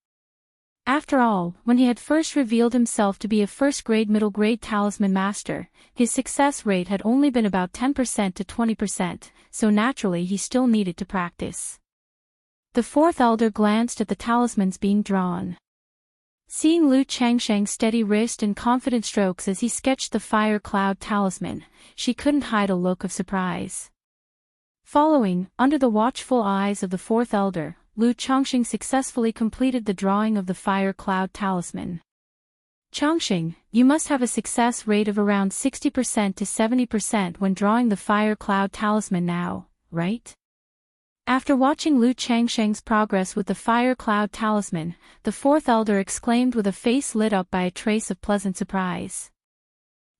After all, when he had first revealed himself to be a first-grade middle-grade talisman master, his success rate had only been about 10% to 20%, so naturally he still needed to practice. The fourth elder glanced at the talismans being drawn. Seeing Lu Chongqing's steady wrist and confident strokes as he sketched the fire cloud talisman, she couldn't hide a look of surprise. Following, under the watchful eyes of the fourth elder, Lu Chongqing successfully completed the drawing of the fire cloud talisman. Chongqing, you must have a success rate of around 60% to 70% when drawing the fire cloud talisman now, right? After watching Lu Chongqing's progress with the fire cloud talisman, the fourth elder exclaimed with a face lit up by a trace of pleasant surprise.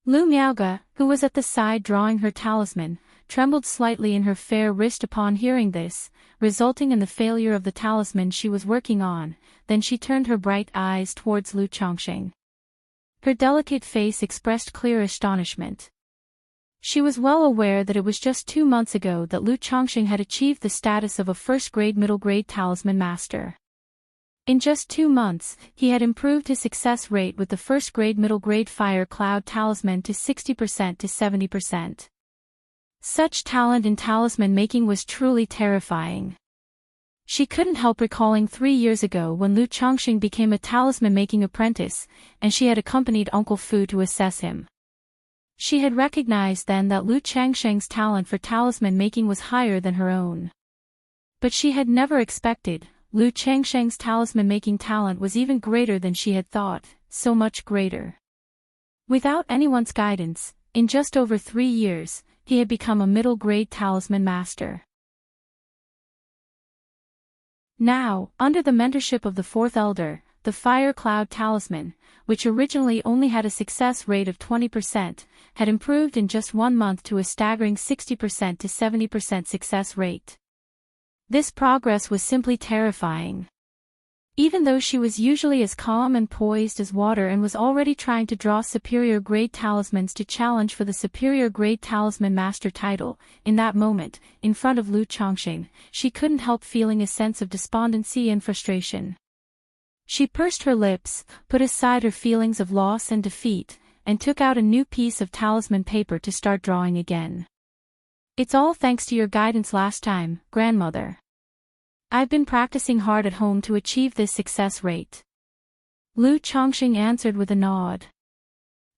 Lu Miaoge, who was at the side drawing her talisman, trembled slightly in her fair wrist upon hearing this, resulting in the failure of the talisman she was working on. Then she turned her bright eyes towards Lu Chongqing. Her delicate face expressed clear astonishment. She was well aware that it was just 2 months ago that Lu Chongqing had achieved the status of a first-grade middle-grade talisman master. In just 2 months, he had improved his success rate with the first-grade middle-grade fire cloud talisman to 60% to 70%. Such talent in talisman making was truly terrifying. She couldn't help recalling 3 years ago when Lu Chongqing became a talisman-making apprentice, and she had accompanied Uncle Fu to assess him. She had recognized then that Lu Chongqing's talent for talisman making was higher than her own. But she had never expected, Lu Chongqing's talisman making talent was even greater than she had thought, so much greater. Without anyone's guidance, in just over 3 years, he had become a middle-grade talisman master. Now, under the mentorship of the fourth elder, the fire cloud talisman, which originally only had a success rate of 20%, had improved in just 1 month to a staggering 60% to 70% success rate. This progress was simply terrifying. Even though she was usually as calm and poised as water and was already trying to draw superior grade talismans to challenge for the superior grade talisman master title, in that moment, in front of Lu Chongqing, she couldn't help feeling a sense of despondency and frustration. She pursed her lips, put aside her feelings of loss and defeat, and took out a new piece of talisman paper to start drawing again. It's all thanks to your guidance last time, grandmother. I've been practicing hard at home to achieve this success rate. Lu Chongqing answered with a nod.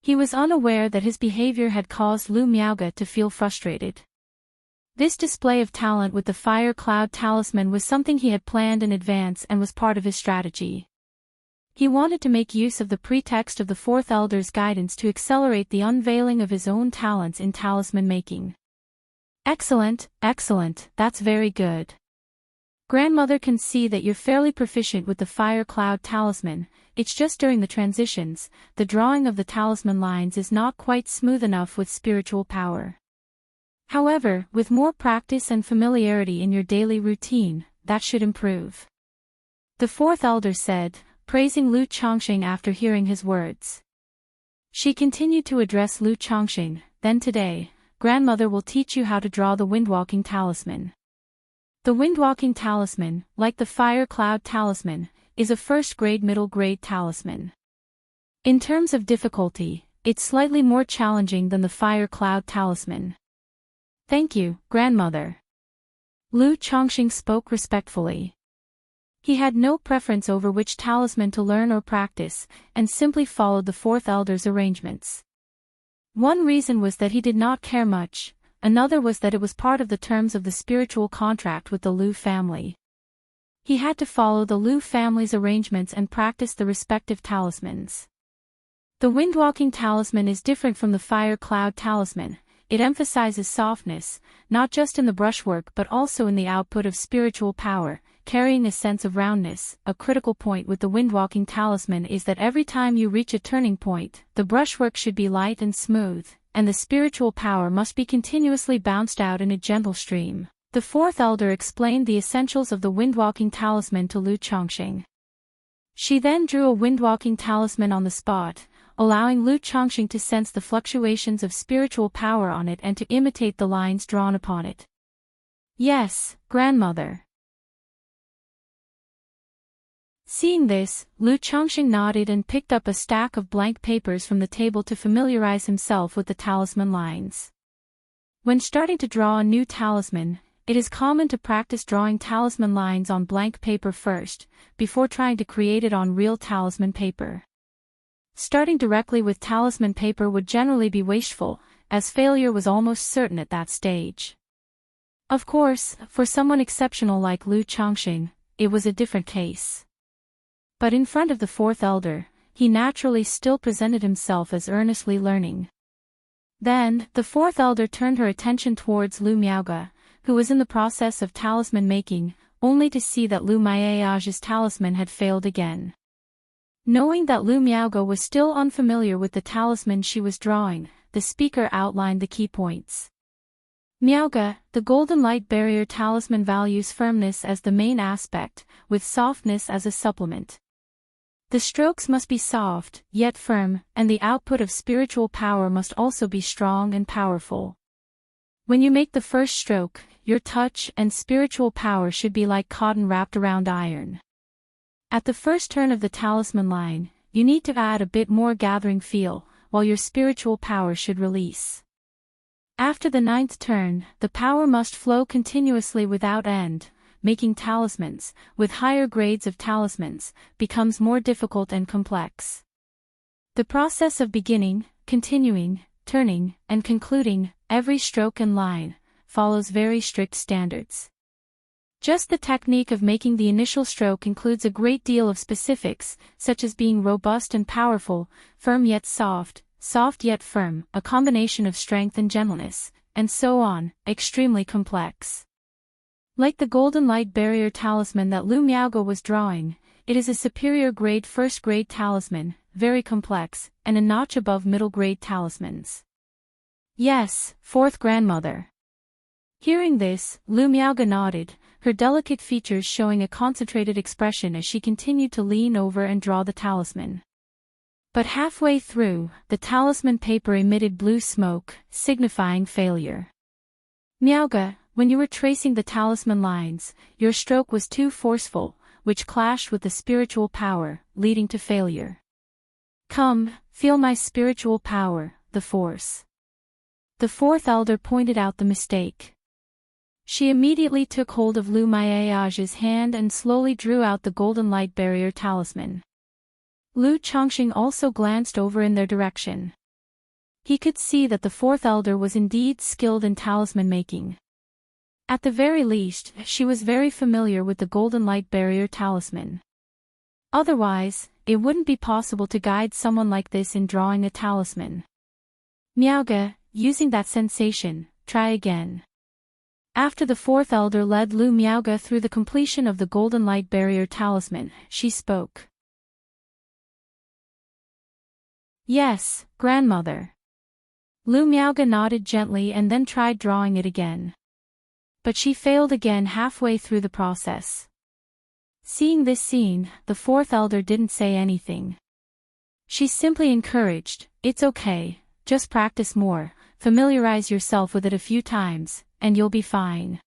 He was unaware that his behavior had caused Lu Miaoge to feel frustrated. This display of talent with the fire cloud talisman was something he had planned in advance and was part of his strategy. He wanted to make use of the pretext of the fourth elder's guidance to accelerate the unveiling of his own talents in talisman making. Excellent, excellent, that's very good. Grandmother can see that you're fairly proficient with the fire cloud talisman. It's just during the transitions, the drawing of the talisman lines is not quite smooth enough with spiritual power. However, with more practice and familiarity in your daily routine, that should improve. The fourth elder said, praising Lu Chongqing after hearing his words. She continued to address Lu Chongqing, then today, grandmother will teach you how to draw the windwalking talisman. The windwalking talisman, like the fire cloud talisman, is a first-grade middle-grade talisman. In terms of difficulty, it's slightly more challenging than the fire cloud talisman. Thank you, grandmother. Lu Chongqing spoke respectfully. He had no preference over which talisman to learn or practice, and simply followed the fourth elder's arrangements. One reason was that he did not care much, another was that it was part of the terms of the spiritual contract with the Lu family. He had to follow the Lu family's arrangements and practice the respective talismans. The windwalking talisman is different from the fire cloud talisman. It emphasizes softness, not just in the brushwork but also in the output of spiritual power, carrying a sense of roundness. A critical point with the windwalking talisman is that every time you reach a turning point, the brushwork should be light and smooth, and the spiritual power must be continuously bounced out in a gentle stream. The fourth elder explained the essentials of the windwalking talisman to Lu Chongqing. She then drew a windwalking talisman on the spot, allowing Lu Chongqing to sense the fluctuations of spiritual power on it and to imitate the lines drawn upon it. Yes, grandmother. Seeing this, Lu Chongqing nodded and picked up a stack of blank papers from the table to familiarize himself with the talisman lines. When starting to draw a new talisman, it is common to practice drawing talisman lines on blank paper first, before trying to create it on real talisman paper. Starting directly with talisman paper would generally be wasteful, as failure was almost certain at that stage. Of course, for someone exceptional like Lu Chongqing, it was a different case. But in front of the fourth elder, he naturally still presented himself as earnestly learning. Then, the fourth elder turned her attention towards Lu Miaoge, who was in the process of talisman making, only to see that Lu Miaoge's talisman had failed again. Knowing that Lu Miaoge was still unfamiliar with the talisman she was drawing, the speaker outlined the key points. Miaoge, the golden light barrier talisman values firmness as the main aspect, with softness as a supplement. The strokes must be soft, yet firm, and the output of spiritual power must also be strong and powerful. When you make the first stroke, your touch and spiritual power should be like cotton wrapped around iron. At the first turn of the talisman line, you need to add a bit more gathering feel, while your spiritual power should release. After the ninth turn, the power must flow continuously without end, making talismans, with higher grades of talismans, becomes more difficult and complex. The process of beginning, continuing, turning, and concluding every stroke and line follows very strict standards. Just the technique of making the initial stroke includes a great deal of specifics, such as being robust and powerful, firm yet soft, soft yet firm, a combination of strength and gentleness, and so on, extremely complex. Like the golden light barrier talisman that Lu Miaoge was drawing, it is a superior grade first grade talisman, very complex, and a notch above middle grade talismans. Yes, fourth grandmother. Hearing this, Lu Miaoge nodded, her delicate features showing a concentrated expression as she continued to lean over and draw the talisman. But halfway through, the talisman paper emitted blue smoke, signifying failure. Miaoge, when you were tracing the talisman lines, your stroke was too forceful, which clashed with the spiritual power, leading to failure. Come, feel my spiritual power, the force. The fourth elder pointed out the mistake. She immediately took hold of Lu Miaoge's hand and slowly drew out the golden light barrier talisman. Lu Chongqing also glanced over in their direction. He could see that the fourth elder was indeed skilled in talisman making. At the very least, she was very familiar with the golden light barrier talisman. Otherwise, it wouldn't be possible to guide someone like this in drawing a talisman. Miaoge, using that sensation, try again. After the fourth elder led Lu Miaoge through the completion of the golden light barrier talisman, she spoke. Yes, grandmother. Lu Miaoge nodded gently and then tried drawing it again. But she failed again halfway through the process. Seeing this scene, the fourth elder didn't say anything. She simply encouraged, "It's okay, just practice more, familiarize yourself with it a few times, and you'll be fine."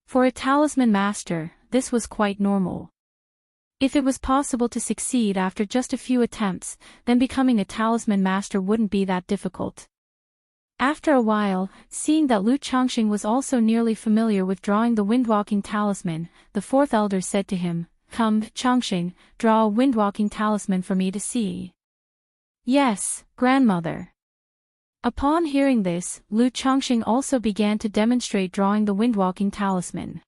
For a talisman master, this was quite normal. If it was possible to succeed after just a few attempts, then becoming a talisman master wouldn't be that difficult. After a while, seeing that Lu Changxing was also nearly familiar with drawing the windwalking talisman, the fourth elder said to him, "Come, Changxing, draw a windwalking talisman for me to see." "Yes, grandmother." Upon hearing this, Lu Changxing also began to demonstrate drawing the windwalking talisman.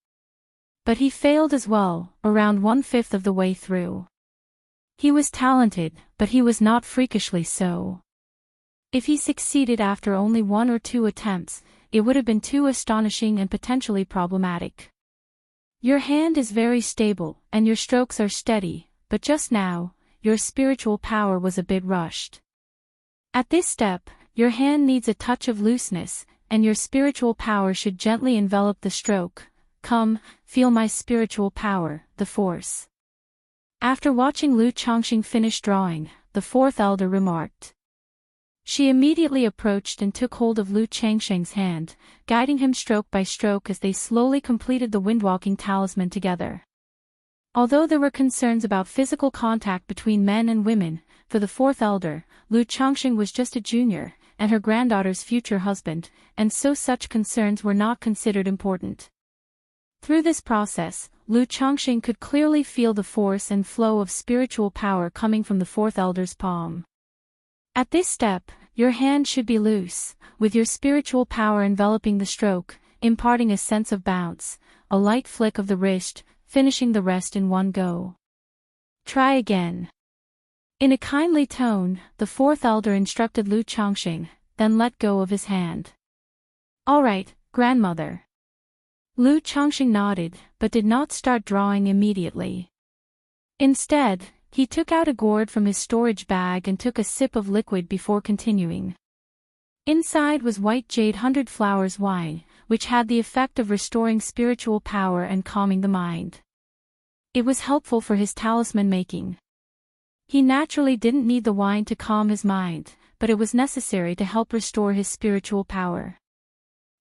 But he failed as well, around 1/5 of the way through. He was talented, but he was not freakishly so. If he succeeded after only 1 or 2 attempts, it would have been too astonishing and potentially problematic. Your hand is very stable, and your strokes are steady, but just now, your spiritual power was a bit rushed. At this step, your hand needs a touch of looseness, and your spiritual power should gently envelop the stroke. Come, feel my spiritual power, the force. After watching Lu Changxing finish drawing, the fourth elder remarked. She immediately approached and took hold of Lu Changxing's hand, guiding him stroke by stroke as they slowly completed the windwalking talisman together. Although there were concerns about physical contact between men and women, for the fourth elder, Lu Changxing was just a junior, and her granddaughter's future husband, and so such concerns were not considered important. Through this process, Lu Changxing could clearly feel the force and flow of spiritual power coming from the fourth elder's palm. At this step, your hand should be loose, with your spiritual power enveloping the stroke, imparting a sense of bounce, a light flick of the wrist, finishing the rest in one go. Try again. In a kindly tone, the fourth elder instructed Lu Changxing, then let go of his hand. "All right, grandmother." Lu Changxing nodded, but did not start drawing immediately. Instead, he took out a gourd from his storage bag and took a sip of liquid before continuing. Inside was white jade 100 flowers wine, which had the effect of restoring spiritual power and calming the mind. It was helpful for his talisman making. He naturally didn't need the wine to calm his mind, but it was necessary to help restore his spiritual power.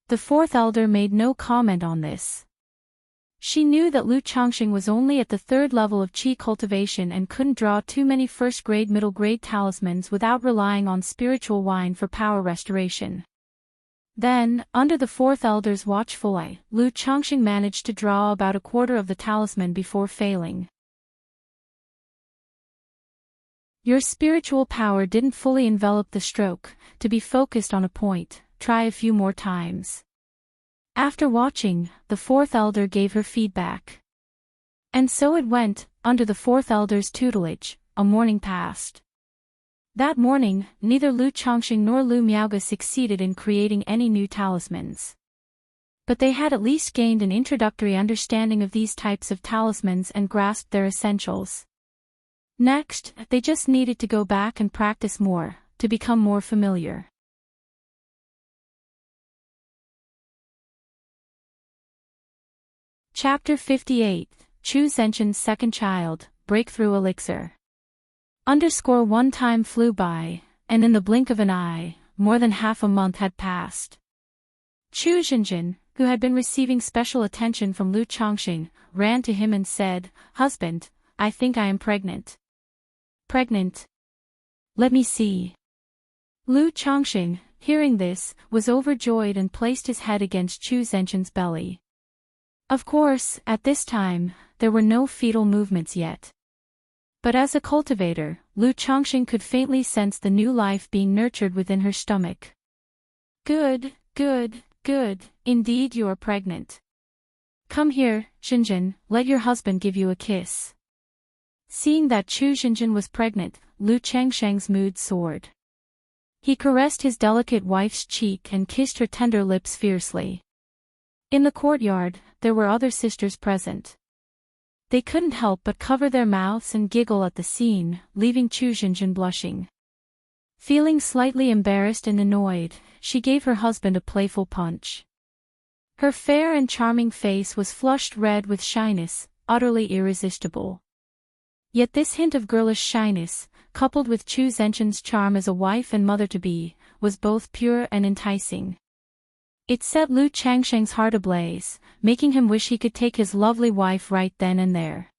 The fourth elder made no comment on this. She knew that Lu Changxing was only at the 3rd level of Qi cultivation and couldn't draw too many first-grade middle-grade talismans without relying on spiritual wine for power restoration. Then, under the fourth elder's watchful eye, Lu Changxing managed to draw about a quarter of the talisman before failing. Your spiritual power didn't fully envelop the stroke. To be focused on a point, try a few more times. After watching, the fourth elder gave her feedback. And so it went. Under the fourth elder's tutelage, a morning passed. That morning, neither Lu Changxing nor Lu Miaoge succeeded in creating any new talismans. But they had at least gained an introductory understanding of these types of talismans and grasped their essentials. Next, they just needed to go back and practice more, to become more familiar. Chapter 58, Chu Zhenqian's second child, Breakthrough Elixir. One time flew by, and in the blink of an eye, more than half a month had passed. Chu Zhenqian, who had been receiving special attention from Lu Changxing, ran to him and said, "Husband, I think I am pregnant." "Pregnant? Let me see." Lu Changxing, hearing this, was overjoyed and placed his head against Chu Zhenqian's belly. Of course, at this time, there were no fetal movements yet. But as a cultivator, Lu Changxing could faintly sense the new life being nurtured within her stomach. Good, good, good, indeed you are pregnant. Come here, Zhenqian, let your husband give you a kiss." Seeing that Chu Xinjin was pregnant, Lu Changsheng's mood soared. He caressed his delicate wife's cheek and kissed her tender lips fiercely. In the courtyard, there were other sisters present. They couldn't help but cover their mouths and giggle at the scene, leaving Chu Xinjin blushing. Feeling slightly embarrassed and annoyed, she gave her husband a playful punch. Her fair and charming face was flushed red with shyness, utterly irresistible. Yet this hint of girlish shyness, coupled with Chu Zhenjin's charm as a wife and mother-to-be, was both pure and enticing. It set Lu Changsheng's heart ablaze, making him wish he could take his lovely wife right then and there.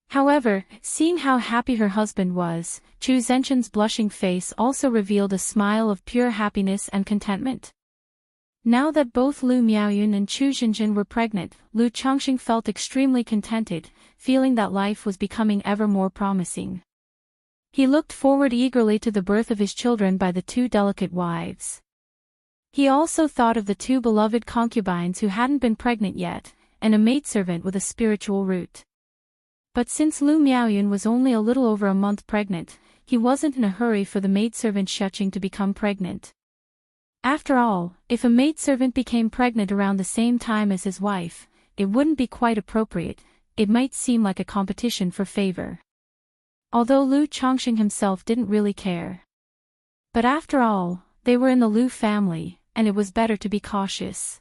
However, seeing how happy her husband was, Chu Zhenjin's blushing face also revealed a smile of pure happiness and contentment. Now that both Lu Miaoyun and Chu Xinjin were pregnant, Lu Changxing felt extremely contented, feeling that life was becoming ever more promising. He looked forward eagerly to the birth of his children by the two delicate wives. He also thought of the two beloved concubines who hadn't been pregnant yet, and a maidservant with a spiritual root. But since Lu Miaoyun was only a little over a month pregnant, he wasn't in a hurry for the maidservant Shuqing to become pregnant. After all, if a maidservant became pregnant around the same time as his wife, it wouldn't be quite appropriate, it might seem like a competition for favor. Although Lu Changxing himself didn't really care. But after all, they were in the Lu family, and it was better to be cautious.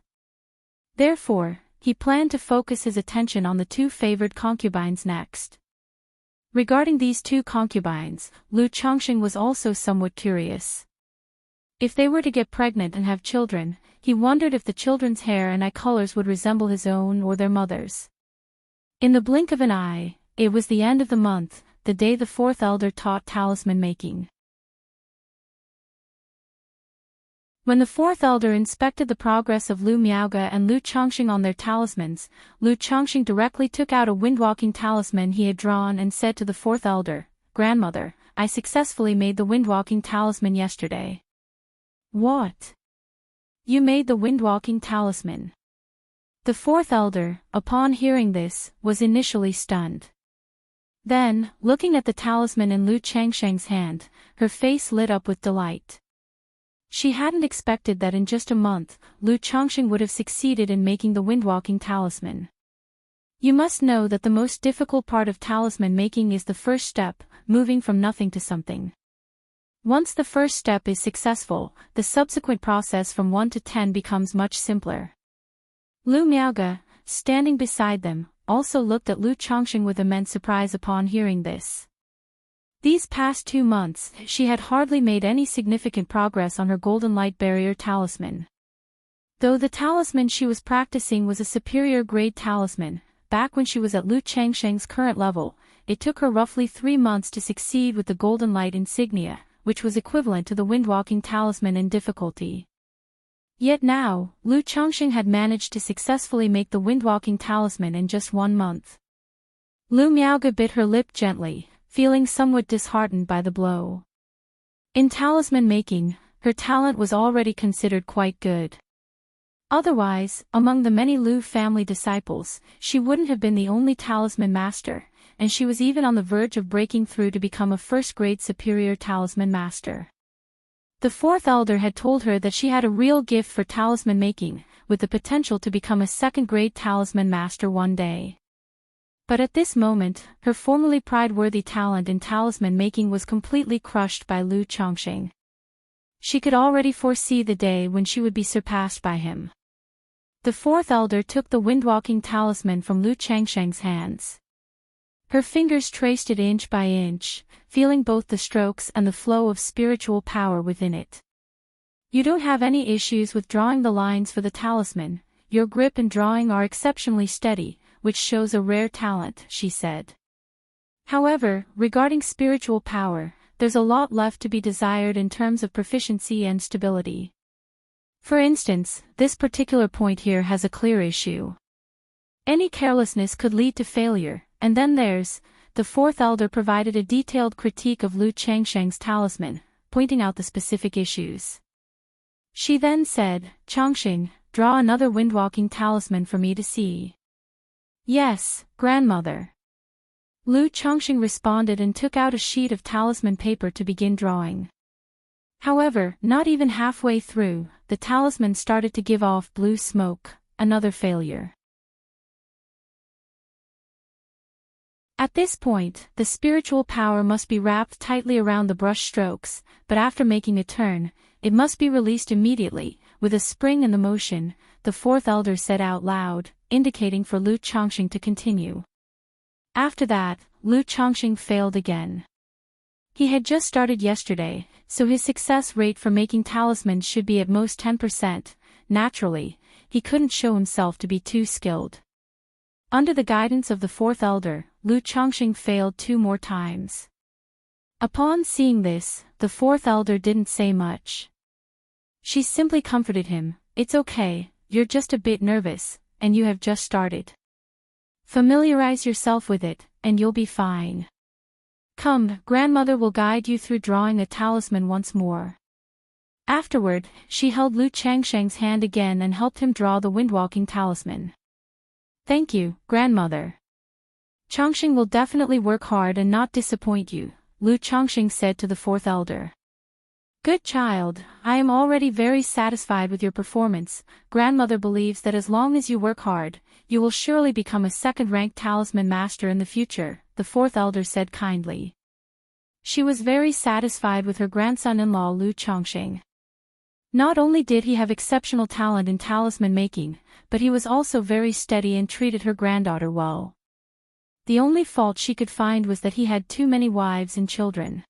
Therefore, he planned to focus his attention on the two favored concubines next. Regarding these two concubines, Lu Changxing was also somewhat curious. If they were to get pregnant and have children, he wondered if the children's hair and eye colors would resemble his own or their mother's. In the blink of an eye, it was the end of the month, the day the fourth elder taught talisman making. When the fourth elder inspected the progress of Lu Miaoge and Lu Changxing on their talismans, Lu Changxing directly took out a windwalking talisman he had drawn and said to the fourth elder, "Grandmother, I successfully made the windwalking talisman yesterday." "What? You made the windwalking talisman?" The fourth elder, upon hearing this, was initially stunned. Then, looking at the talisman in Lu Changsheng's hand, her face lit up with delight. She hadn't expected that in just a month, Lu Changxing would have succeeded in making the windwalking talisman. You must know that the most difficult part of talisman making is the first step, moving from nothing to something. Once the first step is successful, the subsequent process from 1 to 10 becomes much simpler. Lu Miaoge, standing beside them, also looked at Lu Changxing with immense surprise upon hearing this. These past 2 months, she had hardly made any significant progress on her golden light barrier talisman. Though the talisman she was practicing was a superior grade talisman, back when she was at Lu Changsheng's current level, it took her roughly 3 months to succeed with the golden light insignia, which was equivalent to the windwalking talisman in difficulty. Yet now, Lu Changxing had managed to successfully make the windwalking talisman in just 1 month. Lu Miaoge bit her lip gently, feeling somewhat disheartened by the blow. In talisman making, her talent was already considered quite good. Otherwise, among the many Lu family disciples, she wouldn't have been the only talisman master, and she was even on the verge of breaking through to become a first-grade superior talisman master. The fourth elder had told her that she had a real gift for talisman making, with the potential to become a second-grade talisman master one day. But at this moment, her formerly pride-worthy talent in talisman making was completely crushed by Lu Changxing. She could already foresee the day when she would be surpassed by him. The fourth elder took the windwalking talisman from Lu Changsheng's hands. Her fingers traced it inch by inch, feeling both the strokes and the flow of spiritual power within it. "You don't have any issues with drawing the lines for the talisman, your grip and drawing are exceptionally steady, which shows a rare talent," she said. "However, regarding spiritual power, there's a lot left to be desired in terms of proficiency and stability. For instance, this particular point here has a clear issue. Any carelessness could lead to failure, and then there's..." The fourth elder provided a detailed critique of Lu Changsheng's talisman, pointing out the specific issues. She then said, "Changxing, draw another windwalking talisman for me to see." "Yes, grandmother." Lu Chongqing responded and took out a sheet of talisman paper to begin drawing. However, not even halfway through, the talisman started to give off blue smoke, another failure. At this point, the spiritual power must be wrapped tightly around the brush strokes, but after making a turn, it must be released immediately, with a spring in the motion, the fourth elder said out loud, indicating for Lu Chongqing to continue. After that, Lu Chongqing failed again. He had just started yesterday, so his success rate for making talismans should be at most 10%. Naturally, he couldn't show himself to be too skilled. Under the guidance of the fourth elder, Lu Chongqing failed 2 more times. Upon seeing this, the fourth elder didn't say much. She simply comforted him, "It's okay, you're just a bit nervous, and you have just started. Familiarize yourself with it, and you'll be fine. Come, grandmother will guide you through drawing a talisman once more." Afterward, she held Lu Changsheng's hand again and helped him draw the windwalking talisman. "Thank you, grandmother. Chongqing will definitely work hard and not disappoint you," Lu Chongqing said to the fourth elder. "Good child, I am already very satisfied with your performance. Grandmother believes that as long as you work hard, you will surely become a second-ranked talisman master in the future," the fourth elder said kindly. She was very satisfied with her grandson-in-law Lu Chongqing. Not only did he have exceptional talent in talisman making, but he was also very steady and treated her granddaughter well. The only fault she could find was that he had too many wives and children.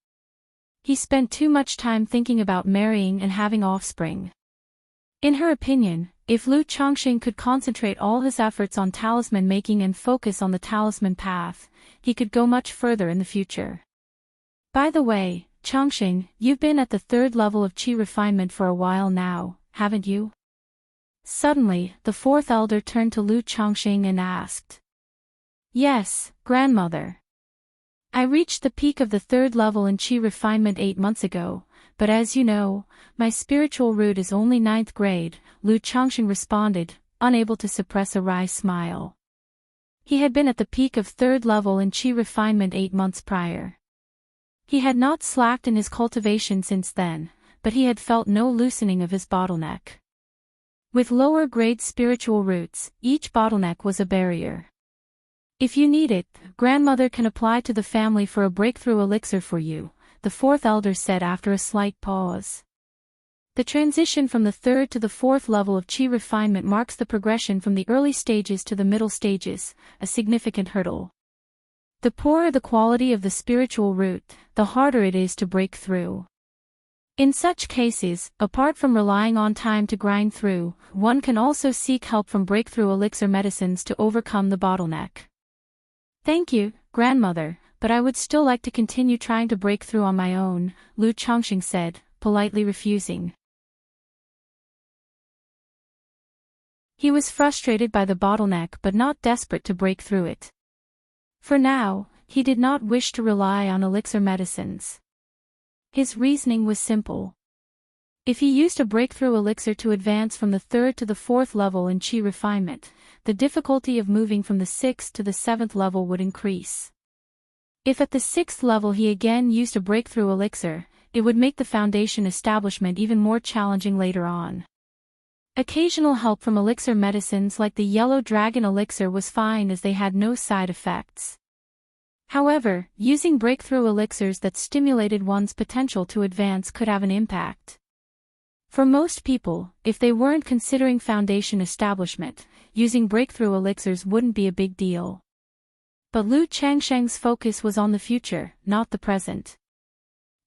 He spent too much time thinking about marrying and having offspring. In her opinion, if Lu Chongqing could concentrate all his efforts on talisman making and focus on the talisman path, he could go much further in the future. By the way, Chongqing, you've been at the 3rd level of qi refinement for a while now, haven't you? Suddenly, the fourth elder turned to Lu Chongqing and asked. "Yes, grandmother. I reached the peak of the 3rd level in qi refinement 8 months ago, but as you know, my spiritual root is only 9th grade, Lu Chongqing responded, unable to suppress a wry smile. He had been at the peak of 3rd level in qi refinement 8 months prior. He had not slacked in his cultivation since then, but he had felt no loosening of his bottleneck. With lower-grade spiritual roots, each bottleneck was a barrier. "If you need it, grandmother can apply to the family for a breakthrough elixir for you," the fourth elder said after a slight pause. The transition from the 3rd to the 4th level of qi refinement marks the progression from the early stages to the middle stages, a significant hurdle. The poorer the quality of the spiritual root, the harder it is to break through. In such cases, apart from relying on time to grind through, one can also seek help from breakthrough elixir medicines to overcome the bottleneck. "Thank you, grandmother, but I would still like to continue trying to break through on my own," Lu Chongqing said, politely refusing. He was frustrated by the bottleneck but not desperate to break through it. For now, he did not wish to rely on elixir medicines. His reasoning was simple. If he used a breakthrough elixir to advance from the 3rd to the 4th level in qi refinement, the difficulty of moving from the 6th to the 7th level would increase. If at the 6th level he again used a breakthrough elixir, it would make the foundation establishment even more challenging later on. Occasional help from elixir medicines like the yellow dragon elixir was fine as they had no side effects. However, using breakthrough elixirs that stimulated one's potential to advance could have an impact. For most people, if they weren't considering foundation establishment, using breakthrough elixirs wouldn't be a big deal. But Lu Changsheng's focus was on the future, not the present.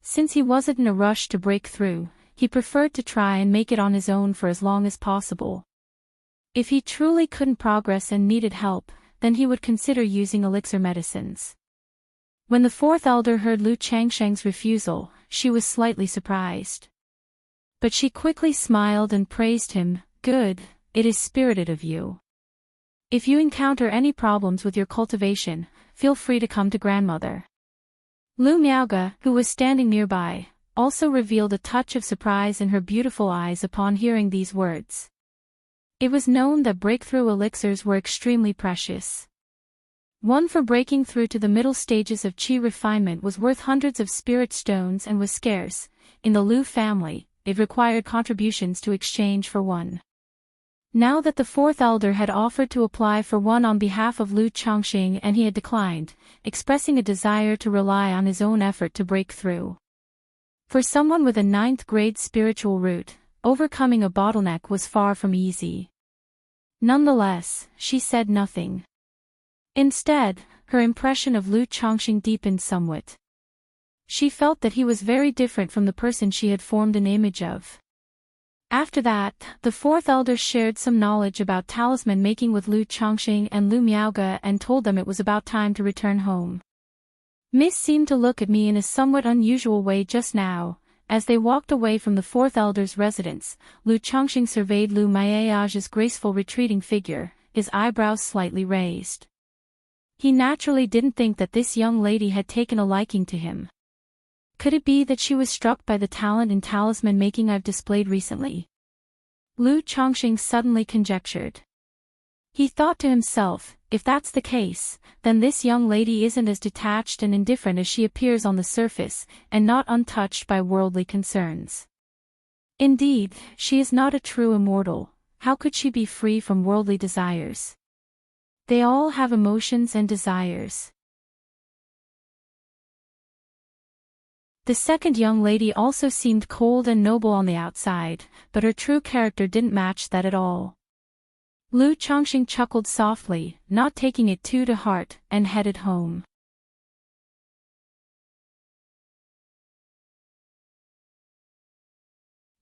Since he wasn't in a rush to break through, he preferred to try and make it on his own for as long as possible. If he truly couldn't progress and needed help, then he would consider using elixir medicines. When the fourth elder heard Lu Changsheng's refusal, she was slightly surprised. But she quickly smiled and praised him. "Good, it is spirited of you. If you encounter any problems with your cultivation, feel free to come to grandmother." Lu Miaoge, who was standing nearby, also revealed a touch of surprise in her beautiful eyes upon hearing these words. It was known that breakthrough elixirs were extremely precious. One for breaking through to the middle stages of qi refinement was worth hundreds of spirit stones and was scarce. In the Lu family, it required contributions to exchange for one. Now that the fourth elder had offered to apply for one on behalf of Lu Chongqing and he had declined, expressing a desire to rely on his own effort to break through. For someone with a 9th grade spiritual root, overcoming a bottleneck was far from easy. Nonetheless, she said nothing. Instead, her impression of Lu Chongqing deepened somewhat. She felt that he was very different from the person she had formed an image of. After that, the fourth elder shared some knowledge about talisman making with Lu Chongqing and Lu Miaoge and told them it was about time to return home. Miss seemed to look at me in a somewhat unusual way just now. As they walked away from the fourth elder's residence, Lu Chongqing surveyed Lu Miaoge's graceful retreating figure, his eyebrows slightly raised. He naturally didn't think that this young lady had taken a liking to him. Could it be that she was struck by the talent in talisman making I've displayed recently? Lu Chongqing suddenly conjectured. He thought to himself, if that's the case, then this young lady isn't as detached and indifferent as she appears on the surface, and not untouched by worldly concerns. Indeed, she is not a true immortal. How could she be free from worldly desires? They all have emotions and desires. The second young lady also seemed cold and noble on the outside, but her true character didn't match that at all. Lu Chongqing chuckled softly, not taking it too to heart, and headed home.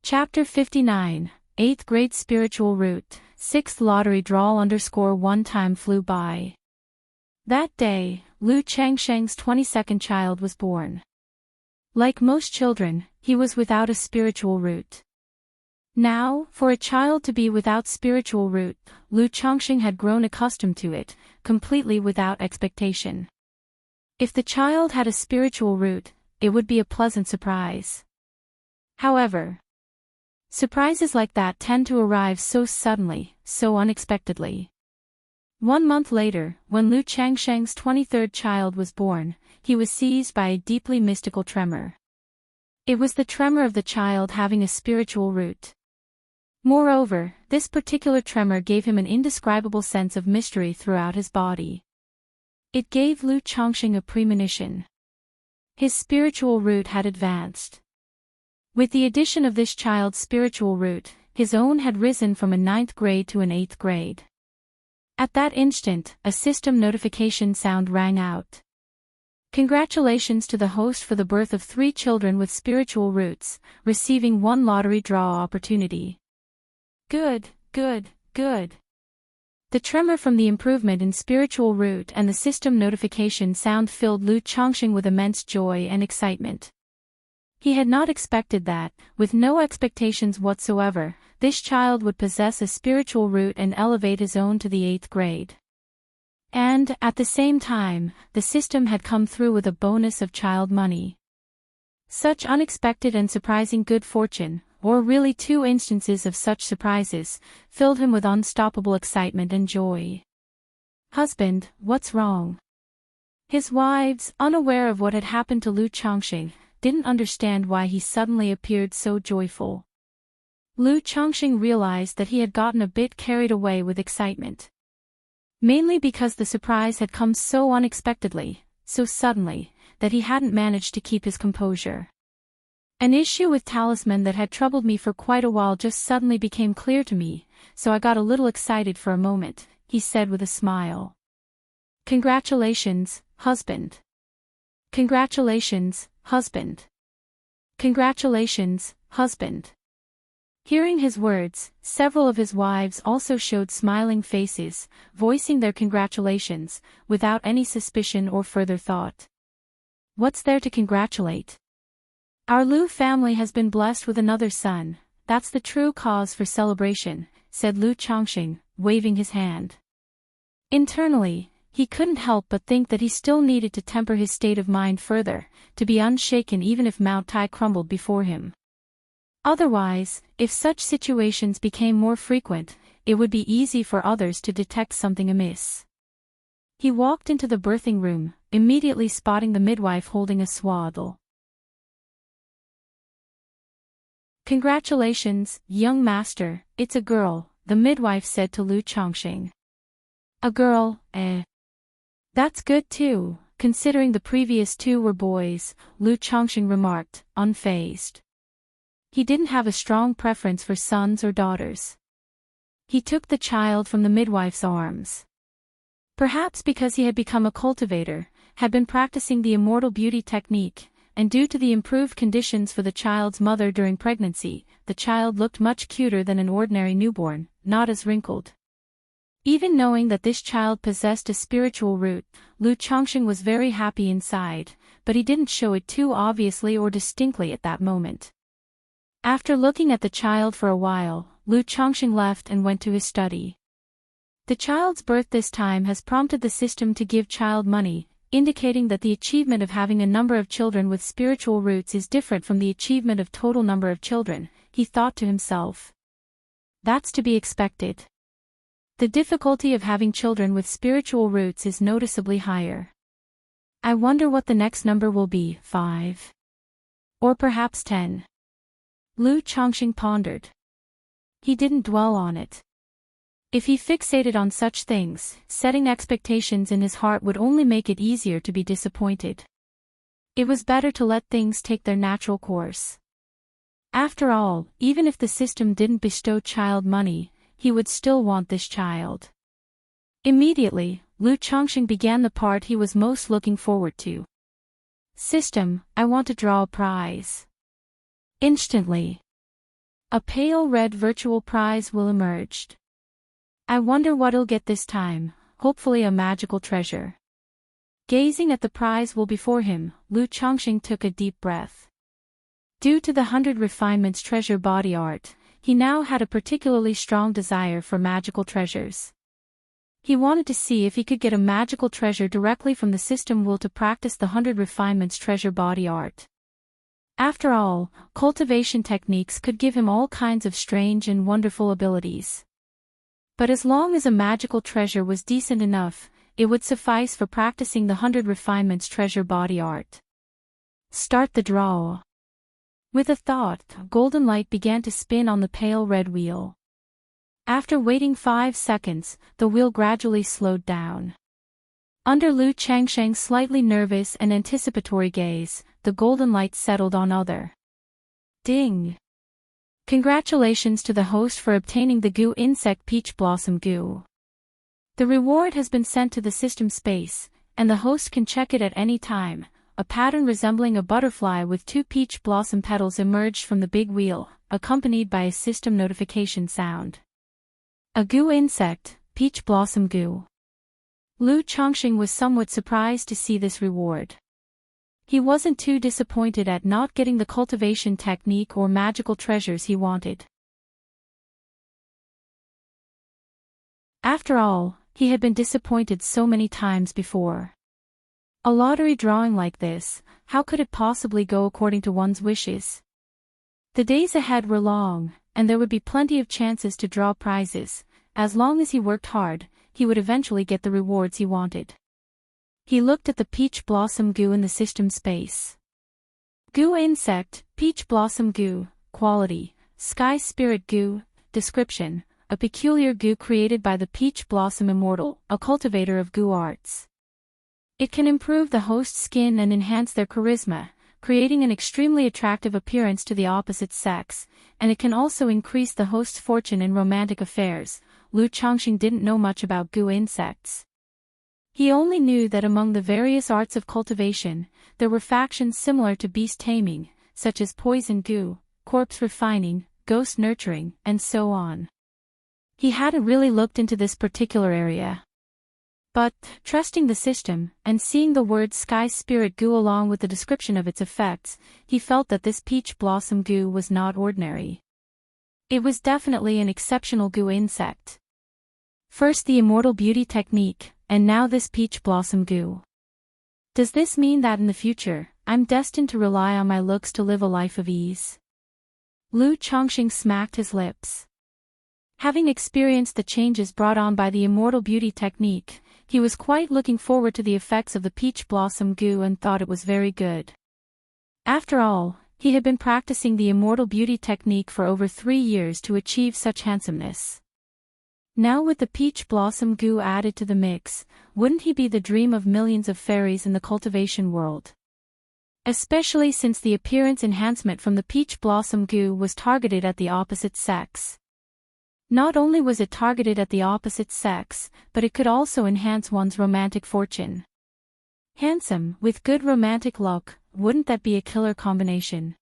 Chapter 59, 8th Grade Spiritual Root, 6th Lottery Draw _1 time flew by. That day, Lu Changsheng's 22nd child was born. Like most children, he was without a spiritual root. Now, for a child to be without spiritual root, Lu Chongqing had grown accustomed to it, completely without expectation. If the child had a spiritual root, it would be a pleasant surprise. However, surprises like that tend to arrive so suddenly, so unexpectedly. 1 month later, when Lu Changsheng's 23rd child was born, he was seized by a deeply mystical tremor. It was the tremor of the child having a spiritual root. Moreover, this particular tremor gave him an indescribable sense of mystery throughout his body. It gave Lu Chongqing a premonition. His spiritual root had advanced. With the addition of this child's spiritual root, his own had risen from a 9th grade to an 8th grade. At that instant, a system notification sound rang out. Congratulations to the host for the birth of 3 children with spiritual roots, receiving 1 lottery draw opportunity. Good, good, good. The tremor from the improvement in spiritual root and the system notification sound filled Lu Chongqing with immense joy and excitement. He had not expected that, with no expectations whatsoever, this child would possess a spiritual root and elevate his own to the 8th grade. And, at the same time, the system had come through with a bonus of child money. Such unexpected and surprising good fortune, or really 2 instances of such surprises, filled him with unstoppable excitement and joy. Husband, what's wrong? His wives, unaware of what had happened to Lu Chongqing, didn't understand why he suddenly appeared so joyful. Lu Chongqing realized that he had gotten a bit carried away with excitement. Mainly because the surprise had come so unexpectedly, so suddenly, that he hadn't managed to keep his composure. An issue with talisman that had troubled me for quite a while just suddenly became clear to me, so I got a little excited for a moment, he said with a smile. Congratulations, husband. Congratulations, husband. Congratulations, husband. Hearing his words, several of his wives also showed smiling faces, voicing their congratulations, without any suspicion or further thought. What's there to congratulate? Our Lu family has been blessed with another son, that's the true cause for celebration, said Lu Chongqing, waving his hand. Internally, he couldn't help but think that he still needed to temper his state of mind further, to be unshaken even if Mount Tai crumbled before him. Otherwise, if such situations became more frequent, it would be easy for others to detect something amiss. He walked into the birthing room, immediately spotting the midwife holding a swaddle. "Congratulations, young master, it's a girl," the midwife said to Lu Chongqing. "A girl, eh? That's good too, considering the previous two were boys," Lu Chongqing remarked, unfazed. He didn't have a strong preference for sons or daughters. He took the child from the midwife's arms. Perhaps because he had become a cultivator, had been practicing the immortal beauty technique, and due to the improved conditions for the child's mother during pregnancy, the child looked much cuter than an ordinary newborn, not as wrinkled. Even knowing that this child possessed a spiritual root, Lu Chongqing was very happy inside, but he didn't show it too obviously or distinctly at that moment. After looking at the child for a while, Lu Chongqing left and went to his study. The child's birth this time has prompted the system to give child money, indicating that the achievement of having a number of children with spiritual roots is different from the achievement of total number of children, he thought to himself. That's to be expected. The difficulty of having children with spiritual roots is noticeably higher. I wonder what the next number will be, 5. Or perhaps 10. Lu Chongqing pondered. He didn't dwell on it. If he fixated on such things, setting expectations in his heart would only make it easier to be disappointed. It was better to let things take their natural course. After all, even if the system didn't bestow child money, he would still want this child. Immediately, Lu Chongqing began the part he was most looking forward to. "System, I want to draw a prize." Instantly, a pale red virtual prize will emerge. "I wonder what I'll get this time, hopefully a magical treasure." Gazing at the prize will before him, Lu Chongqing took a deep breath. Due to the 100 Refinements treasure body art, he now had a particularly strong desire for magical treasures. He wanted to see if he could get a magical treasure directly from the system will to practice the 100 Refinements treasure body art. After all, cultivation techniques could give him all kinds of strange and wonderful abilities. But as long as a magical treasure was decent enough, it would suffice for practicing the 100 Refinements treasure body art. Start the draw. With a thought, golden light began to spin on the pale red wheel. After waiting 5 seconds, the wheel gradually slowed down. Under Lu Chongqing's slightly nervous and anticipatory gaze, the golden light settled on other. Ding! Congratulations to the host for obtaining the goo insect peach blossom goo. The reward has been sent to the system space, and the host can check it at any time. A pattern resembling a butterfly with 2 peach blossom petals emerged from the big wheel, accompanied by a system notification sound. A goo insect, peach blossom goo. Lu Chongqing was somewhat surprised to see this reward. He wasn't too disappointed at not getting the cultivation technique or magical treasures he wanted. After all, he had been disappointed so many times before. A lottery drawing like this, how could it possibly go according to one's wishes? The days ahead were long, and there would be plenty of chances to draw prizes. As long as he worked hard, he would eventually get the rewards he wanted. He looked at the peach blossom goo in the system space. Goo insect, peach blossom goo, quality, sky spirit goo, description, a peculiar goo created by the peach blossom Immortal, a cultivator of goo arts. It can improve the host's skin and enhance their charisma, creating an extremely attractive appearance to the opposite sex, and it can also increase the host's fortune in romantic affairs. Lu Chongqing didn't know much about goo insects. He only knew that among the various arts of cultivation, there were factions similar to beast taming, such as poison goo, corpse refining, ghost nurturing, and so on. He hadn't really looked into this particular area. But, trusting the system, and seeing the word sky spirit goo along with the description of its effects, he felt that this peach blossom goo was not ordinary. It was definitely an exceptional goo insect. First the immortal beauty technique, and now this peach blossom goo. Does this mean that in the future, I'm destined to rely on my looks to live a life of ease? Lu Chongqing smacked his lips. Having experienced the changes brought on by the immortal beauty technique, he was quite looking forward to the effects of the peach blossom goo and thought it was very good. After all, he had been practicing the immortal beauty technique for over 3 years to achieve such handsomeness. Now with the peach blossom goo added to the mix, wouldn't he be the dream of millions of fairies in the cultivation world? Especially since the appearance enhancement from the peach blossom goo was targeted at the opposite sex. Not only was it targeted at the opposite sex, but it could also enhance one's romantic fortune. Handsome, with good romantic luck, wouldn't that be a killer combination?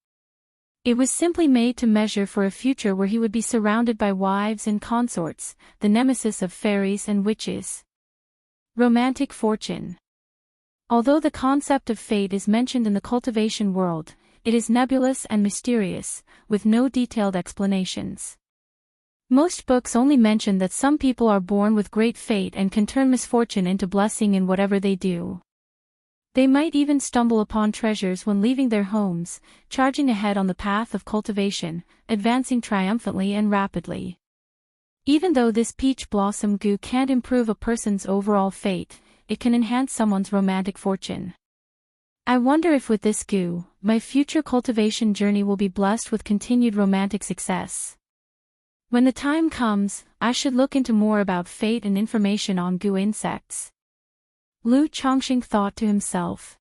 It was simply made to measure for a future where he would be surrounded by wives and consorts, the nemesis of fairies and witches. Romantic fortune. Although the concept of fate is mentioned in the cultivation world, it is nebulous and mysterious, with no detailed explanations. Most books only mention that some people are born with great fate and can turn misfortune into blessing in whatever they do. They might even stumble upon treasures when leaving their homes, charging ahead on the path of cultivation, advancing triumphantly and rapidly. Even though this peach blossom goo can't improve a person's overall fate, it can enhance someone's romantic fortune. I wonder if with this goo, my future cultivation journey will be blessed with continued romantic success. When the time comes, I should look into more about fate and information on goo insects. Lu Chongqing thought to himself.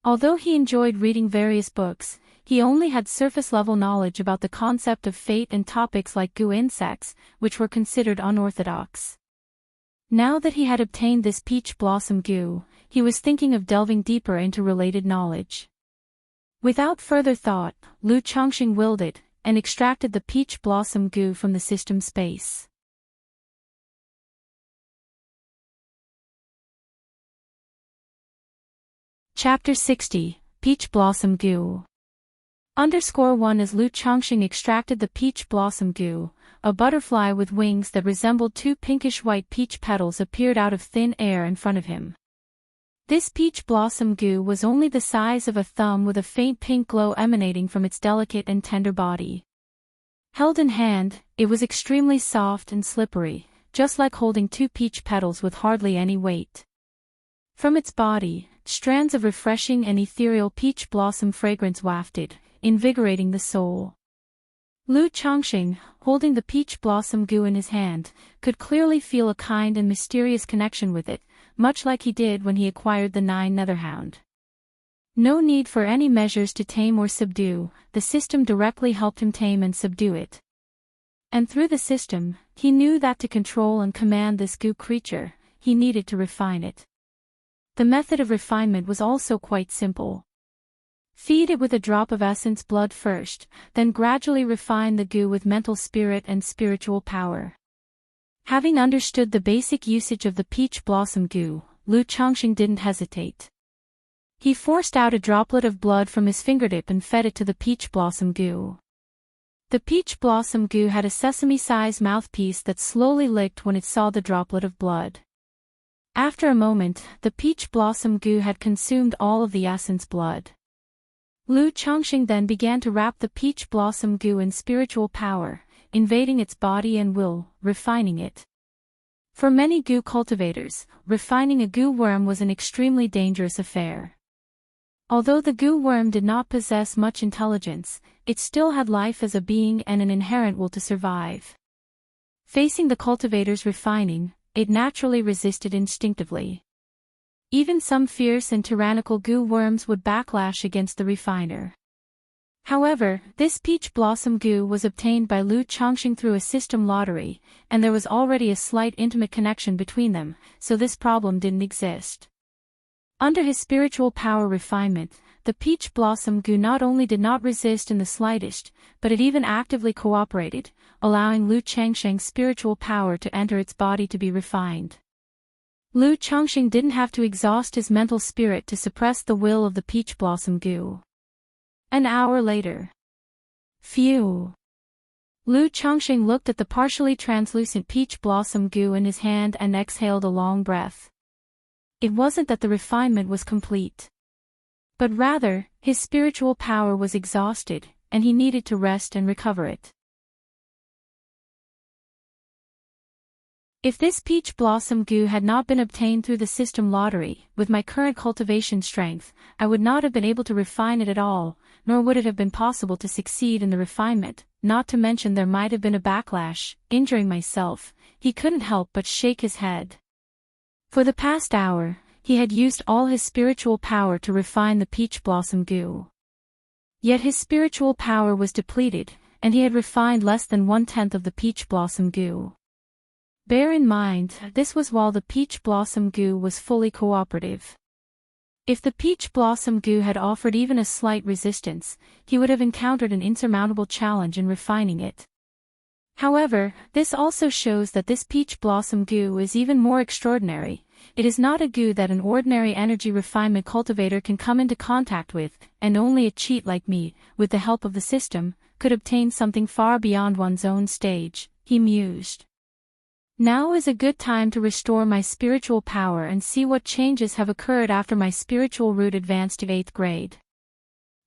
Although he enjoyed reading various books, he only had surface-level knowledge about the concept of fate and topics like goo insects, which were considered unorthodox. Now that he had obtained this peach blossom goo, he was thinking of delving deeper into related knowledge. Without further thought, Lu Chongqing willed it, and extracted the peach blossom goo from the system space. Chapter 60, Peach Blossom Goo. _1 As Lu Chongqing extracted the peach blossom goo, a butterfly with wings that resembled 2 pinkish-white peach petals appeared out of thin air in front of him. This peach blossom goo was only the size of a thumb with a faint pink glow emanating from its delicate and tender body. Held in hand, it was extremely soft and slippery, just like holding 2 peach petals with hardly any weight. From its body, strands of refreshing and ethereal peach blossom fragrance wafted, invigorating the soul. Lu Chongqing, holding the peach blossom goo in his hand, could clearly feel a kind and mysterious connection with it, much like he did when he acquired the 9 Netherhound. No need for any measures to tame or subdue, the system directly helped him tame and subdue it. And through the system, he knew that to control and command this goo creature, he needed to refine it. The method of refinement was also quite simple. Feed it with a drop of essence blood first, then gradually refine the goo with mental spirit and spiritual power. Having understood the basic usage of the peach blossom goo, Lu Chongqing didn't hesitate. He forced out a droplet of blood from his fingertip and fed it to the peach blossom goo. The peach blossom goo had a sesame-sized mouthpiece that slowly licked when it saw the droplet of blood. After a moment, the peach blossom goo had consumed all of the essence blood. Lu Chongqing then began to wrap the peach blossom goo in spiritual power, invading its body and will, refining it. For many goo cultivators, refining a goo worm was an extremely dangerous affair. Although the goo worm did not possess much intelligence, it still had life as a being and an inherent will to survive. Facing the cultivator's refining, it naturally resisted instinctively. Even some fierce and tyrannical goo worms would backlash against the refiner. However, this peach blossom goo was obtained by Lu Chongqing through a system lottery, and there was already a slight intimate connection between them, so this problem didn't exist. Under his spiritual power refinement, the peach blossom goo not only did not resist in the slightest, but it even actively cooperated, allowing Lu Chongqing's spiritual power to enter its body to be refined. Lu Chongqing didn't have to exhaust his mental spirit to suppress the will of the peach blossom goo. An hour later. Phew! Lu Chongqing looked at the partially translucent peach blossom goo in his hand and exhaled a long breath. It wasn't that the refinement was complete. But rather, his spiritual power was exhausted, and he needed to rest and recover it. If this peach blossom goo had not been obtained through the system lottery, with my current cultivation strength, I would not have been able to refine it at all, nor would it have been possible to succeed in the refinement, not to mention there might have been a backlash, injuring myself. He couldn't help but shake his head. For the past hour, he had used all his spiritual power to refine the peach blossom goo. Yet his spiritual power was depleted, and he had refined less than 1/10 of the peach blossom goo. Bear in mind, this was while the peach blossom goo was fully cooperative. If the peach blossom goo had offered even a slight resistance, he would have encountered an insurmountable challenge in refining it. However, this also shows that this peach blossom goo is even more extraordinary. It is not a goo that an ordinary energy refinement cultivator can come into contact with, and only a cheat like me, with the help of the system, could obtain something far beyond one's own stage, he mused. Now is a good time to restore my spiritual power and see what changes have occurred after my spiritual root advanced to 8th grade.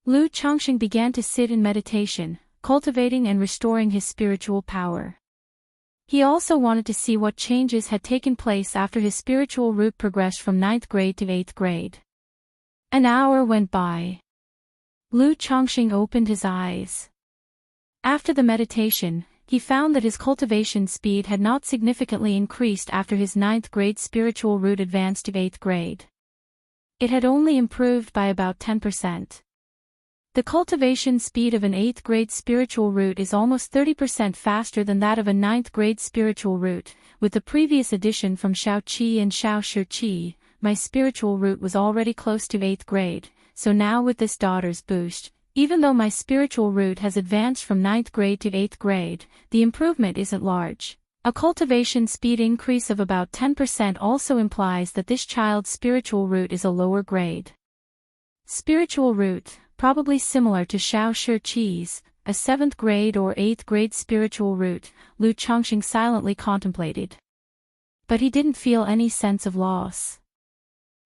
Lu Chongqing began to sit in meditation, cultivating and restoring his spiritual power. He also wanted to see what changes had taken place after his spiritual root progressed from 9th grade to 8th grade. An hour went by. Lu Chongqing opened his eyes. After the meditation, he found that his cultivation speed had not significantly increased after his 9th grade spiritual root advanced to 8th grade. It had only improved by about 10%. The cultivation speed of an 8th grade spiritual root is almost 30% faster than that of a 9th grade spiritual root. With the previous addition from Shao Qi and Shao Shi Qi, my spiritual root was already close to 8th grade, so now with this daughter's boost, even though my spiritual root has advanced from 9th grade to 8th grade, the improvement isn't large. A cultivation speed increase of about 10% also implies that this child's spiritual root is a lower grade. Spiritual root, probably similar to Shao Shi Qi's, a 7th grade or 8th grade spiritual root, Lu Chongqing silently contemplated. But he didn't feel any sense of loss.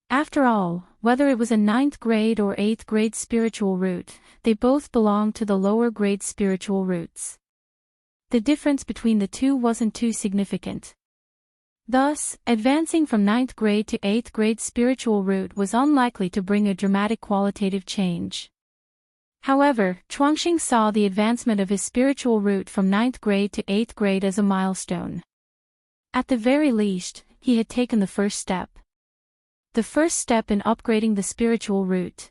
After all, whether it was a 9th grade or 8th grade spiritual root, they both belonged to the lower grade spiritual roots. The difference between the two wasn't too significant. Thus, advancing from 9th grade to 8th grade spiritual root was unlikely to bring a dramatic qualitative change. However, Chuangxing saw the advancement of his spiritual root from 9th grade to 8th grade as a milestone. At the very least, he had taken the first step. The first step in upgrading the spiritual root.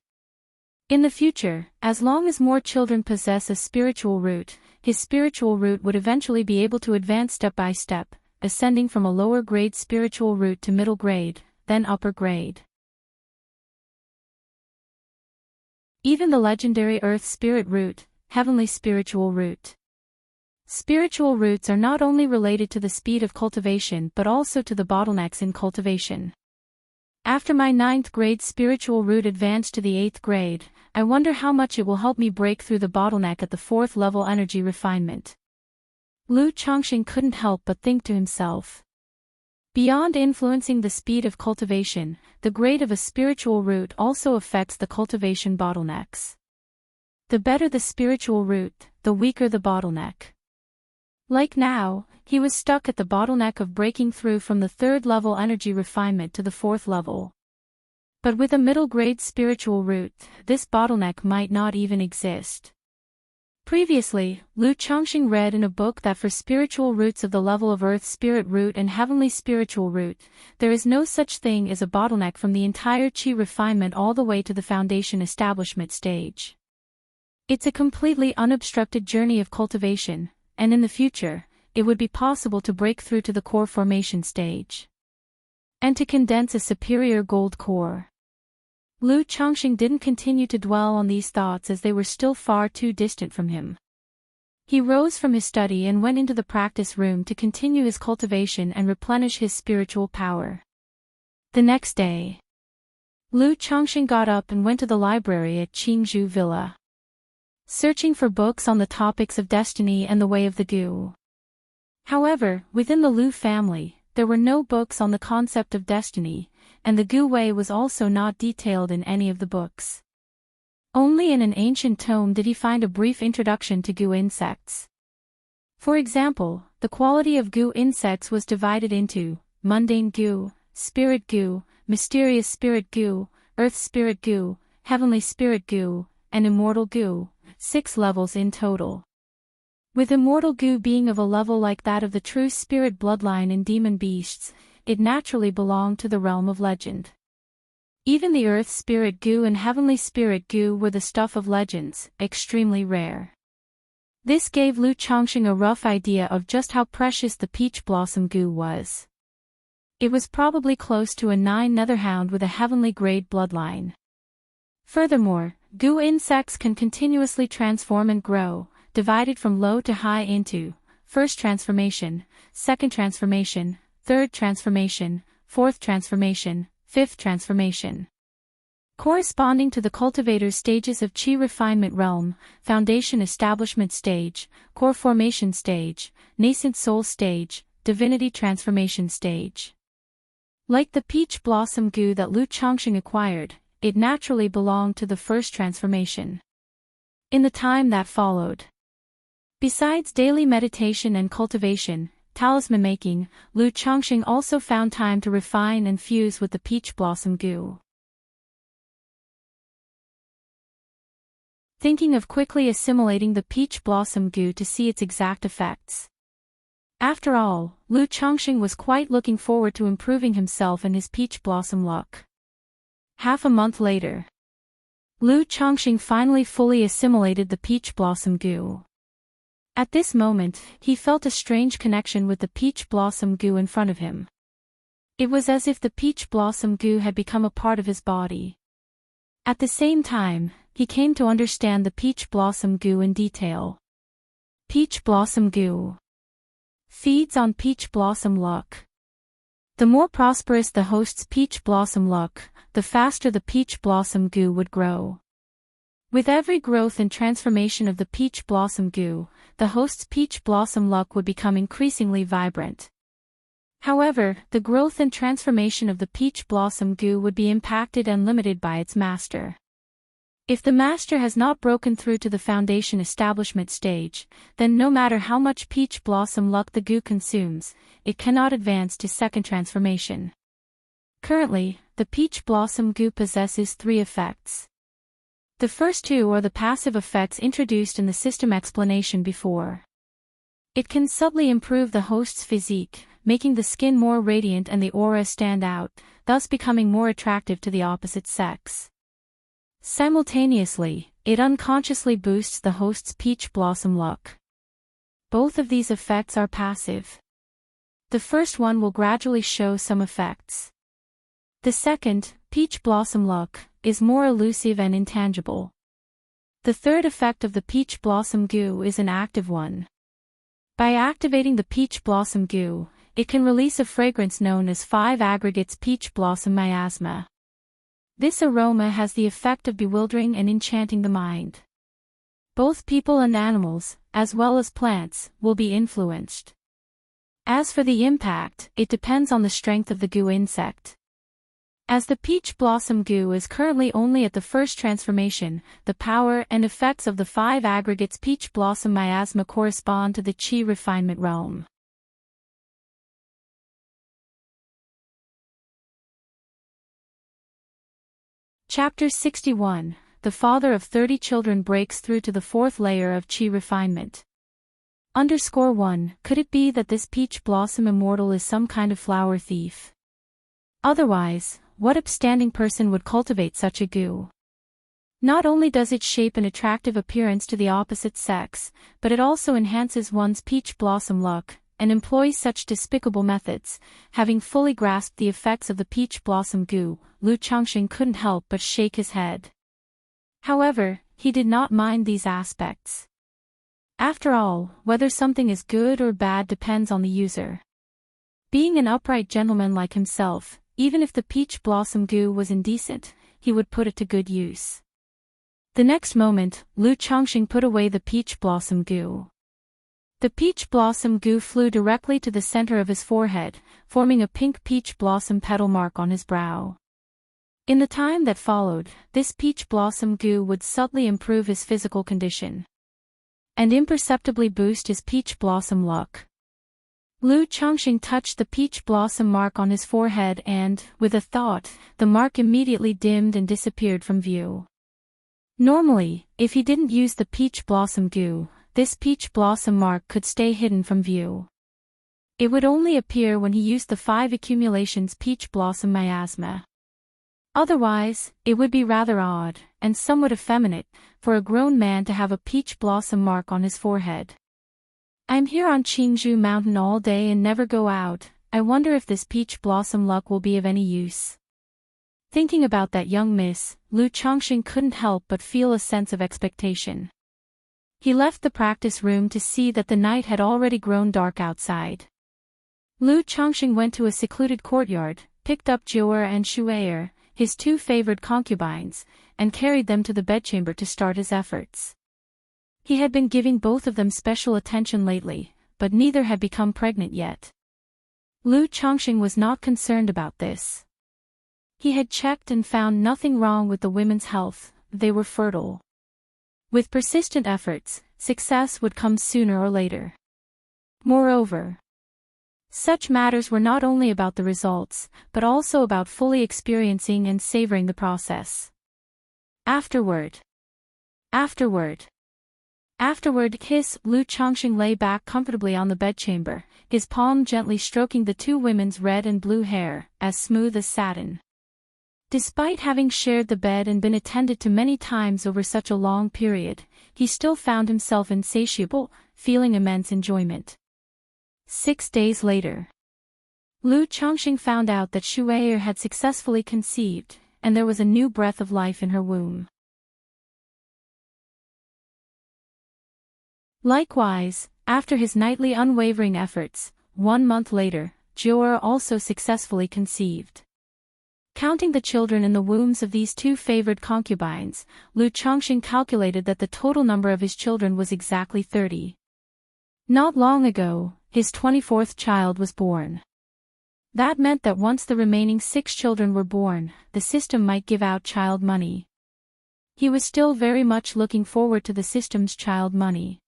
In the future, as long as more children possess a spiritual root, his spiritual root would eventually be able to advance step by step, ascending from a lower grade spiritual root to middle grade, then upper grade. Even the legendary Earth Spirit Root, Heavenly Spiritual Root. Spiritual roots are not only related to the speed of cultivation but also to the bottlenecks in cultivation. After my 9th grade spiritual root advanced to the 8th grade, I wonder how much it will help me break through the bottleneck at the 4th level energy refinement. Lu Chongqing couldn't help but think to himself. Beyond influencing the speed of cultivation, the grade of a spiritual root also affects the cultivation bottlenecks. The better the spiritual root, the weaker the bottleneck. Like now, he was stuck at the bottleneck of breaking through from the 3rd level energy refinement to the 4th level. But with a middle grade spiritual root, this bottleneck might not even exist. Previously, Lu Chongqing read in a book that for spiritual roots of the level of Earth Spirit Root and Heavenly Spiritual Root, there is no such thing as a bottleneck from the entire Qi refinement all the way to the foundation establishment stage. It's a completely unobstructed journey of cultivation, and in the future, it would be possible to break through to the core formation stage. And to condense a superior gold core. Lu Chongqing didn't continue to dwell on these thoughts as they were still far too distant from him. He rose from his study and went into the practice room to continue his cultivation and replenish his spiritual power. The next day, Lu Chongqing got up and went to the library at Qingzhou Villa, searching for books on the topics of destiny and the way of the Gu. However, within the Lu family, there were no books on the concept of destiny, and the Gu Wei was also not detailed in any of the books. Only in an ancient tome did he find a brief introduction to Gu insects. For example, the quality of goo insects was divided into mundane goo, spirit goo, mysterious spirit goo, earth spirit goo, heavenly spirit goo, and immortal goo, 6 levels in total. With immortal goo being of a level like that of the true spirit bloodline in demon beasts, it naturally belonged to the realm of legend. Even the earth spirit goo and heavenly spirit goo were the stuff of legends, extremely rare. This gave Lu Chongqing a rough idea of just how precious the peach blossom goo was. It was probably close to a 9 netherhound with a heavenly grade bloodline. Furthermore, goo insects can continuously transform and grow, divided from low to high into first transformation, second transformation, third transformation, fourth transformation, fifth transformation. Corresponding to the cultivator's stages of chi refinement realm, foundation establishment stage, core formation stage, nascent soul stage, divinity transformation stage. Like the peach blossom goo that Lu Chongqing acquired, it naturally belonged to the first transformation. In the time that followed, besides daily meditation and cultivation, talisman making, Lu Chongqing also found time to refine and fuse with the peach blossom goo. Thinking of quickly assimilating the peach blossom goo to see its exact effects. After all, Lu Chongqing was quite looking forward to improving himself and his peach blossom luck. Half a month later, Lu Chongqing finally fully assimilated the peach blossom goo. At this moment, he felt a strange connection with the peach blossom goo in front of him. It was as if the peach blossom goo had become a part of his body. At the same time, he came to understand the peach blossom goo in detail. Peach blossom goo feeds on peach blossom luck. The more prosperous the host's peach blossom luck, the faster the peach blossom goo would grow. With every growth and transformation of the peach blossom goo, the host's peach blossom luck would become increasingly vibrant. However, the growth and transformation of the peach blossom goo would be impacted and limited by its master. If the master has not broken through to the foundation establishment stage, then no matter how much peach blossom luck the goo consumes, it cannot advance to second transformation. Currently, the peach blossom goo possesses 3 effects. The first 2 are the passive effects introduced in the system explanation before. It can subtly improve the host's physique, making the skin more radiant and the aura stand out, thus becoming more attractive to the opposite sex. Simultaneously, it unconsciously boosts the host's peach blossom luck. Both of these effects are passive. The first one will gradually show some effects. The second, peach blossom luck, is more elusive and intangible. The third effect of the peach blossom goo is an active one. By activating the peach blossom goo, it can release a fragrance known as 5 aggregates peach blossom miasma. This aroma has the effect of bewildering and enchanting the mind. Both people and animals, as well as plants, will be influenced. As for the impact, it depends on the strength of the goo insect. As the peach blossom goo is currently only at the first transformation, the power and effects of the 5 aggregates peach blossom miasma correspond to the chi refinement realm. Chapter 61. The father of 30 children breaks through to the 4th layer of chi refinement. _1. Could it be that this peach blossom immortal is some kind of flower thief? Otherwise, what upstanding person would cultivate such a goo? Not only does it shape an attractive appearance to the opposite sex, but it also enhances one's peach blossom luck, and employs such despicable methods. Having fully grasped the effects of the peach blossom goo, Lu Chongqing couldn't help but shake his head. However, he did not mind these aspects. After all, whether something is good or bad depends on the user. Being an upright gentleman like himself, even if the peach blossom goo was indecent, he would put it to good use. The next moment, Lu Chongqing put away the peach blossom goo. The peach blossom goo flew directly to the center of his forehead, forming a pink peach blossom petal mark on his brow. In the time that followed, this peach blossom goo would subtly improve his physical condition. and imperceptibly boost his peach blossom luck. Lu Chongqing touched the peach blossom mark on his forehead and, with a thought, the mark immediately dimmed and disappeared from view. Normally, if he didn't use the peach blossom goo, this peach blossom mark could stay hidden from view. It would only appear when he used the 5 accumulations peach blossom miasma. Otherwise, it would be rather odd, and somewhat effeminate, for a grown man to have a peach blossom mark on his forehead. I'm here on Qingzhou Mountain all day and never go out. I wonder if this peach blossom luck will be of any use. Thinking about that young miss, Lu Chongqing couldn't help but feel a sense of expectation. He left the practice room to see that the night had already grown dark outside. Lu Chongqing went to a secluded courtyard, picked up Jiu'er and Shu'er, his 2 favored concubines, and carried them to the bedchamber to start his efforts. He had been giving both of them special attention lately, but neither had become pregnant yet. Lu Chongqing was not concerned about this. He had checked and found nothing wrong with the women's health, they were fertile. With persistent efforts, success would come sooner or later. Moreover, such matters were not only about the results, but also about fully experiencing and savoring the process. Afterward, Lu Chongqing lay back comfortably on the bedchamber, his palm gently stroking the 2 women's red and blue hair, as smooth as satin. Despite having shared the bed and been attended to many times over such a long period, he still found himself insatiable, feeling immense enjoyment. 6 days later, Lu Chongqing found out that Shu'er had successfully conceived, and there was a new breath of life in her womb. Likewise, after his nightly unwavering efforts, 1 month later, Jiu'er also successfully conceived. Counting the children in the wombs of these 2 favored concubines, Lu Chongqing calculated that the total number of his children was exactly 30. Not long ago, his 24th child was born. That meant that once the remaining 6 children were born, the system might give out child money. He was still very much looking forward to the system's child money.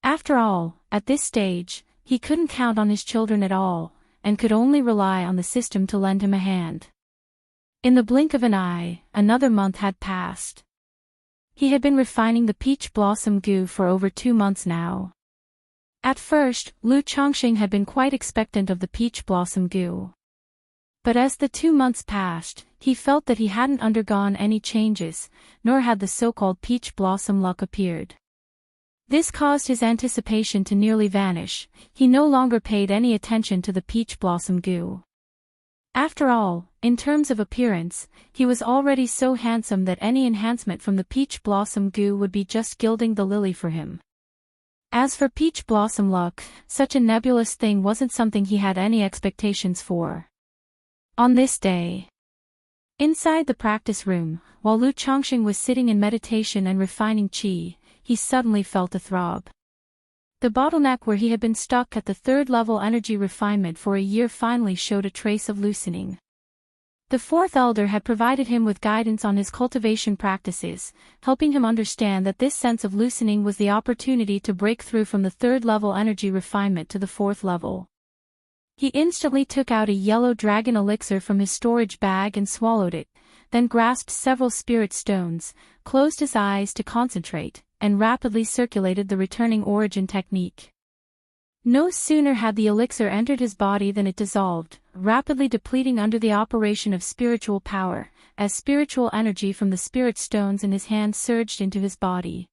After all, at this stage, he couldn't count on his children at all, and could only rely on the system to lend him a hand. In the blink of an eye, another month had passed. He had been refining the peach blossom goo for over 2 months now. At first, Lu Chongqing had been quite expectant of the peach blossom goo. But as the 2 months passed, he felt that he hadn't undergone any changes, nor had the so-called peach blossom luck appeared. This caused his anticipation to nearly vanish. He no longer paid any attention to the peach blossom goo. After all, in terms of appearance, he was already so handsome that any enhancement from the peach blossom goo would be just gilding the lily for him. As for peach blossom luck, such a nebulous thing wasn't something he had any expectations for. On this day, inside the practice room, while Lu Chongqing was sitting in meditation and refining qi, he suddenly felt a throb. The bottleneck where he had been stuck at the 3rd level energy refinement for a year finally showed a trace of loosening. The 4th elder had provided him with guidance on his cultivation practices, helping him understand that this sense of loosening was the opportunity to break through from the 3rd level energy refinement to the 4th level. He instantly took out a yellow dragon elixir from his storage bag and swallowed it, then grasped several spirit stones, closed his eyes to concentrate, and rapidly circulated the returning origin technique. No sooner had the elixir entered his body than it dissolved, rapidly depleting under the operation of spiritual power, as spiritual energy from the spirit stones in his hand surged into his body.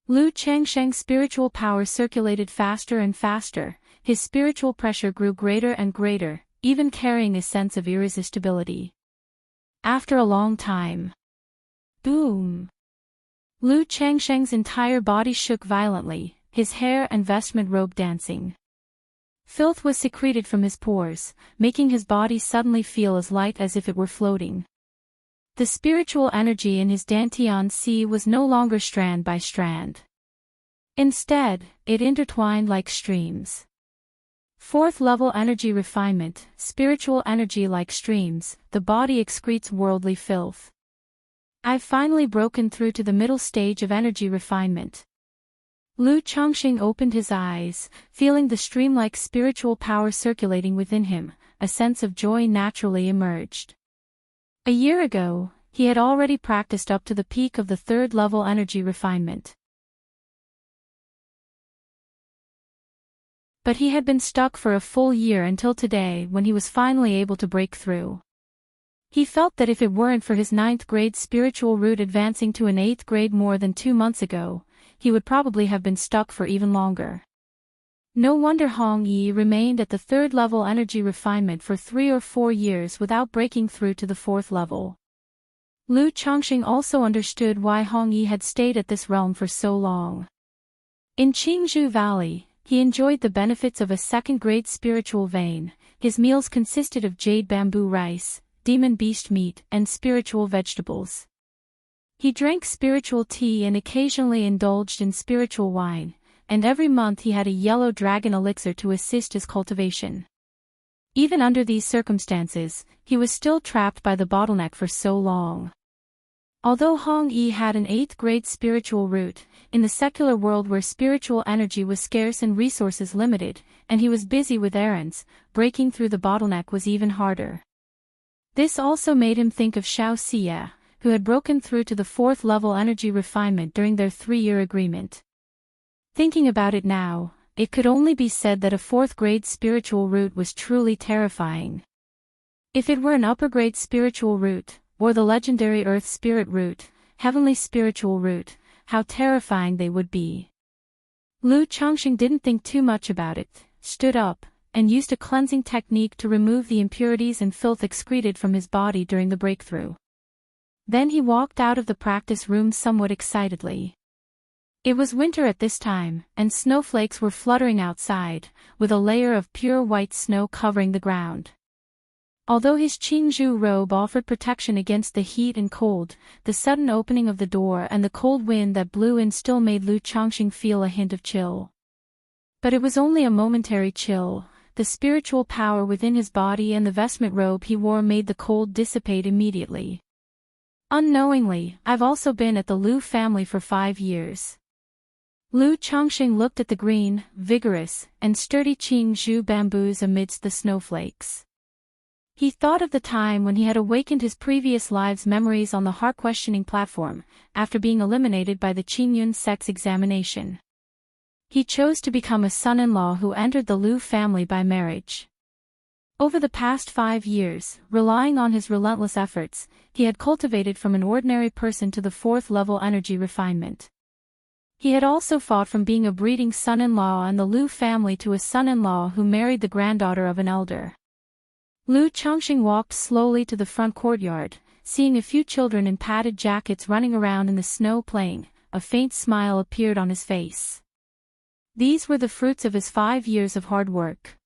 Lu Chongqing's spiritual power circulated faster and faster, his spiritual pressure grew greater and greater, even carrying a sense of irresistibility. After a long time, boom! Lu Chongqing's entire body shook violently, his hair and vestment robe dancing. Filth was secreted from his pores, making his body suddenly feel as light as if it were floating. The spiritual energy in his Dantian sea was no longer strand by strand. Instead, it intertwined like streams. 4th level energy refinement, spiritual energy like streams, the body excretes worldly filth. I've finally broken through to the middle stage of energy refinement. Lu Chongqing opened his eyes, feeling the stream-like spiritual power circulating within him. A sense of joy naturally emerged. A year ago, he had already practiced up to the peak of the third-level energy refinement. But he had been stuck for a full year until today when he was finally able to break through. He felt that if it weren't for his 9th grade spiritual root advancing to an 8th grade more than 2 months ago, he would probably have been stuck for even longer. No wonder Hong Yi remained at the 3rd level energy refinement for 3 or 4 years without breaking through to the 4th level. Lu Chongqing also understood why Hong Yi had stayed at this realm for so long. In Qingzhou Valley, he enjoyed the benefits of a 2nd grade spiritual vein. His meals consisted of jade bamboo rice, demon beast meat, and spiritual vegetables. He drank spiritual tea and occasionally indulged in spiritual wine, and every month he had a yellow dragon elixir to assist his cultivation. Even under these circumstances, he was still trapped by the bottleneck for so long. Although Hong Yi had an 8th grade spiritual root, in the secular world where spiritual energy was scarce and resources limited, and he was busy with errands, breaking through the bottleneck was even harder. This also made him think of Xiao Xia, who had broken through to the 4th level energy refinement during their 3-year agreement. Thinking about it now, it could only be said that a 4th grade spiritual root was truly terrifying. If it were an upper grade spiritual root, or the legendary Earth Spirit root, Heavenly Spiritual root, how terrifying they would be. Lu Chongqing didn't think too much about it, stood up, and used a cleansing technique to remove the impurities and filth excreted from his body during the breakthrough. Then he walked out of the practice room somewhat excitedly. It was winter at this time, and snowflakes were fluttering outside, with a layer of pure white snow covering the ground. Although his Qingzhou robe offered protection against the heat and cold, the sudden opening of the door and the cold wind that blew in still made Lu Chongqing feel a hint of chill. But it was only a momentary chill. The spiritual power within his body and the vestment robe he wore made the cold dissipate immediately. Unknowingly, I've also been at the Lu family for 5 years. Lu Chongqing looked at the green, vigorous, and sturdy Qingzhou bamboos amidst the snowflakes. He thought of the time when he had awakened his previous lives' memories on the heart-questioning platform, after being eliminated by the Qingyun sects examination. He chose to become a son-in-law who entered the Lu family by marriage. Over the past 5 years, relying on his relentless efforts, he had cultivated from an ordinary person to the 4th level energy refinement. He had also fought from being a breeding son-in-law in the Lu family to a son-in-law who married the granddaughter of an elder. Lu Chongqing walked slowly to the front courtyard, seeing a few children in padded jackets running around in the snow playing. A faint smile appeared on his face. These were the fruits of his 5 years of hard work.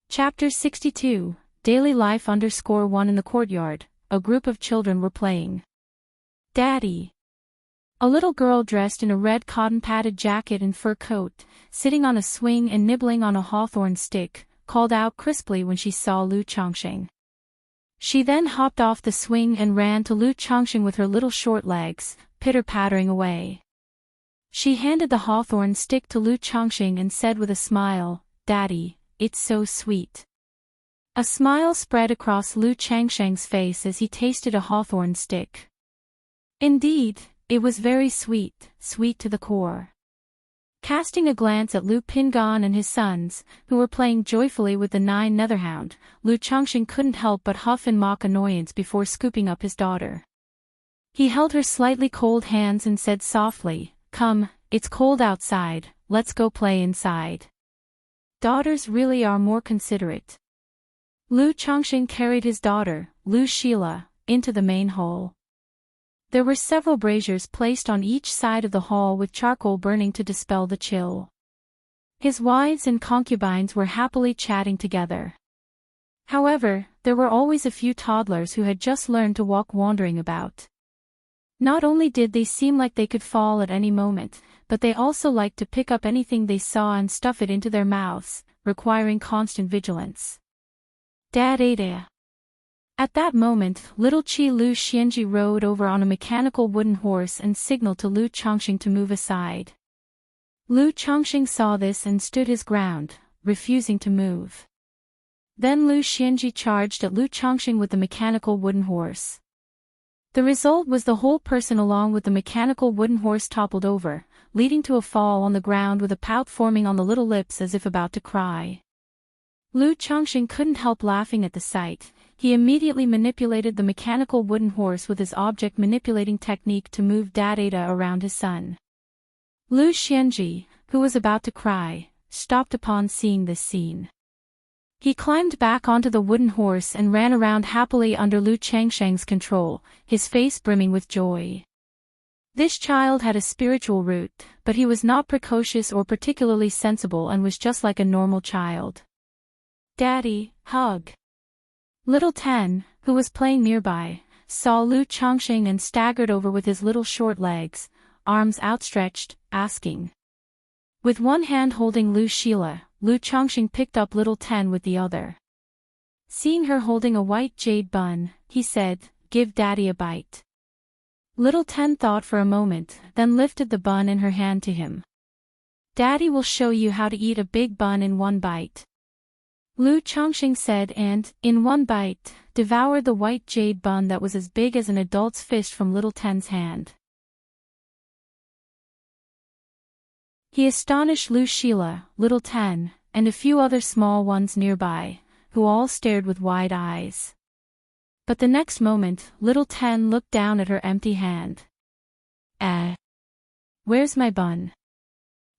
Chapter 62, Daily Life _1 In the courtyard, a group of children were playing. Daddy. A little girl dressed in a red cotton padded jacket and fur coat, sitting on a swing and nibbling on a hawthorn stick, called out crisply when she saw Lu Chongqing. She then hopped off the swing and ran to Lu Chongqing with her little short legs, pitter-pattering away. She handed the hawthorn stick to Lu Chongqing and said with a smile, "Daddy, it's so sweet." A smile spread across Lu Chongqing's face as he tasted a hawthorn stick. Indeed, it was very sweet, sweet to the core. Casting a glance at Lu Pingan and his sons, who were playing joyfully with the 9 netherhound, Lu Chongqing couldn't help but huff in mock annoyance before scooping up his daughter. He held her slightly cold hands and said softly, "Come, it's cold outside, let's go play inside." Daughters really are more considerate. Lu Chongqing carried his daughter, Lu Sheila, into the main hall. There were several braziers placed on each side of the hall with charcoal burning to dispel the chill. His wives and concubines were happily chatting together. However, there were always a few toddlers who had just learned to walk wandering about. Not only did they seem like they could fall at any moment, but they also liked to pick up anything they saw and stuff it into their mouths, requiring constant vigilance. Dad Ada. At that moment, little Qi Lu Xianji rode over on a mechanical wooden horse and signaled to Lu Chongqing to move aside. Lu Chongqing saw this and stood his ground, refusing to move. Then Lu Xianji charged at Lu Chongqing with the mechanical wooden horse. The result was the whole person along with the mechanical wooden horse toppled over, leading to a fall on the ground with a pout forming on the little lips as if about to cry. Lu Chongqing couldn't help laughing at the sight. He immediately manipulated the mechanical wooden horse with his object manipulating technique to move data around his son. Lu Xianji, who was about to cry, stopped upon seeing this scene. He climbed back onto the wooden horse and ran around happily under Lu Changsheng's control, his face brimming with joy. This child had a spiritual root, but he was not precocious or particularly sensible and was just like a normal child. "Daddy, hug." Little Ten, who was playing nearby, saw Lu Chongqing and staggered over with his little short legs, arms outstretched, asking. With one hand holding Lu Shila, Lu Chongqing picked up Little Ten with the other. Seeing her holding a white jade bun, he said, "Give Daddy a bite." Little Ten thought for a moment, then lifted the bun in her hand to him. "Daddy will show you how to eat a big bun in one bite," Lu Chongqing said and, in one bite, devoured the white jade bun that was as big as an adult's fist from Little Ten's hand. He astonished Lu Shila, Little Ten, and a few other small ones nearby, who all stared with wide eyes. But the next moment, Little Ten looked down at her empty hand. Where's my bun?"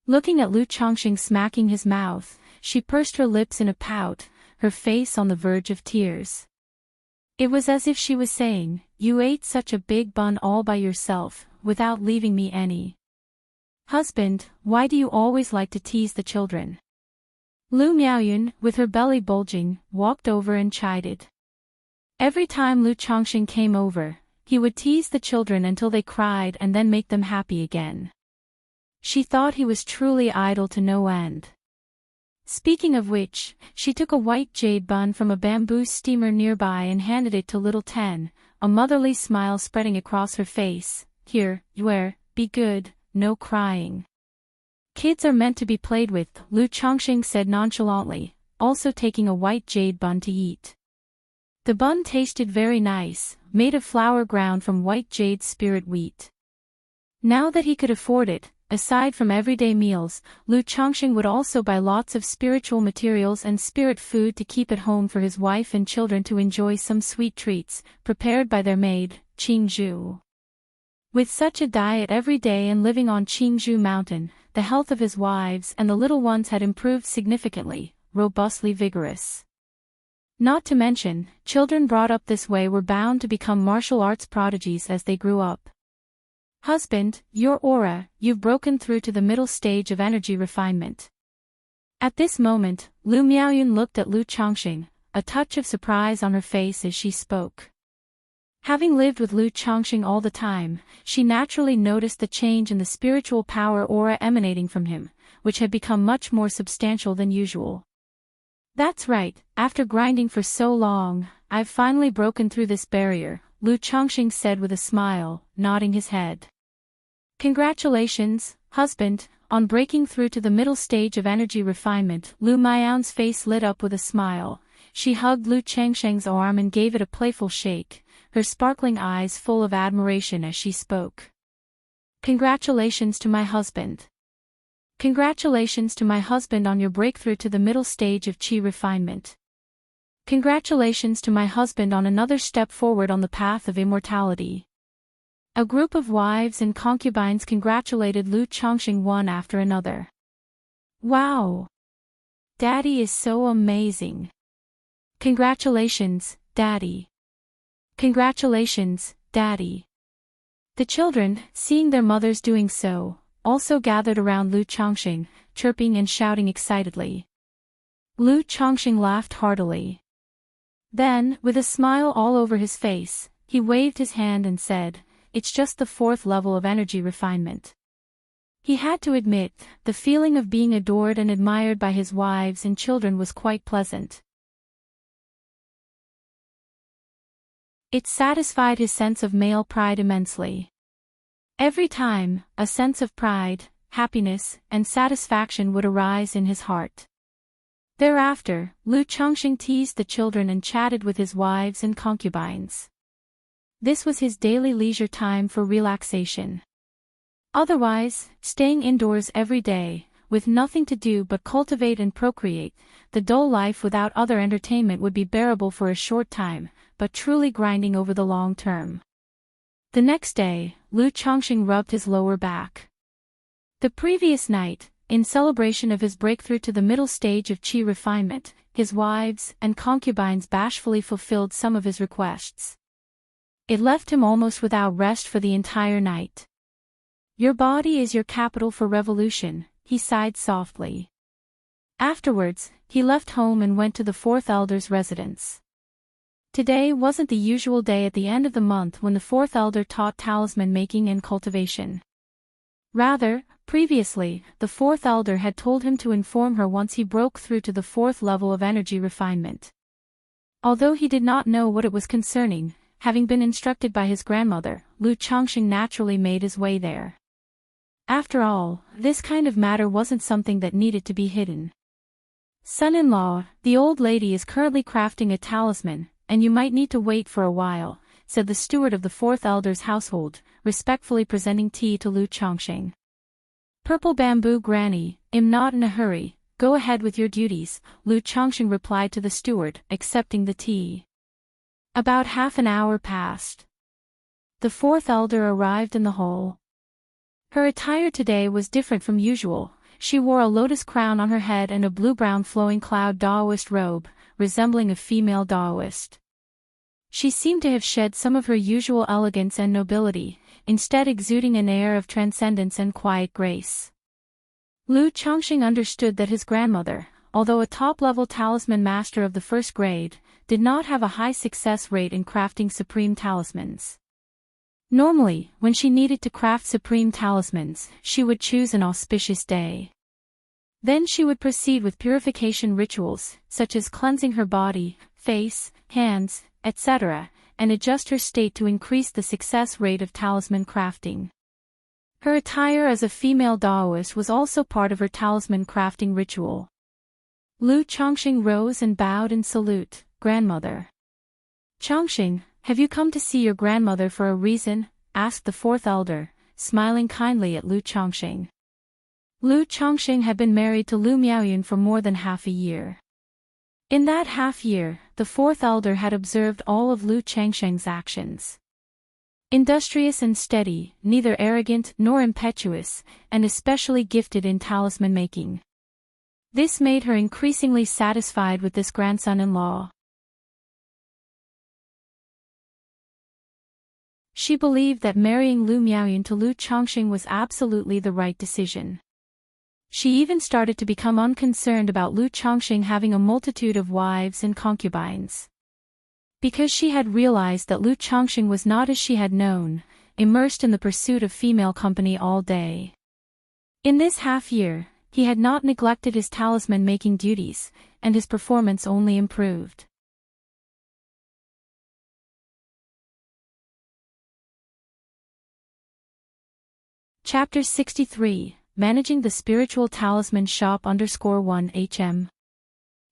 Looking at Lu Chongqing smacking his mouth, she pursed her lips in a pout, her face on the verge of tears. It was as if she was saying, "You ate such a big bun all by yourself, without leaving me any. Husband, why do you always like to tease the children?" Lu Miaoyun, with her belly bulging, walked over and chided. Every time Lu Chongqing came over, he would tease the children until they cried and then make them happy again. She thought he was truly idle to no end. Speaking of which, she took a white jade bun from a bamboo steamer nearby and handed it to Little Ten, a motherly smile spreading across her face. "Here, Yue, be good, no crying. Kids are meant to be played with," Lu Chongqing said nonchalantly, also taking a white jade bun to eat. The bun tasted very nice, made of flour ground from white jade spirit wheat. Now that he could afford it, aside from everyday meals, Lu Chongqing would also buy lots of spiritual materials and spirit food to keep at home for his wife and children to enjoy some sweet treats, prepared by their maid, Qingzhu. With such a diet every day and living on Qingzhu Mountain, the health of his wives and the little ones had improved significantly, robustly vigorous. Not to mention, children brought up this way were bound to become martial arts prodigies as they grew up. "Husband, your aura, you've broken through to the middle stage of energy refinement." At this moment, Lu Miaoyun looked at Lu Chongqing, a touch of surprise on her face as she spoke. Having lived with Lu Chongqing all the time, she naturally noticed the change in the spiritual power aura emanating from him, which had become much more substantial than usual. "That's right, after grinding for so long, I've finally broken through this barrier," Lu Chongqing said with a smile, nodding his head. "Congratulations, husband, on breaking through to the middle stage of energy refinement." Lu Miaoyun's face lit up with a smile. She hugged Lu Changsheng's arm and gave it a playful shake, her sparkling eyes full of admiration as she spoke. "Congratulations to my husband. Congratulations to my husband on your breakthrough to the middle stage of Qi refinement. Congratulations to my husband on another step forward on the path of immortality." A group of wives and concubines congratulated Lu Chongqing one after another. "Wow! Daddy is so amazing. Congratulations, Daddy. Congratulations, Daddy." The children, seeing their mothers doing so, also gathered around Lu Chongqing, chirping and shouting excitedly. Lu Chongqing laughed heartily. Then, with a smile all over his face, he waved his hand and said, "It's just the 4th level of energy refinement." He had to admit, the feeling of being adored and admired by his wives and children was quite pleasant. It satisfied his sense of male pride immensely. Every time, a sense of pride, happiness, and satisfaction would arise in his heart. Thereafter, Lu Chongqing teased the children and chatted with his wives and concubines. This was his daily leisure time for relaxation. Otherwise, staying indoors every day, with nothing to do but cultivate and procreate, the dull life without other entertainment would be bearable for a short time, but truly grinding over the long term. The next day, Lu Chongqing rubbed his lower back. The previous night, in celebration of his breakthrough to the middle stage of qi refinement, his wives and concubines bashfully fulfilled some of his requests. It left him almost without rest for the entire night. "Your body is your capital for revolution," he sighed softly. Afterwards, he left home and went to the fourth elder's residence. Today wasn't the usual day at the end of the month when the fourth elder taught talisman making and cultivation. Rather, previously, the fourth elder had told him to inform her once he broke through to the fourth level of energy refinement. Although he did not know what it was concerning, having been instructed by his grandmother, Lu Chongqing naturally made his way there. After all, this kind of matter wasn't something that needed to be hidden. "Son-in-law, the old lady is currently crafting a talisman, and you might need to wait for a while," said the steward of the fourth elder's household, respectfully presenting tea to Lu Chongqing. "Purple bamboo granny, I'm not in a hurry, go ahead with your duties," Lu Chongqing replied to the steward, accepting the tea. About half an hour passed. The fourth elder arrived in the hall. Her attire today was different from usual. She wore a lotus crown on her head and a blue-brown flowing cloud Daoist robe, resembling a female Daoist. She seemed to have shed some of her usual elegance and nobility, instead exuding an air of transcendence and quiet grace. Lu Chongqing understood that his grandmother, although a top-level talisman master of the first grade, did not have a high success rate in crafting supreme talismans. Normally, when she needed to craft supreme talismans, she would choose an auspicious day. Then she would proceed with purification rituals, such as cleansing her body, face, hands, etc., and adjust her state to increase the success rate of talisman crafting. Her attire as a female Daoist was also part of her talisman crafting ritual. Lu Chongqing rose and bowed in salute, "Grandmother." "Chongqing, have you come to see your grandmother for a reason?" asked the fourth elder, smiling kindly at Lu Chongqing. Lu Chongqing had been married to Lu Miaoyun for more than half a year. In that half-year, the fourth elder had observed all of Lu Chongqing's actions. Industrious and steady, neither arrogant nor impetuous, and especially gifted in talisman making. This made her increasingly satisfied with this grandson-in-law. She believed that marrying Lu Miaoyun to Lu Chongqing was absolutely the right decision. She even started to become unconcerned about Lu Chongqing having a multitude of wives and concubines. Because she had realized that Lu Chongqing was not as she had known, immersed in the pursuit of female company all day. In this half-year, he had not neglected his talisman-making duties, and his performance only improved. Chapter 63, Managing the Spiritual Talisman Shop _1 HM.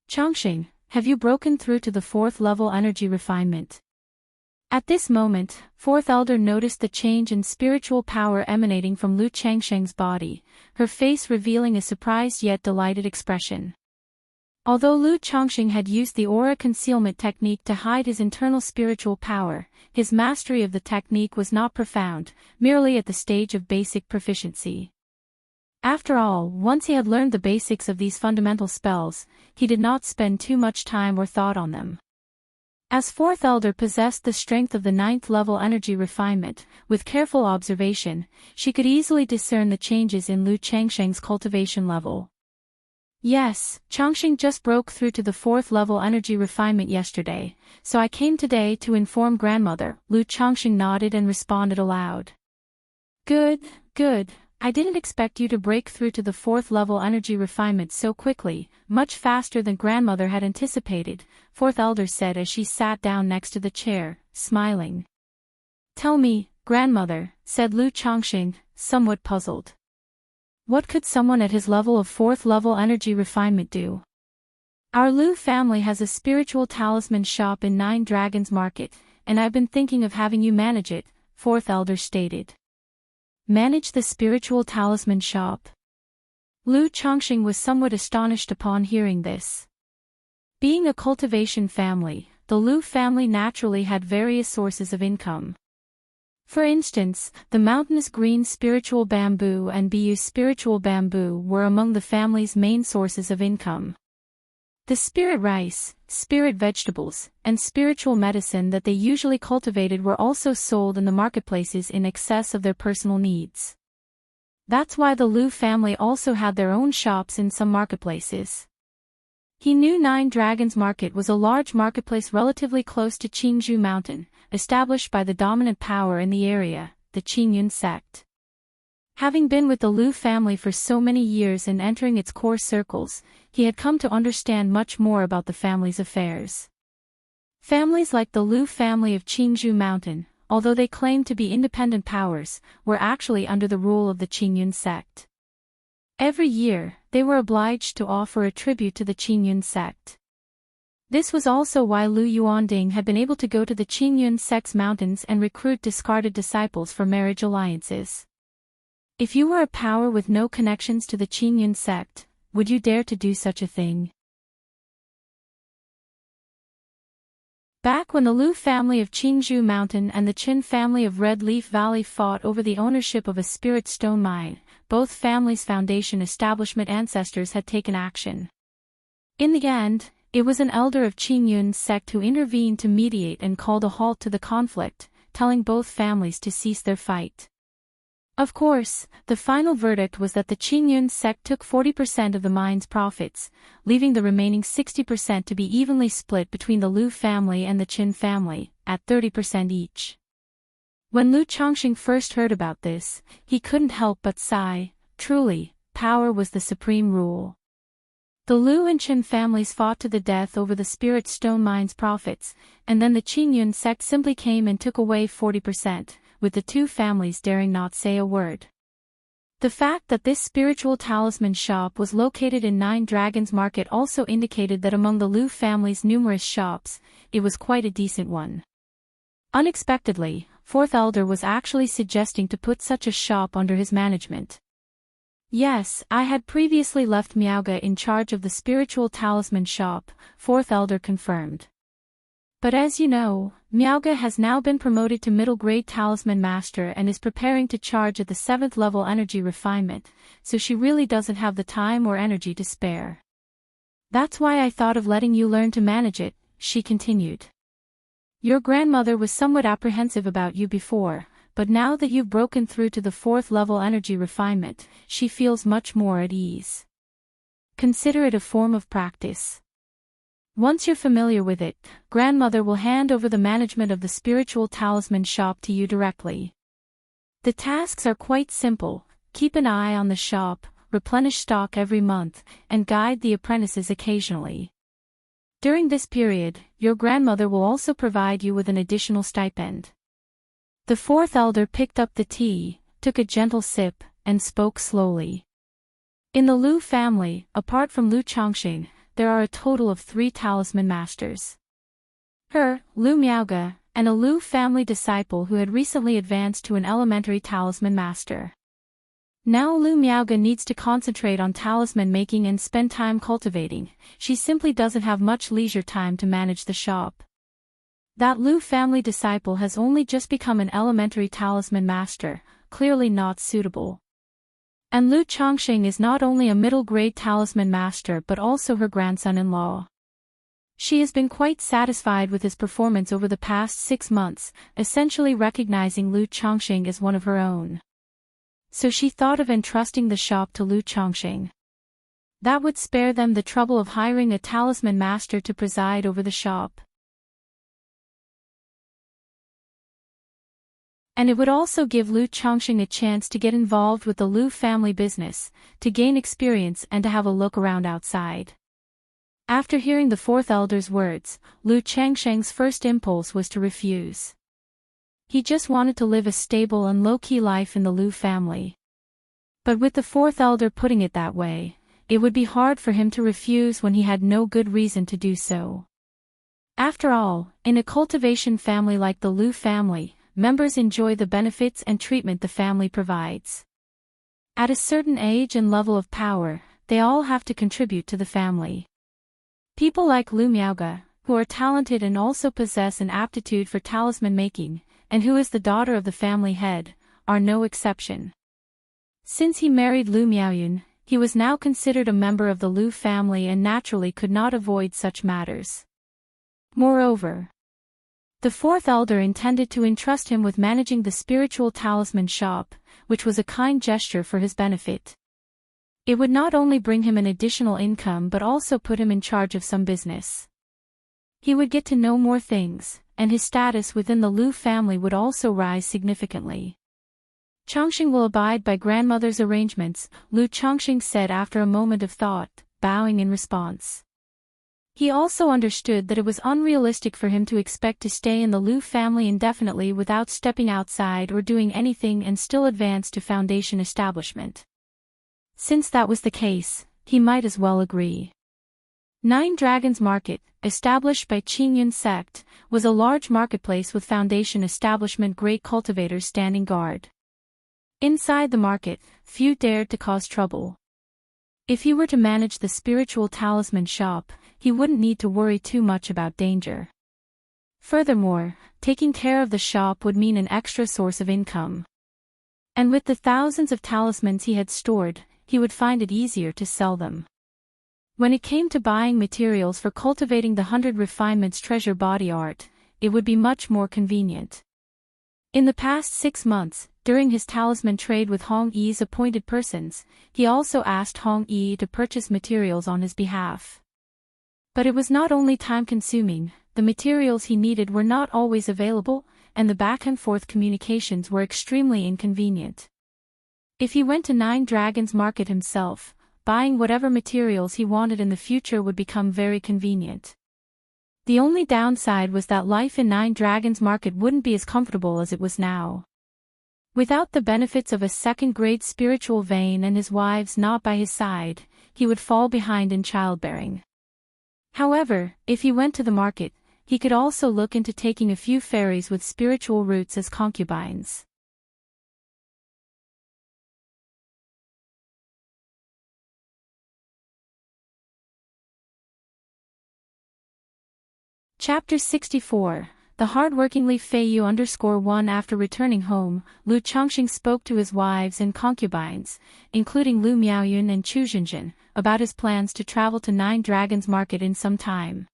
"Chongqing, have you broken through to the fourth level energy refinement?" At this moment, fourth elder noticed the change in spiritual power emanating from Lu Chongqing's body, her face revealing a surprised yet delighted expression. Although Lu Chongqing had used the aura concealment technique to hide his internal spiritual power, his mastery of the technique was not profound, merely at the stage of basic proficiency. After all, once he had learned the basics of these fundamental spells, he did not spend too much time or thought on them. As fourth elder possessed the strength of the ninth level energy refinement, with careful observation, she could easily discern the changes in Lu Chongqing's cultivation level. "Yes, Chongqing just broke through to the fourth level energy refinement yesterday, so I came today to inform grandmother." Lu Chongqing nodded and responded aloud. Good, good, I didn't expect you to break through to the 4th level energy refinement so quickly, much faster than grandmother had anticipated, 4th elder said as she sat down next to the chair, smiling. Tell me, grandmother, said Lu Chongqing, somewhat puzzled. What could someone at his level of 4th level energy refinement do? Our Lu family has a spiritual talisman shop in Nine Dragons Market, and I've been thinking of having you manage it, 4th elder stated. Manage the spiritual talisman shop. Lu Chongqing was somewhat astonished upon hearing this. Being a cultivation family, the Lu family naturally had various sources of income. For instance, the mountainous green spiritual bamboo and Bu spiritual bamboo were among the family's main sources of income. The spirit rice, spirit vegetables, and spiritual medicine that they usually cultivated were also sold in the marketplaces in excess of their personal needs. That's why the Lu family also had their own shops in some marketplaces. He knew Nine Dragons Market was a large marketplace relatively close to Qingzhou Mountain, established by the dominant power in the area, the Qingyun sect. Having been with the Lu family for so many years and entering its core circles, he had come to understand much more about the family's affairs. Families like the Lu family of Qingzhou Mountain, although they claimed to be independent powers, were actually under the rule of the Qingyun sect. Every year, they were obliged to offer a tribute to the Qingyun sect. This was also why Lu Yuanding had been able to go to the Qingyun sect's mountains and recruit discarded disciples for marriage alliances. If you were a power with no connections to the Qingyun sect, would you dare to do such a thing? Back when the Lu family of Qingzhou Mountain and the Qin family of Red Leaf Valley fought over the ownership of a spirit stone mine, both families' foundation establishment ancestors had taken action. In the end, it was an elder of Qingyun's sect who intervened to mediate and called a halt to the conflict, telling both families to cease their fight. Of course, the final verdict was that the Qingyun sect took 40% of the mine's profits, leaving the remaining 60% to be evenly split between the Lu family and the Qin family, at 30% each. When Lu Chongqing first heard about this, he couldn't help but sigh. Truly, power was the supreme rule. The Lu and Qin families fought to the death over the spirit stone mine's profits, and then the Qingyun sect simply came and took away 40%. With the two families daring not say a word. The fact that this spiritual talisman shop was located in Nine Dragons Market also indicated that among the Lu family's numerous shops, it was quite a decent one. Unexpectedly, 4th elder was actually suggesting to put such a shop under his management. Yes, I had previously left Miaoga in charge of the spiritual talisman shop, 4th elder confirmed. But as you know, Miaoga has now been promoted to middle-grade talisman master and is preparing to charge at the 7th level energy refinement, so she really doesn't have the time or energy to spare. That's why I thought of letting you learn to manage it, she continued. Your grandmother was somewhat apprehensive about you before, but now that you've broken through to the 4th level energy refinement, she feels much more at ease. Consider it a form of practice. Once you're familiar with it, grandmother will hand over the management of the spiritual talisman shop to you directly. The tasks are quite simple: keep an eye on the shop, replenish stock every month, and guide the apprentices occasionally. During this period, your grandmother will also provide you with an additional stipend. The 4th elder picked up the tea, took a gentle sip, and spoke slowly. In the Lu family, apart from Lu Chongqing, there are a total of 3 talisman masters. Her, Lu Miaoga, and a Lu family disciple who had recently advanced to an elementary talisman master. Now Lu Miaoga needs to concentrate on talisman making and spend time cultivating. She simply doesn't have much leisure time to manage the shop. That Lu family disciple has only just become an elementary talisman master, clearly not suitable. And Lu Chongqing is not only a middle-grade talisman master but also her grandson-in-law. She has been quite satisfied with his performance over the past 6 months, essentially recognizing Lu Chongqing as one of her own. So she thought of entrusting the shop to Lu Chongqing. That would spare them the trouble of hiring a talisman master to preside over the shop. And it would also give Lu Chongqing a chance to get involved with the Lu family business, to gain experience and to have a look around outside. After hearing the fourth elder's words, Lu Changsheng's first impulse was to refuse. He just wanted to live a stable and low-key life in the Lu family. But with the fourth elder putting it that way, it would be hard for him to refuse when he had no good reason to do so. After all, in a cultivation family like the Lu family, members enjoy the benefits and treatment the family provides. At a certain age and level of power, they all have to contribute to the family. People like Lu Miaoge, who are talented and also possess an aptitude for talisman making, and who is the daughter of the family head, are no exception. Since he married Lu Miaoyun, he was now considered a member of the Lu family and naturally could not avoid such matters. Moreover, the fourth elder intended to entrust him with managing the spiritual talisman shop, which was a kind gesture for his benefit. It would not only bring him an additional income but also put him in charge of some business. He would get to know more things, and his status within the Lu family would also rise significantly. Chongqing will abide by grandmother's arrangements, Lu Chongqing said after a moment of thought, bowing in response. He also understood that it was unrealistic for him to expect to stay in the Lu family indefinitely without stepping outside or doing anything and still advance to foundation establishment. Since that was the case, he might as well agree. Nine Dragons Market, established by Qingyun sect, was a large marketplace with foundation establishment great cultivators standing guard. Inside the market, few dared to cause trouble. If he were to manage the spiritual talisman shop, he wouldn't need to worry too much about danger. Furthermore, taking care of the shop would mean an extra source of income. And with the thousands of talismans he had stored, he would find it easier to sell them. When it came to buying materials for cultivating the 100 refinements treasure body art, it would be much more convenient. In the past 6 months, during his talisman trade with Hong Yi's appointed persons, he also asked Hong Yi to purchase materials on his behalf. But it was not only time-consuming, the materials he needed were not always available, and the back-and-forth communications were extremely inconvenient. If he went to Nine Dragons Market himself, buying whatever materials he wanted in the future would become very convenient. The only downside was that life in Nine Dragons Market wouldn't be as comfortable as it was now. Without the benefits of a second-grade spiritual vein and his wives not by his side, he would fall behind in childbearing. However, if he went to the market, he could also look into taking a few fairies with spiritual roots as concubines. Chapter 64. The hard-workingly Feiyu _1 After returning home, Lu Chongqing spoke to his wives and concubines, including Lu Miaoyun and Chu Zhenjin, about his plans to travel to Nine Dragons Market in some time.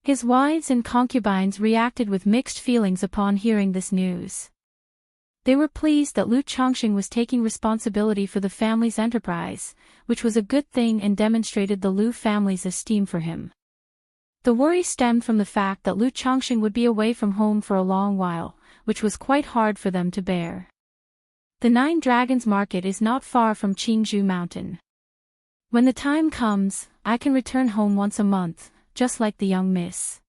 His wives and concubines reacted with mixed feelings upon hearing this news. They were pleased that Lu Chongqing was taking responsibility for the family's enterprise, which was a good thing and demonstrated the Lu family's esteem for him. The worry stemmed from the fact that Lu Chongqing would be away from home for a long while, which was quite hard for them to bear. The Nine Dragons Market is not far from Qingzhou Mountain. When the time comes, I can return home once a month, just like the young miss.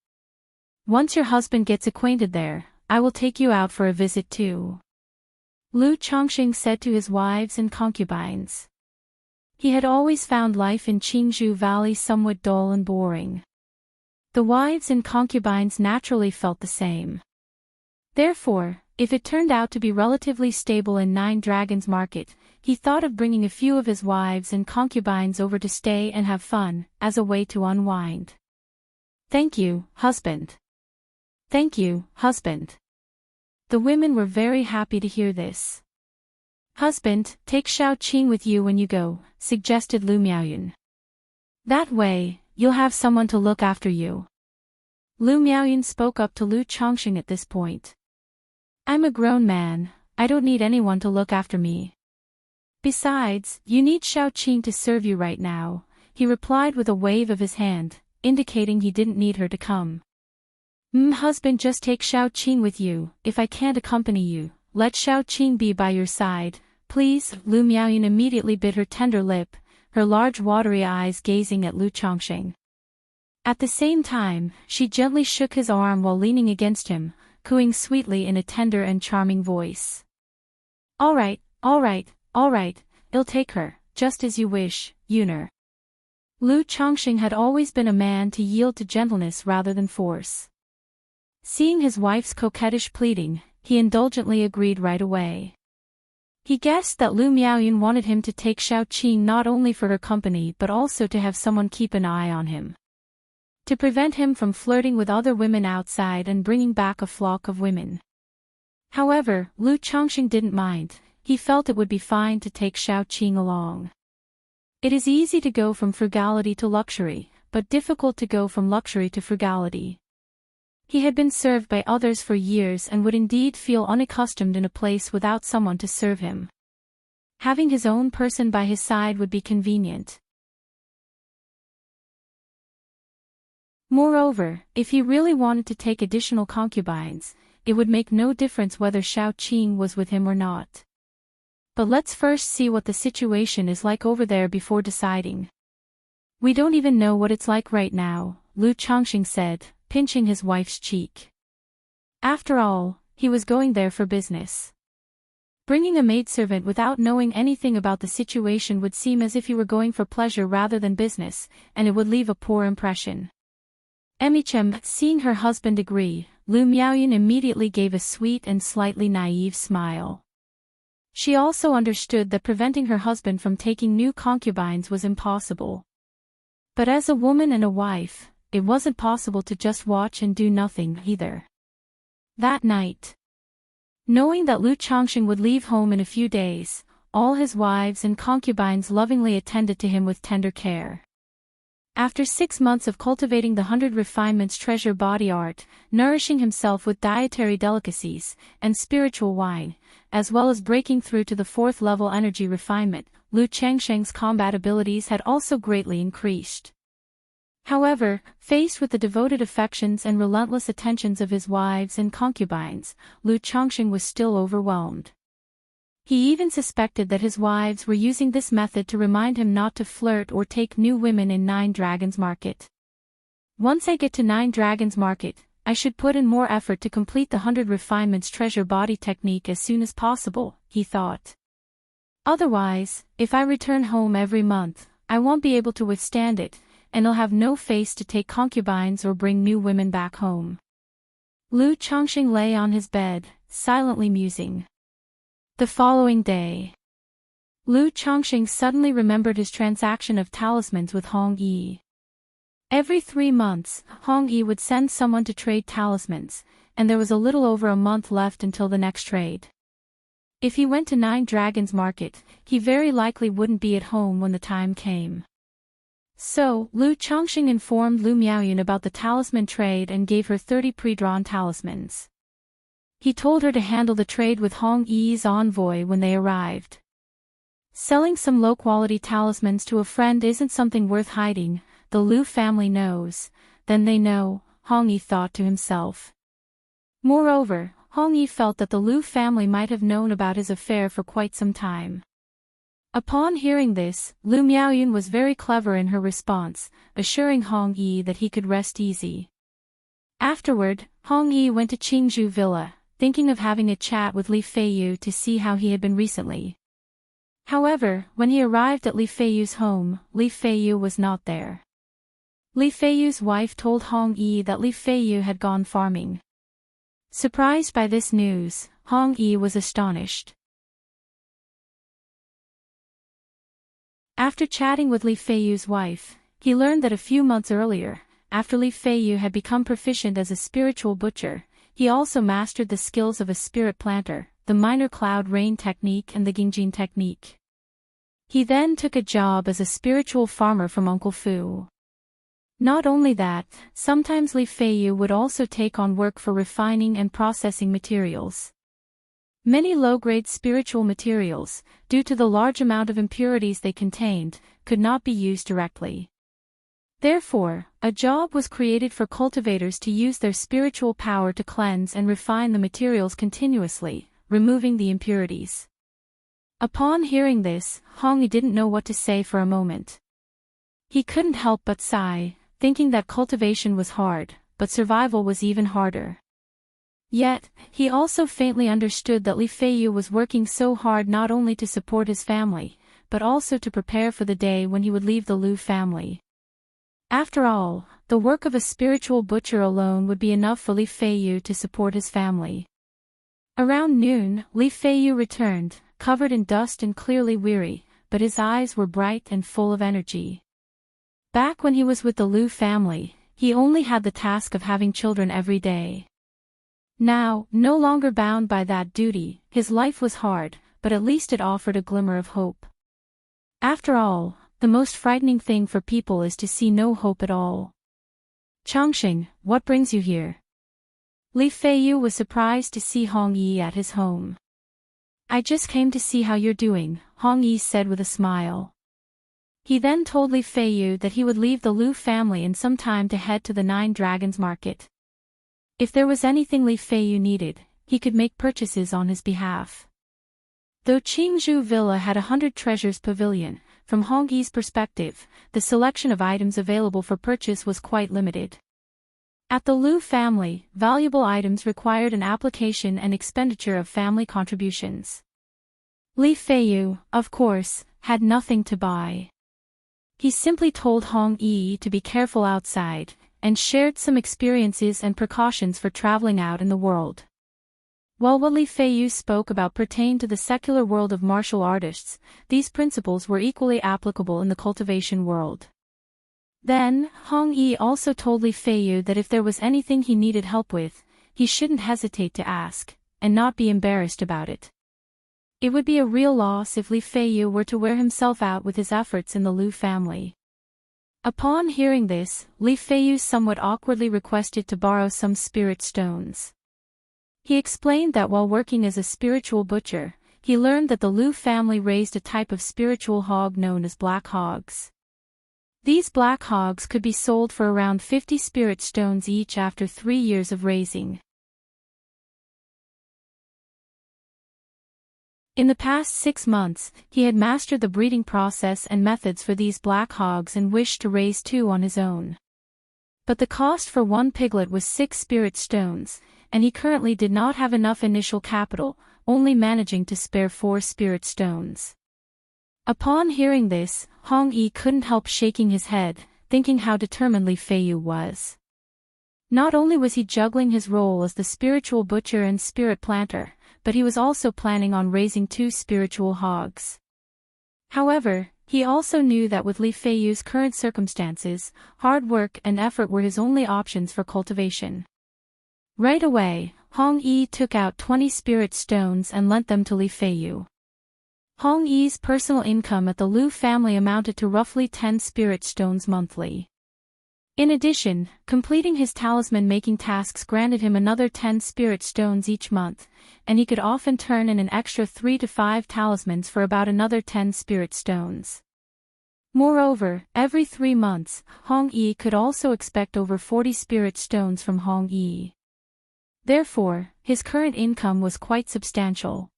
Once your husband gets acquainted there, I will take you out for a visit too. Lu Chongqing said to his wives and concubines. He had always found life in Qingzhou Valley somewhat dull and boring. The wives and concubines naturally felt the same. Therefore, if it turned out to be relatively stable in Nine Dragons Market, he thought of bringing a few of his wives and concubines over to stay and have fun, as a way to unwind. Thank you, husband. Thank you, husband. The women were very happy to hear this. Husband, take Shao Qing with you when you go, suggested Lu Miaoyun. That way, you'll have someone to look after you. Lu Miaoyun spoke up to Lu Chongqing at this point. I'm a grown man, I don't need anyone to look after me. Besides, you need Shao Qing to serve you right now, he replied with a wave of his hand, indicating he didn't need her to come. Husband, just take Shao Qing with you, if I can't accompany you, let Xiaoqing be by your side, please." Lu Miaoyun immediately bit her tender lip, her large watery eyes gazing at Lu Chongqing. At the same time, she gently shook his arm while leaning against him, cooing sweetly in a tender and charming voice. All right, I'll take her, just as you wish, Yuner." Lu Chongqing had always been a man to yield to gentleness rather than force. Seeing his wife's coquettish pleading, he indulgently agreed right away. He guessed that Lu Miaoyun wanted him to take Xiaoqing not only for her company but also to have someone keep an eye on him, to prevent him from flirting with other women outside and bringing back a flock of women. However, Lu Chongqing didn't mind. He felt it would be fine to take Xiaoqing along. It is easy to go from frugality to luxury, but difficult to go from luxury to frugality. He had been served by others for years and would indeed feel unaccustomed in a place without someone to serve him. Having his own person by his side would be convenient. Moreover, if he really wanted to take additional concubines, it would make no difference whether Xiaoqing was with him or not. But let's first see what the situation is like over there before deciding. "We don't even know what it's like right now," Lu Chongqing said, pinching his wife's cheek. After all, he was going there for business. Bringing a maidservant without knowing anything about the situation would seem as if he were going for pleasure rather than business, and it would leave a poor impression. Emichem, seeing her husband agree, Lu Miaoyun immediately gave a sweet and slightly naive smile. She also understood that preventing her husband from taking new concubines was impossible. But as a woman and a wife, it wasn't possible to just watch and do nothing either. That night, knowing that Lu Chongqing would leave home in a few days, all his wives and concubines lovingly attended to him with tender care. After 6 months of cultivating the 100 refinements treasure body art, nourishing himself with dietary delicacies, and spiritual wine, as well as breaking through to the 4th level energy refinement, Lu Changsheng's combat abilities had also greatly increased. However, faced with the devoted affections and relentless attentions of his wives and concubines, Lu Chongqing was still overwhelmed. He even suspected that his wives were using this method to remind him not to flirt or take new women in 9 Dragons Market. "Once I get to 9 Dragons Market, I should put in more effort to complete the 100 refinements treasure body technique as soon as possible," he thought. "Otherwise, if I return home every month, I won't be able to withstand it, and I'll have no face to take concubines or bring new women back home." Lu Chongqing lay on his bed, silently musing. The following day, Lu Chongqing suddenly remembered his transaction of talismans with Hong Yi. Every 3 months, Hong Yi would send someone to trade talismans, and there was a little over a month left until the next trade. If he went to 9 Dragons Market, he very likely wouldn't be at home when the time came. So, Lu Chongqing informed Lu Miaoyun about the talisman trade and gave her 30 pre-drawn talismans. He told her to handle the trade with Hong Yi's envoy when they arrived. Selling some low-quality talismans to a friend isn't something worth hiding. The Lu family knows, then they know, Hong Yi thought to himself. Moreover, Hong Yi felt that the Lu family might have known about his affair for quite some time. Upon hearing this, Lu Miaoyun was very clever in her response, assuring Hong Yi that he could rest easy. Afterward, Hong Yi went to Qingzhou Villa, thinking of having a chat with Li Feiyu to see how he had been recently. However, when he arrived at Li Feiyu's home, Li Feiyu was not there. Li Feiyu's wife told Hong Yi that Li Feiyu had gone farming. Surprised by this news, Hong Yi was astonished. After chatting with Li Feiyu's wife, he learned that a few months earlier, after Li Feiyu had become proficient as a spiritual butcher, he also mastered the skills of a spirit planter, the minor cloud rain technique and the Gingjin technique. He then took a job as a spiritual farmer from Uncle Fu. Not only that, sometimes Li Feiyu would also take on work for refining and processing materials. Many low-grade spiritual materials, due to the large amount of impurities they contained, could not be used directly. Therefore, a job was created for cultivators to use their spiritual power to cleanse and refine the materials continuously, removing the impurities. Upon hearing this, Hong Yi didn't know what to say for a moment. He couldn't help but sigh, thinking that cultivation was hard, but survival was even harder. Yet, he also faintly understood that Li Feiyu was working so hard not only to support his family, but also to prepare for the day when he would leave the Lu family. After all, the work of a spiritual butcher alone would be enough for Li Feiyu to support his family. Around noon, Li Feiyu returned, covered in dust and clearly weary, but his eyes were bright and full of energy. Back when he was with the Lu family, he only had the task of having children every day. Now, no longer bound by that duty, his life was hard, but at least it offered a glimmer of hope. After all, the most frightening thing for people is to see no hope at all. Changxing, what brings you here? Li Feiyu was surprised to see Hong Yi at his home. I just came to see how you're doing, Hong Yi said with a smile. He then told Li Feiyu that he would leave the Lu family in some time to head to the Nine Dragons market. If there was anything Li Feiyu needed, he could make purchases on his behalf. Though Qingzhou Villa had 100 treasures pavilion, from Hong Yi's perspective, the selection of items available for purchase was quite limited. At the Lu family, valuable items required an application and expenditure of family contributions. Li Feiyu, of course, had nothing to buy. He simply told Hong Yi to be careful outside, and shared some experiences and precautions for traveling out in the world. While what Li Feiyu spoke about pertained to the secular world of martial artists, these principles were equally applicable in the cultivation world. Then, Hong Yi also told Li Feiyu that if there was anything he needed help with, he shouldn't hesitate to ask, and not be embarrassed about it. It would be a real loss if Li Feiyu were to wear himself out with his efforts in the Lu family. Upon hearing this, Li Feiyu somewhat awkwardly requested to borrow some spirit stones. He explained that while working as a spiritual butcher, he learned that the Lu family raised a type of spiritual hog known as black hogs. These black hogs could be sold for around 50 spirit stones each after 3 years of raising. In the past 6 months, he had mastered the breeding process and methods for these black hogs and wished to raise 2 on his own. But the cost for 1 piglet was 6 spirit stones, and he currently did not have enough initial capital, only managing to spare 4 spirit stones. Upon hearing this, Hong Yi couldn't help shaking his head, thinking how determined Li Feiyu was. Not only was he juggling his role as the spiritual butcher and spirit planter, but he was also planning on raising 2 spiritual hogs. However, he also knew that with Li Feiyu's current circumstances, hard work and effort were his only options for cultivation. Right away, Hong Yi took out 20 spirit stones and lent them to Li Feiyu. Hong Yi's personal income at the Lu family amounted to roughly 10 spirit stones monthly. In addition, completing his talisman-making tasks granted him another 10 spirit stones each month, and he could often turn in an extra 3 to 5 talismans for about another 10 spirit stones. Moreover, every 3 months, Hong Yi could also expect over 40 spirit stones from Hong Yi. Therefore, his current income was quite substantial.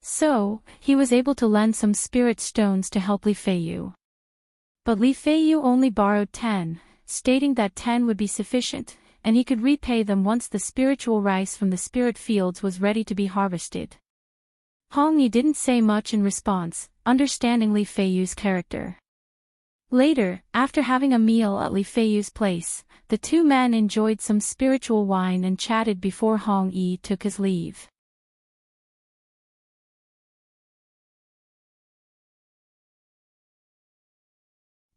So, he was able to lend some spirit stones to help Li Feiyu. But Li Feiyu only borrowed 10, stating that 10 would be sufficient, and he could repay them once the spiritual rice from the spirit fields was ready to be harvested. Hong Yi didn't say much in response, understanding Li Feiyu's character. Later, after having a meal at Li Feiyu's place, the 2 men enjoyed some spiritual wine and chatted before Hong Yi took his leave.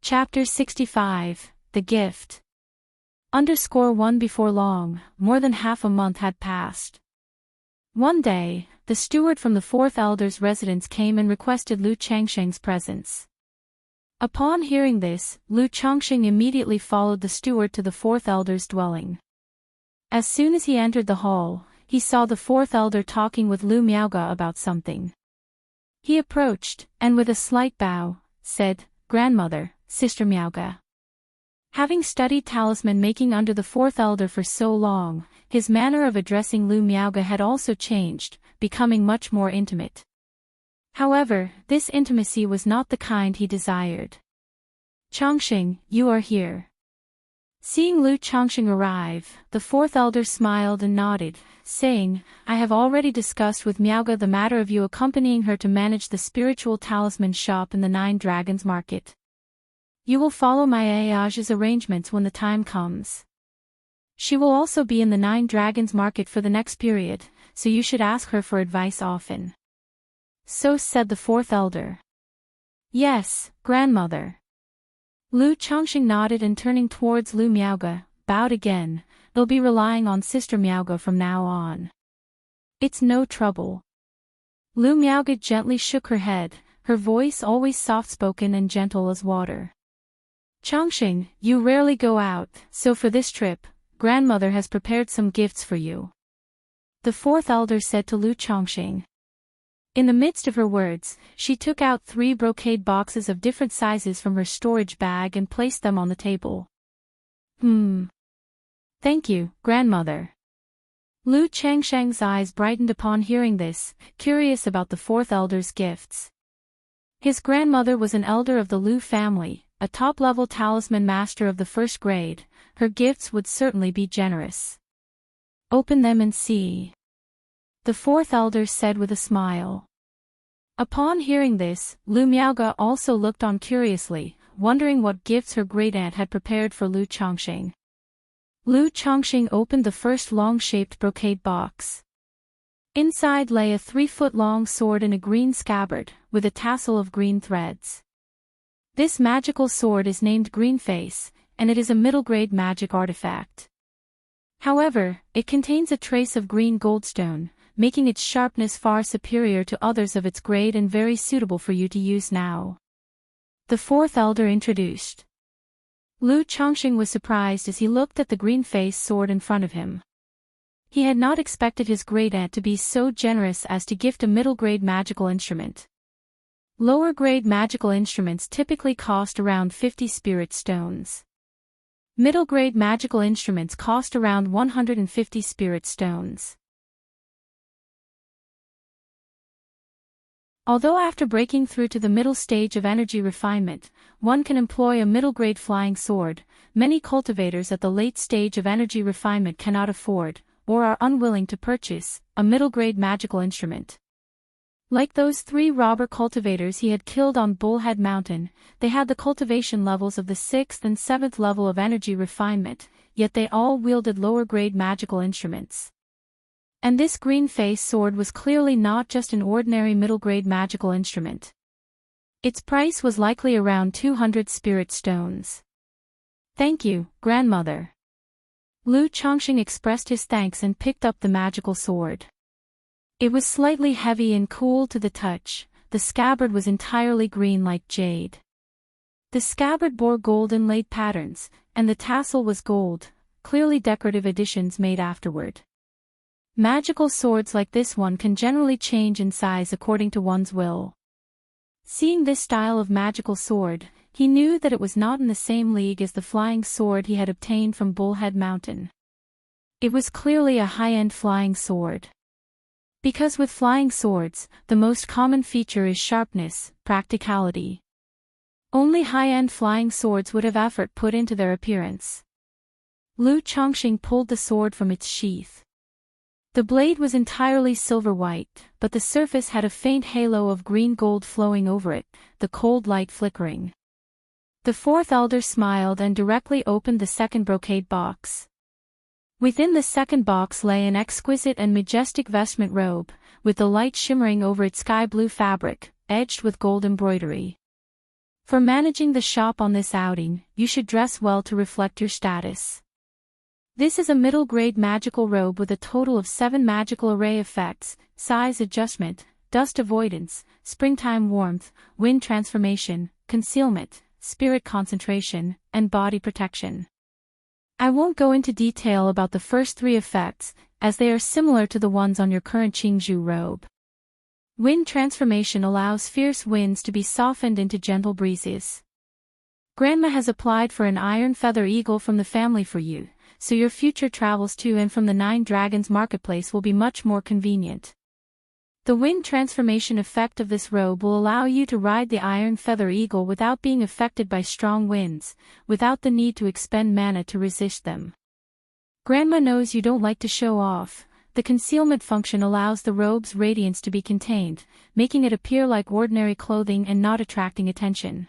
Chapter 65, The Gift. _1 Before long, more than half a month had passed. One day, the steward from the 4th elder's residence came and requested Lu Changsheng's presence. Upon hearing this, Lu Changsheng immediately followed the steward to the 4th elder's dwelling. As soon as he entered the hall, he saw the 4th elder talking with Lu Miaoge about something. He approached, and with a slight bow, said, "Grandmother, Sister Miaoge." Having studied talisman making under the fourth elder for so long, his manner of addressing Lu Miaoge had also changed, becoming much more intimate. However, this intimacy was not the kind he desired. Changxing, you are here. Seeing Lu Changxing arrive, the fourth elder smiled and nodded, saying, I have already discussed with Miaoge the matter of you accompanying her to manage the spiritual talisman shop in the Nine Dragons Market. You will follow my Ayage's arrangements when the time comes. She will also be in the Nine Dragons Market for the next period, so you should ask her for advice often. So said the fourth elder. Yes, grandmother. Lu Changxing nodded and turning towards Lu Miaoge, bowed again. They'll be relying on Sister Miaoge from now on. It's no trouble. Lu Miaoge gently shook her head, her voice always soft-spoken and gentle as water. Changxing, you rarely go out, so for this trip, grandmother has prepared some gifts for you. The fourth elder said to Lu Changxing. In the midst of her words, she took out 3 brocade boxes of different sizes from her storage bag and placed them on the table. Thank you, grandmother. Lu Changsheng's eyes brightened upon hearing this, curious about the fourth elder's gifts. His grandmother was an elder of the Lu family, a top-level talisman master of the first grade. Her gifts would certainly be generous. Open them and see. The fourth elder said with a smile. Upon hearing this, Lu Miaoge also looked on curiously, wondering what gifts her great-aunt had prepared for Lu Changxing. Lu Changxing opened the first long-shaped brocade box. Inside lay a 3-foot-long sword in a green scabbard, with a tassel of green threads. This magical sword is named Greenface, and it is a middle-grade magic artifact. However, it contains a trace of green goldstone, making its sharpness far superior to others of its grade and very suitable for you to use now. The fourth elder introduced. Lu Changxing was surprised as he looked at the green-face sword in front of him. He had not expected his great-aunt to be so generous as to gift a middle-grade magical instrument. Lower-grade magical instruments typically cost around 50 spirit stones. Middle-grade magical instruments cost around 150 spirit stones. Although after breaking through to the middle stage of energy refinement, one can employ a middle-grade flying sword, many cultivators at the late stage of energy refinement cannot afford, or are unwilling to purchase, a middle-grade magical instrument. Like those 3 robber cultivators he had killed on Bullhead Mountain, they had the cultivation levels of the 6th and 7th level of energy refinement, yet they all wielded lower-grade magical instruments. And this green-face sword was clearly not just an ordinary middle-grade magical instrument. Its price was likely around 200 spirit stones. Thank you, grandmother. Lu Changxing expressed his thanks and picked up the magical sword. It was slightly heavy and cool to the touch. The scabbard was entirely green like jade. The scabbard bore gold inlaid patterns, and the tassel was gold, clearly decorative additions made afterward. Magical swords like this one can generally change in size according to one's will. Seeing this style of magical sword, he knew that it was not in the same league as the flying sword he had obtained from Bullhead Mountain. It was clearly a high-end flying sword. Because with flying swords, the most common feature is sharpness, practicality. Only high-end flying swords would have effort put into their appearance. Lu Changxing pulled the sword from its sheath. The blade was entirely silver-white, but the surface had a faint halo of green gold flowing over it, the cold light flickering. The fourth elder smiled and directly opened the second brocade box. Within the second box lay an exquisite and majestic vestment robe, with the light shimmering over its sky-blue fabric, edged with gold embroidery. For managing the shop on this outing, you should dress well to reflect your status. This is a middle-grade magical robe with a total of 7 magical array effects: size adjustment, dust avoidance, springtime warmth, wind transformation, concealment, spirit concentration, and body protection. I won't go into detail about the first 3 effects, as they are similar to the ones on your current Qingzhou robe. Wind transformation allows fierce winds to be softened into gentle breezes. Grandma has applied for an iron feather eagle from the family for you, so your future travels to and from the Nine Dragons marketplace will be much more convenient. The wind transformation effect of this robe will allow you to ride the iron feather eagle without being affected by strong winds, without the need to expend mana to resist them. Grandma knows you don't like to show off. The concealment function allows the robe's radiance to be contained, making it appear like ordinary clothing and not attracting attention.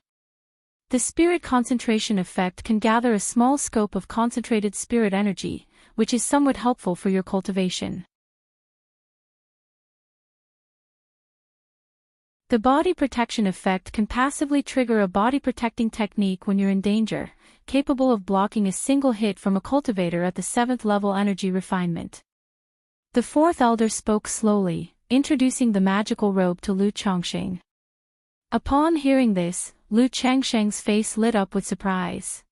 The spirit concentration effect can gather a small scope of concentrated spirit energy, which is somewhat helpful for your cultivation. The body protection effect can passively trigger a body protecting technique when you're in danger, capable of blocking a single hit from a cultivator at the 7th level energy refinement. The 4th elder spoke slowly, introducing the magical robe to Lu Chongqing. Upon hearing this, Lu Changsheng's face lit up with surprise.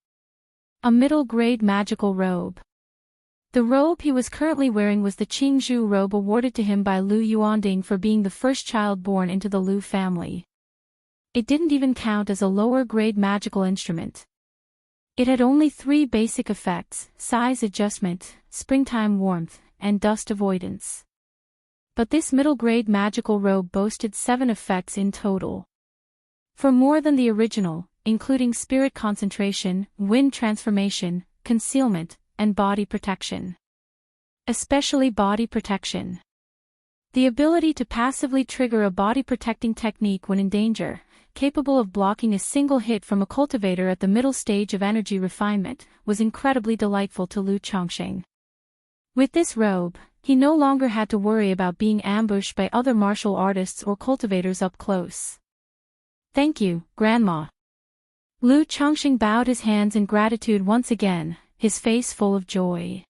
A middle-grade magical robe. The robe he was currently wearing was the Qingzhu robe awarded to him by Lu Yuanding for being the first child born into the Lu family. It didn't even count as a lower-grade magical instrument. It had only 3 basic effects: size adjustment, springtime warmth, and dust avoidance. But this middle-grade magical robe boasted 7 effects in total. For more than the original, including spirit concentration, wind transformation, concealment, and body protection. Especially body protection. The ability to passively trigger a body-protecting technique when in danger, capable of blocking a single hit from a cultivator at the middle stage of energy refinement, was incredibly delightful to Lu Chongqing. With this robe, he no longer had to worry about being ambushed by other martial artists or cultivators up close. Thank you, Grandma. Lu Chongqing bowed his hands in gratitude once again, his face full of joy.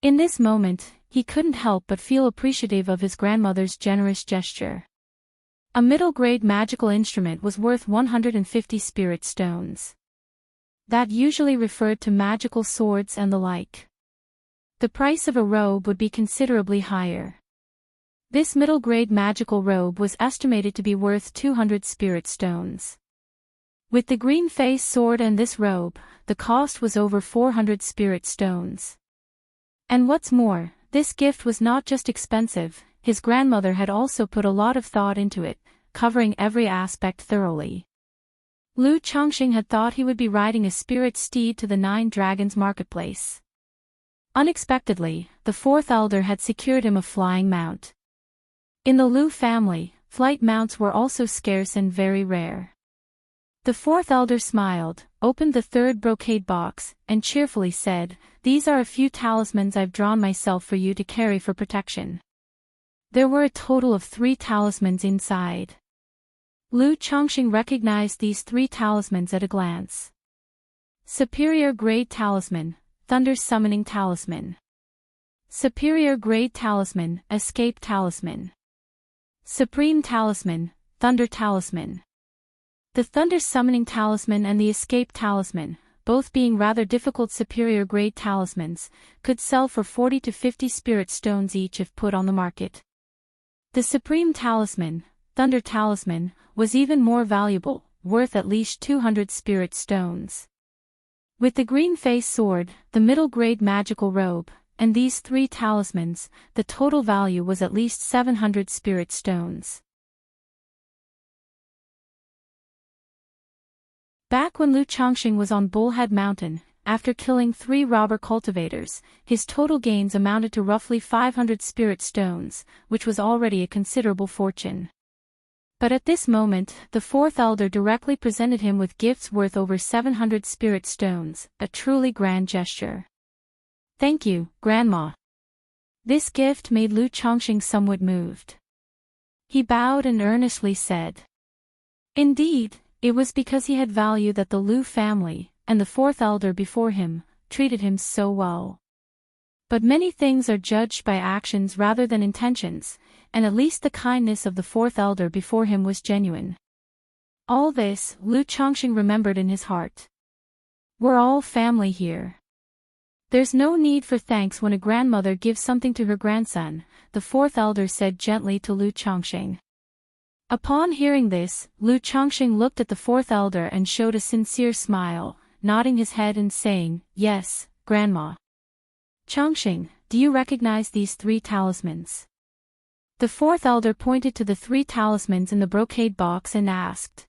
In this moment, he couldn't help but feel appreciative of his grandmother's generous gesture. A middle-grade magical instrument was worth 150 spirit stones. That usually referred to magical swords and the like. The price of a robe would be considerably higher. This middle-grade magical robe was estimated to be worth 200 spirit stones. With the green face sword and this robe, the cost was over 400 spirit stones. And what's more, this gift was not just expensive, his grandmother had also put a lot of thought into it, covering every aspect thoroughly. Lu Chongqing had thought he would be riding a spirit steed to the Nine Dragons marketplace. Unexpectedly, the 4th elder had secured him a flying mount. In the Lu family, flight mounts were also scarce and very rare. The 4th elder smiled, opened the 3rd brocade box, and cheerfully said, "These are a few talismans I've drawn myself for you to carry for protection." There were a total of 3 talismans inside. Lu Chongqing recognized these 3 talismans at a glance. Superior Grade Talisman, Thunder Summoning Talisman. Superior Grade Talisman, Escape Talisman. Supreme Talisman, Thunder Talisman. The Thunder Summoning Talisman and the Escape Talisman, both being rather difficult superior grade talismans, could sell for 40 to 50 spirit stones each if put on the market. The Supreme Talisman, Thunder Talisman, was even more valuable, worth at least 200 spirit stones. With the green face sword, the middle grade magical robe, and these 3 talismans, the total value was at least 700 spirit stones. Back when Lu Chongqing was on Bullhead Mountain, after killing 3 robber cultivators, his total gains amounted to roughly 500 spirit stones, which was already a considerable fortune. But at this moment, the 4th elder directly presented him with gifts worth over 700 spirit stones, a truly grand gesture. "Thank you, Grandma." This gift made Lu Chongqing somewhat moved. He bowed and earnestly said. Indeed, it was because he had value that the Lu family, and the 4th elder before him, treated him so well. But many things are judged by actions rather than intentions, and at least the kindness of the 4th elder before him was genuine. All this, Lu Chongqing remembered in his heart. We're all family here. There's no need for thanks when a grandmother gives something to her grandson, the 4th elder said gently to Lu Chongqing. Upon hearing this, Lu Changxing looked at the fourth elder and showed a sincere smile, nodding his head and saying, "Yes, Grandma." "Changxing, do you recognize these 3 talismans?" The fourth elder pointed to the 3 talismans in the brocade box and asked.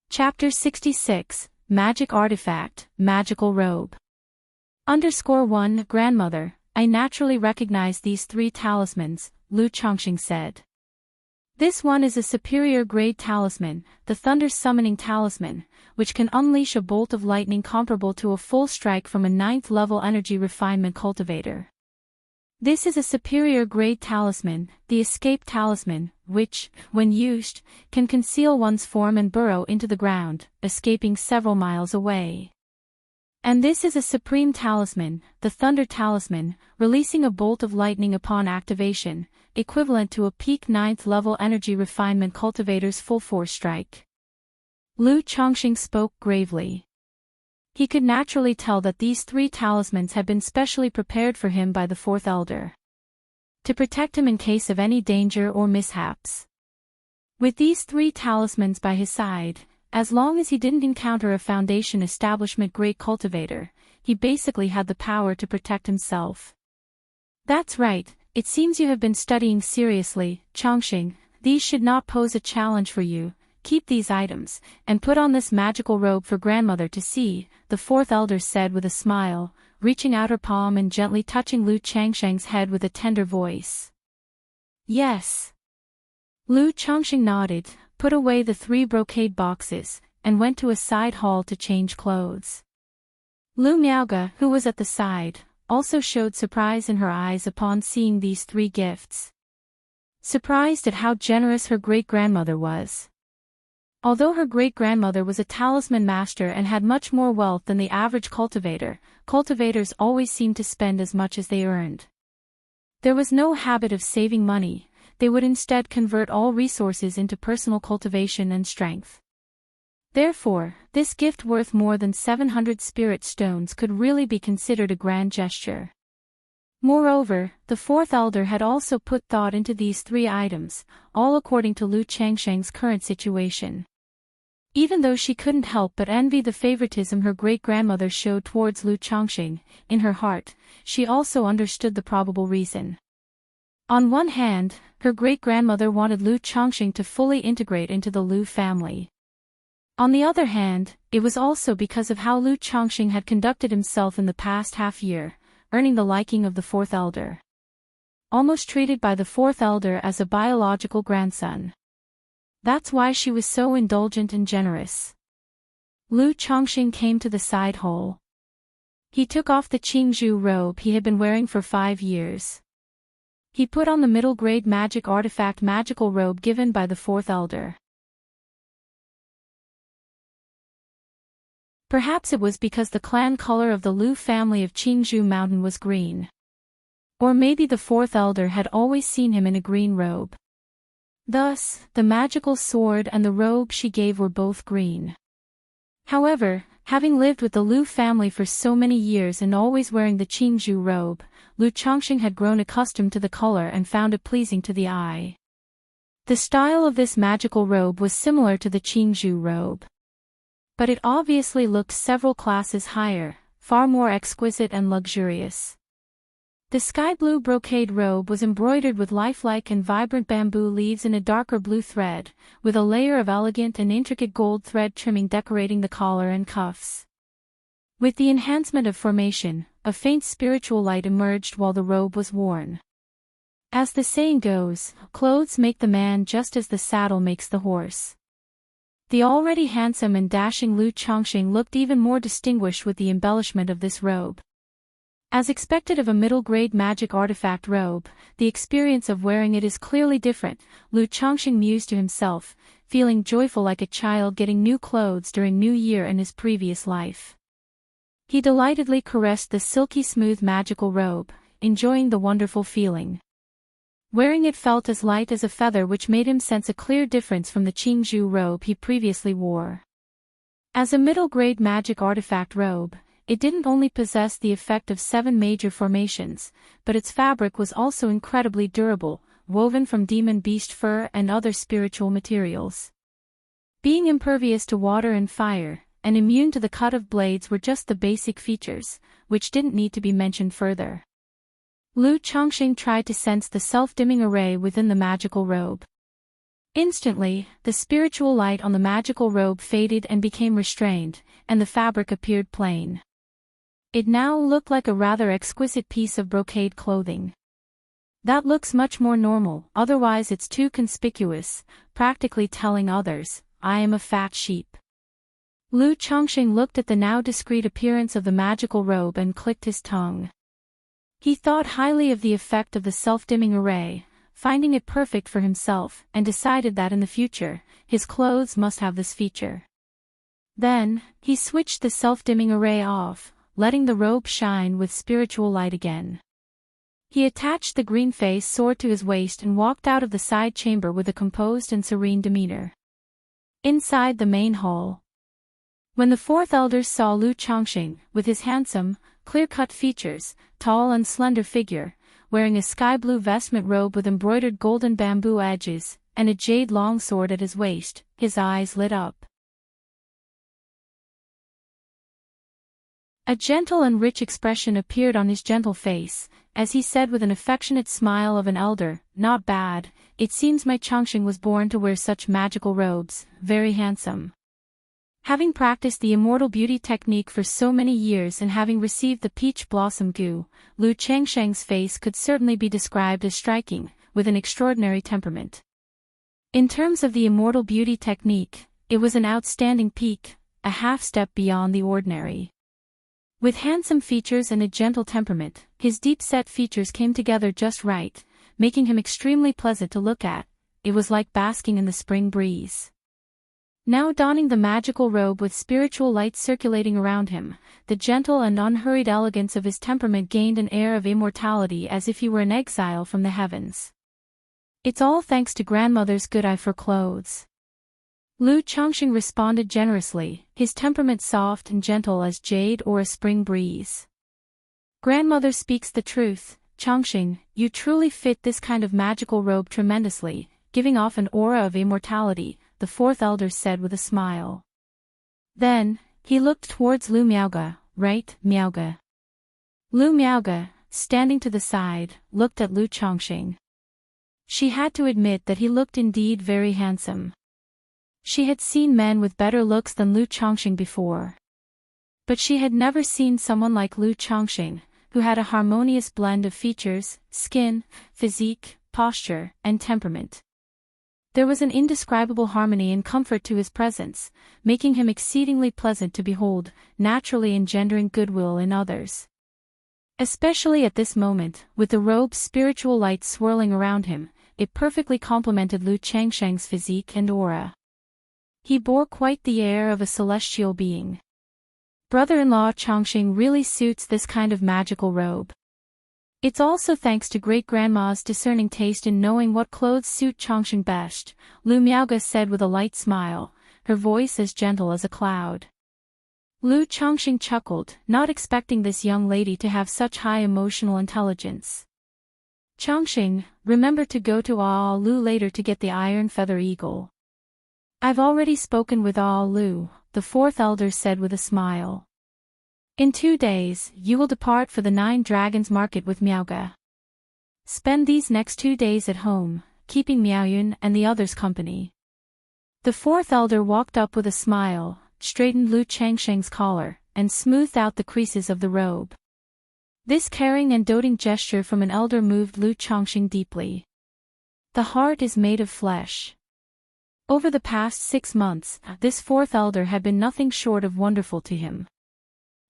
Chapter 66, Magic Artifact, Magical Robe. _1 Grandmother, I naturally recognize these 3 talismans, Lu Changxing said. This one is a superior grade talisman, the Thunder Summoning Talisman, which can unleash a bolt of lightning comparable to a full strike from a 9th level energy refinement cultivator. This is a superior grade talisman, the Escape Talisman, which, when used, can conceal one's form and burrow into the ground, escaping several miles away. And this is a Supreme Talisman, the Thunder Talisman, releasing a bolt of lightning upon activation, equivalent to a peak 9th level energy refinement cultivator's full force strike. Lu Changxing spoke gravely. He could naturally tell that these 3 talismans had been specially prepared for him by the fourth elder, to protect him in case of any danger or mishaps. With these 3 talismans by his side, as long as he didn't encounter a Foundation Establishment great cultivator, he basically had the power to protect himself. That's right, it seems you have been studying seriously, Changxing. These should not pose a challenge for you. Keep these items, and put on this magical robe for grandmother to see, the fourth elder said with a smile, reaching out her palm and gently touching Lu Changxing's head with a tender voice. Yes. Lu Changxing nodded, put away the 3 brocade boxes, and went to a side hall to change clothes. Lu Miaoge, who was at the side, also showed surprise in her eyes upon seeing these 3 gifts. Surprised at how generous her great-grandmother was. Although her great-grandmother was a talisman master and had much more wealth than the average cultivator, cultivators always seemed to spend as much as they earned. There was no habit of saving money. They would instead convert all resources into personal cultivation and strength. Therefore, this gift worth more than 700 spirit stones could really be considered a grand gesture. Moreover, the fourth elder had also put thought into these 3 items, all according to Lu Changxing's current situation. Even though she couldn't help but envy the favoritism her great-grandmother showed towards Lu Changxing, in her heart, she also understood the probable reason. On one hand, her great-grandmother wanted Lu Changxing to fully integrate into the Lu family. On the other hand, it was also because of how Lu Changxing had conducted himself in the past half-year, earning the liking of the fourth elder. Almost treated by the fourth elder as a biological grandson. That's why she was so indulgent and generous. Lu Changxing came to the side hall. He took off the Qingzhu robe he had been wearing for 5 years. He put on the middle-grade magic artifact magical robe given by the fourth elder. Perhaps it was because the clan color of the Lu family of Qingzhu Mountain was green. Or maybe the fourth elder had always seen him in a green robe. Thus, the magical sword and the robe she gave were both green. However, having lived with the Lu family for so many years and always wearing the Qingzhu robe, Lu Changxing had grown accustomed to the color and found it pleasing to the eye. The style of this magical robe was similar to the Qingzhu robe. But it obviously looked several classes higher, far more exquisite and luxurious. The sky blue brocade robe was embroidered with lifelike and vibrant bamboo leaves in a darker blue thread, with a layer of elegant and intricate gold thread trimming decorating the collar and cuffs. With the enhancement of formation, a faint spiritual light emerged while the robe was worn. As the saying goes, clothes make the man just as the saddle makes the horse. The already handsome and dashing Lu Changxing looked even more distinguished with the embellishment of this robe. As expected of a middle-grade magic artifact robe, the experience of wearing it is clearly different, Lu Changxing mused to himself, feeling joyful like a child getting new clothes during New Year in his previous life. He delightedly caressed the silky smooth magical robe, enjoying the wonderful feeling. Wearing it felt as light as a feather, which made him sense a clear difference from the Qingzhu robe he previously wore. As a middle-grade magic artifact robe, it didn't only possess the effect of 7 major formations, but its fabric was also incredibly durable, woven from demon beast fur and other spiritual materials. Being impervious to water and fire, and immune to the cut of blades were just the basic features, which didn't need to be mentioned further. Lu Chongqing tried to sense the self-dimming array within the magical robe. Instantly, the spiritual light on the magical robe faded and became restrained, and the fabric appeared plain. It now looked like a rather exquisite piece of brocade clothing. That looks much more normal, otherwise it's too conspicuous, practically telling others, I am a fat sheep. Lu Chongqing looked at the now discreet appearance of the magical robe and clicked his tongue. He thought highly of the effect of the self-dimming array, finding it perfect for himself, and decided that in the future, his clothes must have this feature. Then, he switched the self-dimming array off, letting the robe shine with spiritual light again. He attached the green face sword to his waist and walked out of the side chamber with a composed and serene demeanor. Inside the main hall. When the fourth elders saw Lu Chongqing, with his handsome, clear-cut features, tall and slender figure, wearing a sky-blue vestment robe with embroidered golden bamboo edges, and a jade longsword at his waist, his eyes lit up. A gentle and rich expression appeared on his gentle face, as he said with an affectionate smile of an elder, "Not bad, it seems my Chongqing was born to wear such magical robes, very handsome." Having practiced the immortal beauty technique for so many years and having received the peach blossom goo, Lu Chongqing's face could certainly be described as striking, with an extraordinary temperament. In terms of the immortal beauty technique, it was an outstanding peak, a half-step beyond the ordinary. With handsome features and a gentle temperament, his deep-set features came together just right, making him extremely pleasant to look at. It was like basking in the spring breeze. Now donning the magical robe with spiritual light circulating around him, the gentle and unhurried elegance of his temperament gained an air of immortality as if he were an exile from the heavens. It's all thanks to grandmother's good eye for clothes. Lu Chongqing responded generously, his temperament soft and gentle as jade or a spring breeze. Grandmother speaks the truth, Chongqing, you truly fit this kind of magical robe tremendously, giving off an aura of immortality, the fourth elder said with a smile. Then, he looked towards Lu Miaoge, right, Miaoge? Lu Miaoge, standing to the side, looked at Lu Chongqing. She had to admit that he looked indeed very handsome. She had seen men with better looks than Lu Chongqing before. But she had never seen someone like Lu Chongqing, who had a harmonious blend of features, skin, physique, posture, and temperament. There was an indescribable harmony and comfort to his presence, making him exceedingly pleasant to behold, naturally engendering goodwill in others. Especially at this moment, with the robe's spiritual light swirling around him, it perfectly complemented Lu Chongqing's physique and aura. He bore quite the air of a celestial being. Brother-in-law Chongqing really suits this kind of magical robe. It's also thanks to great-grandma's discerning taste in knowing what clothes suit Chongqing best, Lu Miaoge said with a light smile, her voice as gentle as a cloud. Lu Chongqing chuckled, not expecting this young lady to have such high emotional intelligence. Chongqing, remember to go to Aa Lu later to get the iron feather eagle. I've already spoken with Aa Lu, the fourth elder said with a smile. In 2 days, you will depart for the 9 Dragons Market with Miaoge. Spend these next 2 days at home, keeping Miaoyun and the others company. The fourth elder walked up with a smile, straightened Lu Chongqing's collar, and smoothed out the creases of the robe. This caring and doting gesture from an elder moved Lu Chongqing deeply. The heart is made of flesh. Over the past 6 months, this fourth elder had been nothing short of wonderful to him.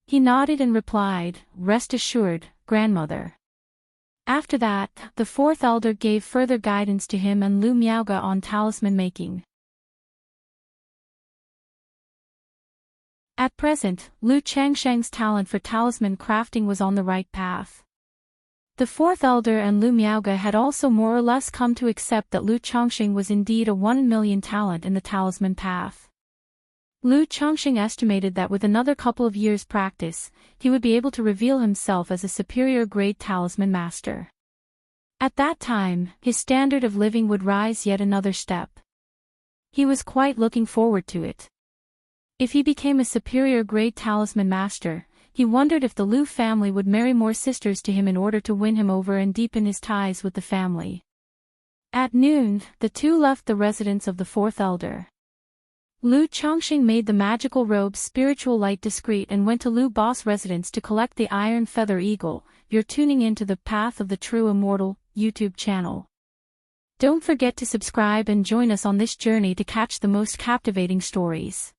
He nodded and replied, "Rest assured, grandmother." After that, the fourth elder gave further guidance to him and Lu Miaoge on talisman making. At present, Lu Chongqing's talent for talisman crafting was on the right path. The fourth elder and Lu Miaoge had also more or less come to accept that Lu Chongqing was indeed a 1 in a million talent in the talisman path. Lu Chongqing estimated that with another couple of years' practice, he would be able to reveal himself as a superior-grade talisman master. At that time, his standard of living would rise yet another step. He was quite looking forward to it. If he became a superior-grade talisman master, he wondered if the Lu family would marry more sisters to him in order to win him over and deepen his ties with the family. At noon, the two left the residence of the fourth elder. Lu Chongqing made the magical robe's spiritual light discreet and went to Lu Boss' residence to collect the Iron Feather Eagle. You're tuning into the Path of the True Immortal YouTube channel. Don't forget to subscribe and join us on this journey to catch the most captivating stories.